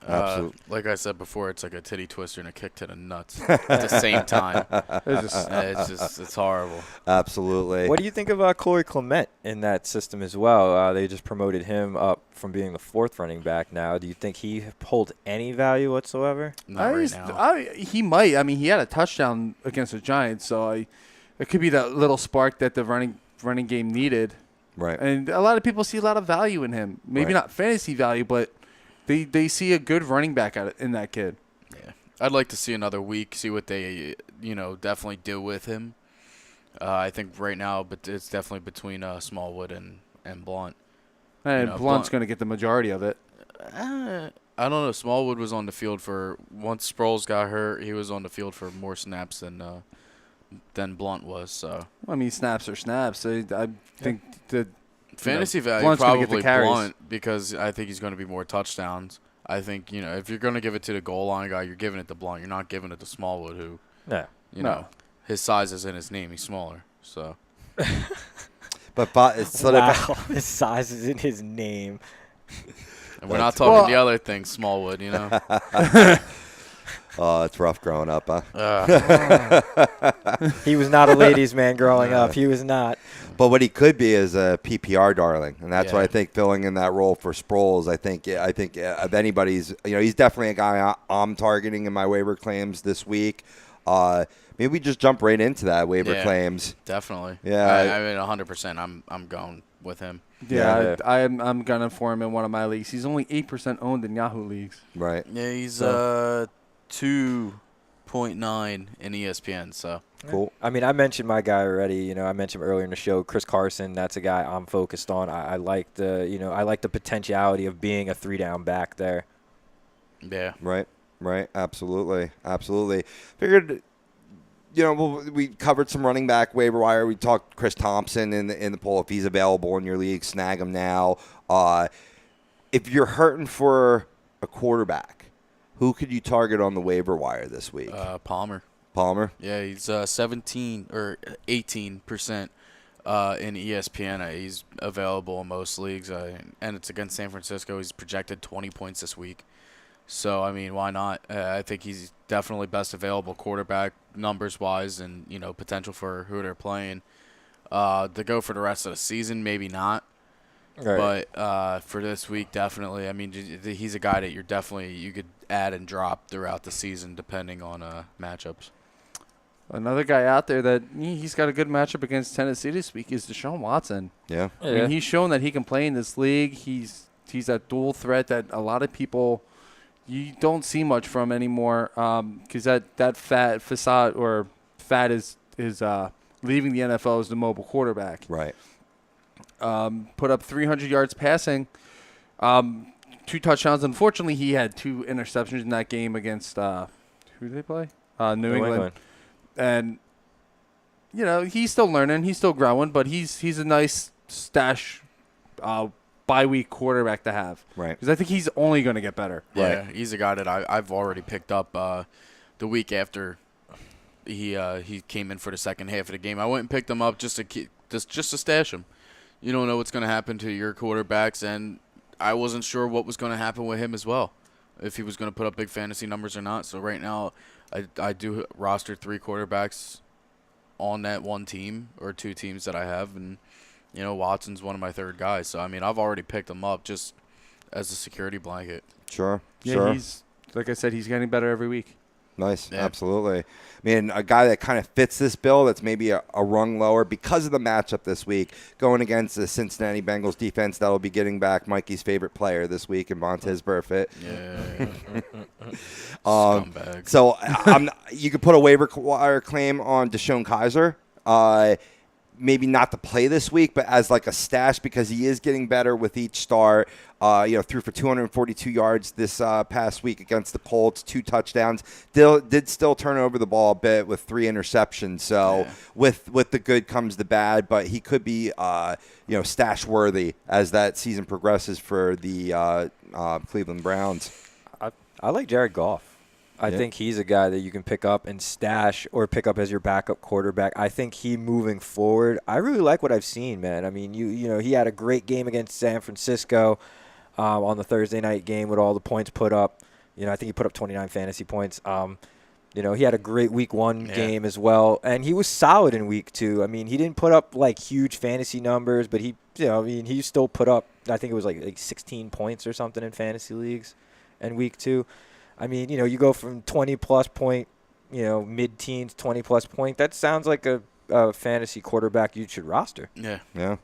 Absolutely. Like I said before, it's like a titty twister and a kick to the nuts at the same time. It's horrible. Absolutely. What do you think of Corey Clement in that system as well? They just promoted him up from being the 4th running back now. Do you think he holds any value whatsoever? Not right now. He might. I mean, he had a touchdown against the Giants, so it could be that little spark that the running game needed. Right. And a lot of people see a lot of value in him. Maybe not fantasy value, but they see a good running back in that kid. Yeah. I'd like to see another week, see what they, definitely do with him. I think right now, but it's definitely between Smallwood and Blunt. And Blunt's going to get the majority of it. I don't know. Smallwood was on the field once Sproles got hurt, he was on the field for more snaps than Blunt was. So I mean, snaps are snaps. I think the fantasy value Blunt's probably get the carries. Blunt because I think he's going to be more touchdowns. I think if you're going to give it to the goal line guy, you're giving it to Blunt. You're not giving it to Smallwood, who his size is in his name. He's smaller, so. But his size is in his name. And we're not talking the other thing, Smallwood. Oh, it's rough growing up, huh? He was not a ladies' man growing up. He was not. But what he could be is a PPR darling, and that's what I think filling in that role for Sproles. I think of anybody's, he's definitely a guy I'm targeting in my waiver claims this week. Maybe we just jump right into that waiver claims. Definitely. Yeah, I mean 100%. I'm going with him. Yeah. I'm gunning for him in one of my leagues. He's only 8% owned in Yahoo leagues. Right. Yeah, he's 2.9 in ESPN. So cool. I mean, I mentioned my guy already. I mentioned him earlier in the show, Chris Carson. That's a guy I'm focused on. I like the potentiality of being a 3-down back there. Yeah. Right. Absolutely. Figured. We covered some running back waiver wire. We talked Chris Thompson in the poll. If he's available in your league, snag him now. If you're hurting for a quarterback, who could you target on the waiver wire this week? Palmer. Yeah, he's 17 or 18% in ESPN. He's available in most leagues, and it's against San Francisco. He's projected 20 points this week. So, I mean, why not? I think he's definitely best available quarterback numbers-wise and, potential for who they're playing. To go for the rest of the season, maybe not. Right. But for this week, definitely. I mean, he's a guy that you could add and drop throughout the season depending on matchups. Another guy out there that he's got a good matchup against Tennessee this week is Deshaun Watson. Yeah. I mean, he's shown that he can play in this league. He's that dual threat that a lot of people – you don't see much from anymore because that fat is leaving the NFL as the mobile quarterback. Right. Put up 300 yards passing, 2 touchdowns. Unfortunately, he had 2 interceptions in that game against who did they play? New England. And he's still learning, he's still growing, but he's a nice stash bye-week quarterback to have. Right. Because I think he's only going to get better. Yeah, he's a guy that I've already picked up the week after he came in for the second half of the game. I went and picked him up just to stash him. You don't know what's going to happen to your quarterbacks, and I wasn't sure what was going to happen with him as well, if he was going to put up big fantasy numbers or not. So right now I do roster 3 quarterbacks on that one team or 2 teams that I have, and Watson's one of my third guys. So, I mean, I've already picked him up just as a security blanket. Sure. Yeah, he's like I said, he's getting better every week. Nice, Yeah. absolutely. I mean, a guy that kind of fits this bill that's maybe a rung lower because of the matchup this week, going against the Cincinnati Bengals defense that'll be getting back Mikey's favorite player this week in Montez Burfitt. Yeah. Scumbag. So you could put a waiver wire claim on Deshaun Kaiser. Maybe not to play this week, but as like a stash because he is getting better with each start. Threw for 242 yards this past week against the Colts, 2 touchdowns. Did still turn over the ball a bit with 3 interceptions. So with the good comes the bad, but he could be stash worthy as that season progresses for the Cleveland Browns. I like Jared Goff. I think he's a guy that you can pick up and stash or pick up as your backup quarterback. I think he moving forward, I really like what I've seen, man. I mean, he had a great game against San Francisco on the Thursday night game with all the points put up. I think he put up 29 fantasy points. He had a great week 1 game as well, and he was solid in week 2. I mean, he didn't put up like huge fantasy numbers, but he still put up, I think it was like 16 points or something in fantasy leagues in week 2. I mean, you go from 20-plus point, mid-teens, 20-plus point. That sounds like a fantasy quarterback you should roster. Yeah. Yeah.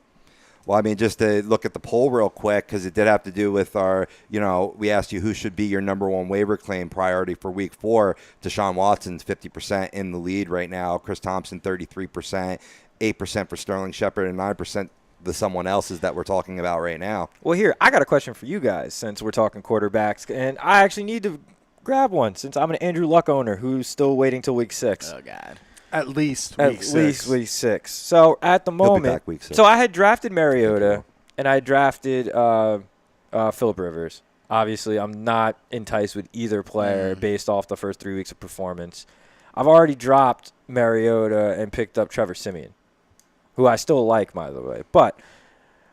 Well, I mean, just to look at the poll real quick, because it did have to do with our, we asked you who should be your number 1 waiver claim priority for week 4. Deshaun Watson's 50% in the lead right now. Chris Thompson, 33%, 8% for Sterling Shepard, and 9% the someone else's that we're talking about right now. Well, here, I got a question for you guys since we're talking quarterbacks, and I actually need to grab one since I'm an Andrew Luck owner who's still waiting till week 6. Oh, God. At least week 6. So at the He'll be moment, back week 6. so I had drafted Mariota and I drafted Phillip Rivers. Obviously, I'm not enticed with either player based off the first 3 weeks of performance. I've already dropped Mariota and picked up Trevor Siemian, who I still like, by the way. But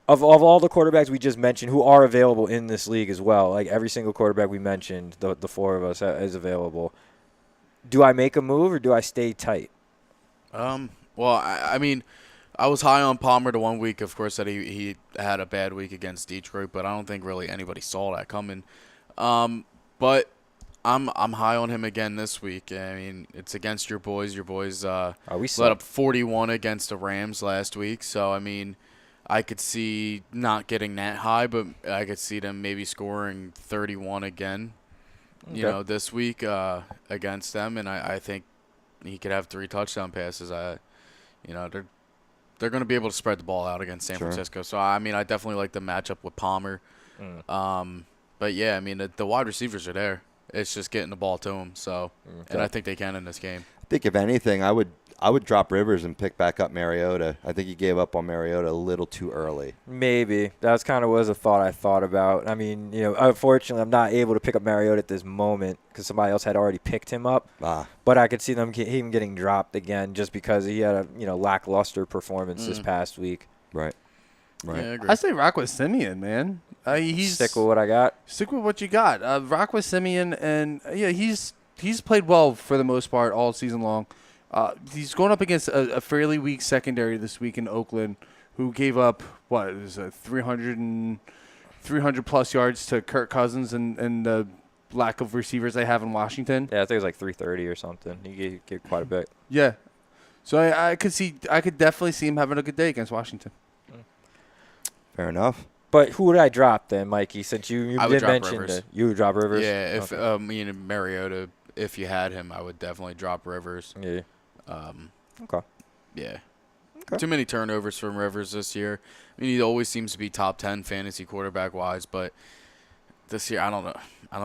of all the quarterbacks we just mentioned who are available in this league as well, like every single quarterback we mentioned, the 4 of us is available. Do I make a move or do I stay tight? Well, I mean, I was high on Palmer the 1 week, of course, that he had a bad week against Detroit, but I don't think really anybody saw that coming. But I'm high on him again this week. I mean, it's against your boys. Your boys let up 41 against the Rams last week, so I mean, I could see not getting that high, but I could see them maybe scoring 31 again, this week against them. And I think he could have 3 touchdown passes. They're going to be able to spread the ball out against San Francisco. So, I mean, I definitely like the matchup with Palmer. But, yeah, I mean, the wide receivers are there. It's just getting the ball to them. So, and I think they can in this game. I think if anything, I would drop Rivers and pick back up Mariota. I think he gave up on Mariota a little too early. Maybe. That kind of was a thought I thought about. I mean, unfortunately, I'm not able to pick up Mariota at this moment because somebody else had already picked him up. But I could see him getting dropped again just because he had a lackluster performance this past week. Right. Yeah, I agree. I say rock with Siemian, man. Stick with what I got. Stick with what you got. Rock with Siemian, and he's played well for the most part all season long. He's going up against a fairly weak secondary this week in Oakland, who gave up 300 plus yards to Kirk Cousins and the lack of receivers they have in Washington. Yeah, I think it was like 330 or something. He gave quite a bit. Yeah, so I could definitely see him having a good day against Washington. Fair enough. But who would I drop then, Mikey? Since you did mention Rivers. You would drop Rivers. Yeah, if Mariota, if you had him, I would definitely drop Rivers. Yeah. Okay. Yeah. Okay. Too many turnovers from Rivers this year. I mean, he always seems to be top 10 fantasy quarterback wise, but this year I don't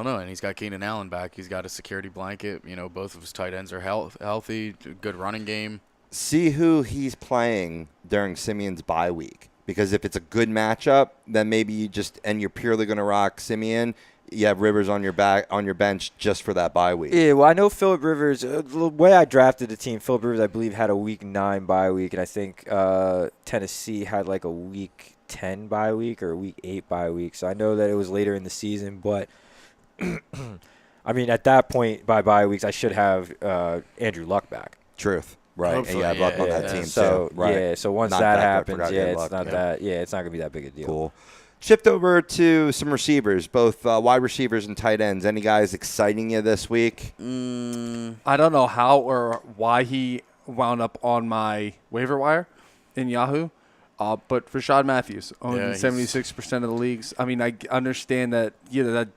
know. And he's got Keenan Allen back. He's got a security blanket. Both of his tight ends are healthy. Good running game. See who he's playing during Simeon's bye week. Because if it's a good matchup, then maybe you're purely going to rock Siemian. You have Rivers on your bench just for that bye week. Yeah, well, I know Phillip Rivers. The way I drafted the team, Phillip Rivers, I believe, had a week 9 bye week, and I think Tennessee had like a week 10 bye week or a week 8 bye week. So I know that it was later in the season, but I mean, at that point by bye weeks, I should have Andrew Luck back. Truth. Right, Hopefully, and you have Luck on that team so, too. Right. Yeah, so once Not that that good. happens, Forgot it's Luck. not that. Yeah, it's not gonna be that big a deal. Cool. shift over to some receivers, both wide receivers and tight ends. Any guys exciting you this week? I don't know how or why he wound up on my waiver wire in Yahoo, but Rashad Matthews owned in 76% of the leagues. I mean, I understand that that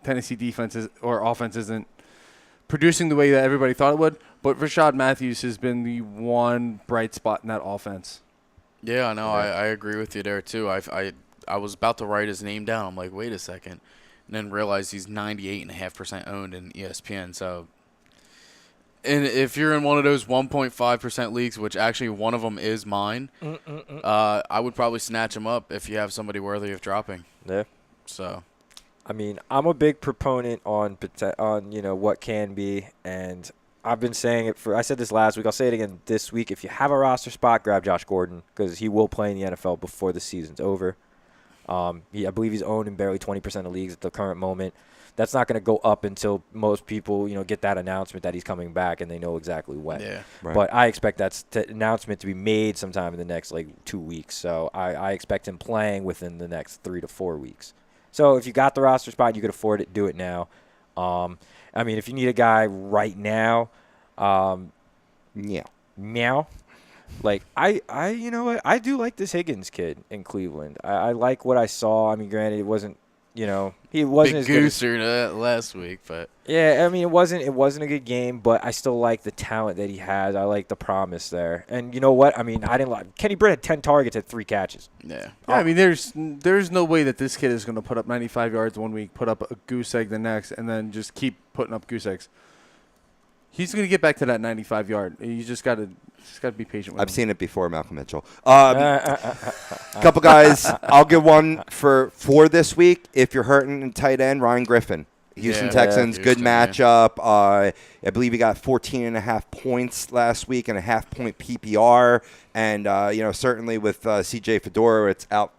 Tennessee defense or offense isn't producing the way that everybody thought it would, but Rashad Matthews has been the one bright spot in that offense. Yeah, no, I agree with you there too. I was about to write his name down. I'm like, wait a second, and then realized he's 98.5% owned in ESPN. So, and if you're in one of those 1.5% leagues, which actually one of them is mine, I would probably snatch him up if you have somebody worthy of dropping. Yeah. So, I mean, I'm a big proponent on what can be, and I've been saying it I said this last week. I'll say it again this week. If you have a roster spot, grab Josh Gordon because he will play in the NFL before the season's over. I believe he's owned in barely 20% of leagues at the current moment. That's not going to go up until most people, get that announcement that he's coming back and they know exactly when. Yeah. Right. But I expect that announcement to be made sometime in the next 2 weeks. So I expect him playing within the next 3 to 4 weeks. So if you got the roster spot, you could afford it, do it now. I mean, if you need a guy right now, meow. You know what? I do like this Higgins kid in Cleveland. I like what I saw. I mean, granted, it wasn't, he wasn't big as good gooser last week, but yeah, I mean, it wasn't a good game, but I still like the talent that he has. I like the promise there. And you know what? I mean, I didn't like Kenny Britt had 10 targets at 3 catches. yeah. I mean, there's no way that this kid is going to put up 95 yards one week, put up a goose egg the next, and then just keep putting up goose eggs. He's going to get back to that 95-yard. You just got to be patient with him. I've seen it before, Malcolm Mitchell. Couple guys. I'll give one for this week. If you're hurting in tight end, Ryan Griffin. Houston Texans, good matchup. I believe he got 14.5 points last week and a half-point PPR. And, certainly with C.J. Fedora, it's out,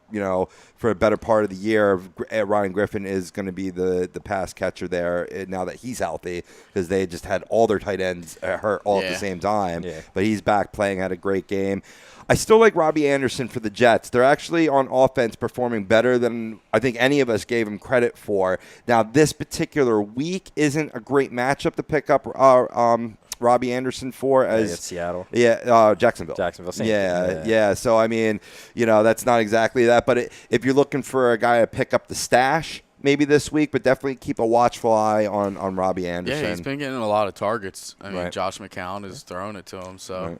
for a better part of the year. Ryan Griffin is going to be the pass catcher there now that he's healthy because they just had all their tight ends hurt all at the same time. Yeah. But he's back playing, had a great game. I still like Robbie Anderson for the Jets. They're actually on offense performing better than I think any of us gave them credit for. Now, this particular week isn't a great matchup to pick up Robbie Anderson for as Seattle. Yeah, Jacksonville. Same yeah. So, I mean, that's not exactly that. But if you're looking for a guy to pick up the stash, maybe this week, but definitely keep a watchful eye on Robbie Anderson. Yeah, he's been getting a lot of targets. I mean, Josh McCown is throwing it to him, so. Right.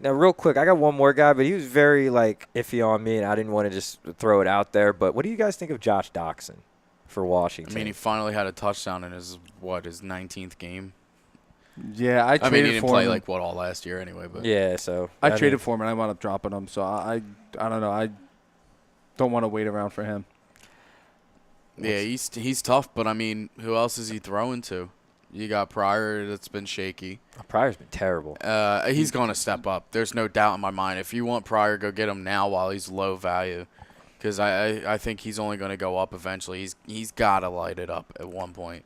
Now, real quick, I got one more guy, but he was very, iffy on me, and I didn't want to just throw it out there. But what do you guys think of Josh Doxson for Washington? I mean, he finally had a touchdown in his 19th game? Yeah, I mean, he traded didn't for play him. all last year anyway. But yeah, so I traded for him, and I wound up dropping him. So I don't know. I don't want to wait around for him. Yeah, he's tough, but, I mean, who else is he throwing to? You got Pryor that's been shaky. Pryor's been terrible. He's going to step up. There's no doubt in my mind. If you want Pryor, go get him now while he's low value because I think he's only going to go up eventually. He's got to light it up at one point.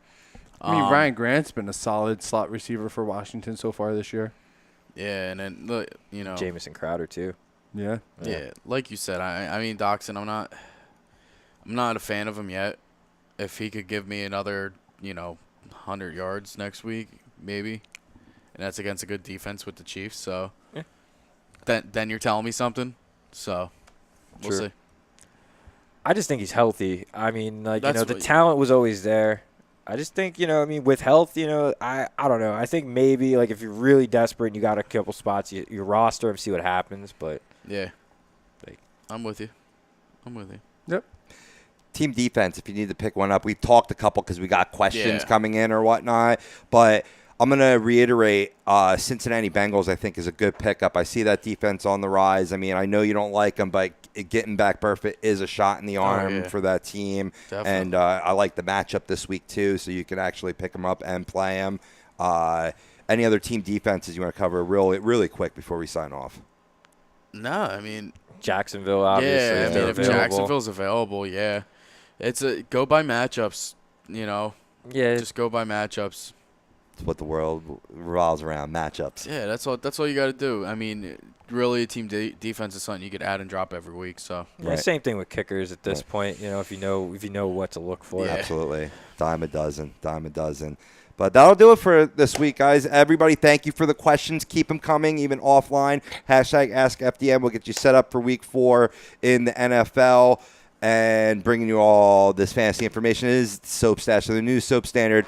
I mean, Ryan Grant's been a solid slot receiver for Washington so far this year. Yeah, and then, Jamison Crowder, too. Yeah. Yeah, like you said, I mean, Doxson, I'm not a fan of him yet. If he could give me another, 100 yards next week, maybe, and that's against a good defense with the Chiefs. So, then you're telling me something. So, we'll see. I just think he's healthy. I mean, the talent was always there. I just think, with health, I don't know. I think maybe if you're really desperate and you got a couple spots, you roster him, see what happens. But yeah, I'm with you. Yep. Team defense, if you need to pick one up. We've talked a couple because we got questions coming in or whatnot. But I'm going to reiterate, Cincinnati Bengals, I think, is a good pickup. I see that defense on the rise. I mean, I know you don't like them, but getting back Burfict is a shot in the arm for that team. Definitely. And I like the matchup this week, too, so you can actually pick them up and play them. Any other team defenses you want to cover really quick before we sign off? No, I mean. Jacksonville, obviously. Yeah, I mean, if Jacksonville's available, It's go by matchups, Yeah. Just go by matchups. It's what the world revolves around, matchups. Yeah, that's all you got to do. I mean, really, team defense is something you could add and drop every week. So Yeah, same thing with kickers at this point. If you know what to look for. Yeah. Absolutely. Dime a dozen. But that'll do it for this week, guys. Everybody, thank you for the questions. Keep them coming, even offline. #AskFDN. We'll get you set up for week 4 in the NFL. And bringing you all this fantasy information is Soapstash, the new Soap Standard.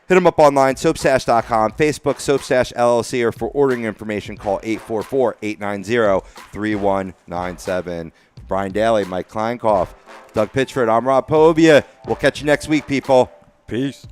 Hit them up online, soapstash.com, Facebook, Soapstash LLC, or for ordering information, call 844-890-3197. Brian Daly, Mike Kleinkoff, Doug Pitchford, I'm Rob Povia. We'll catch you next week, people. Peace.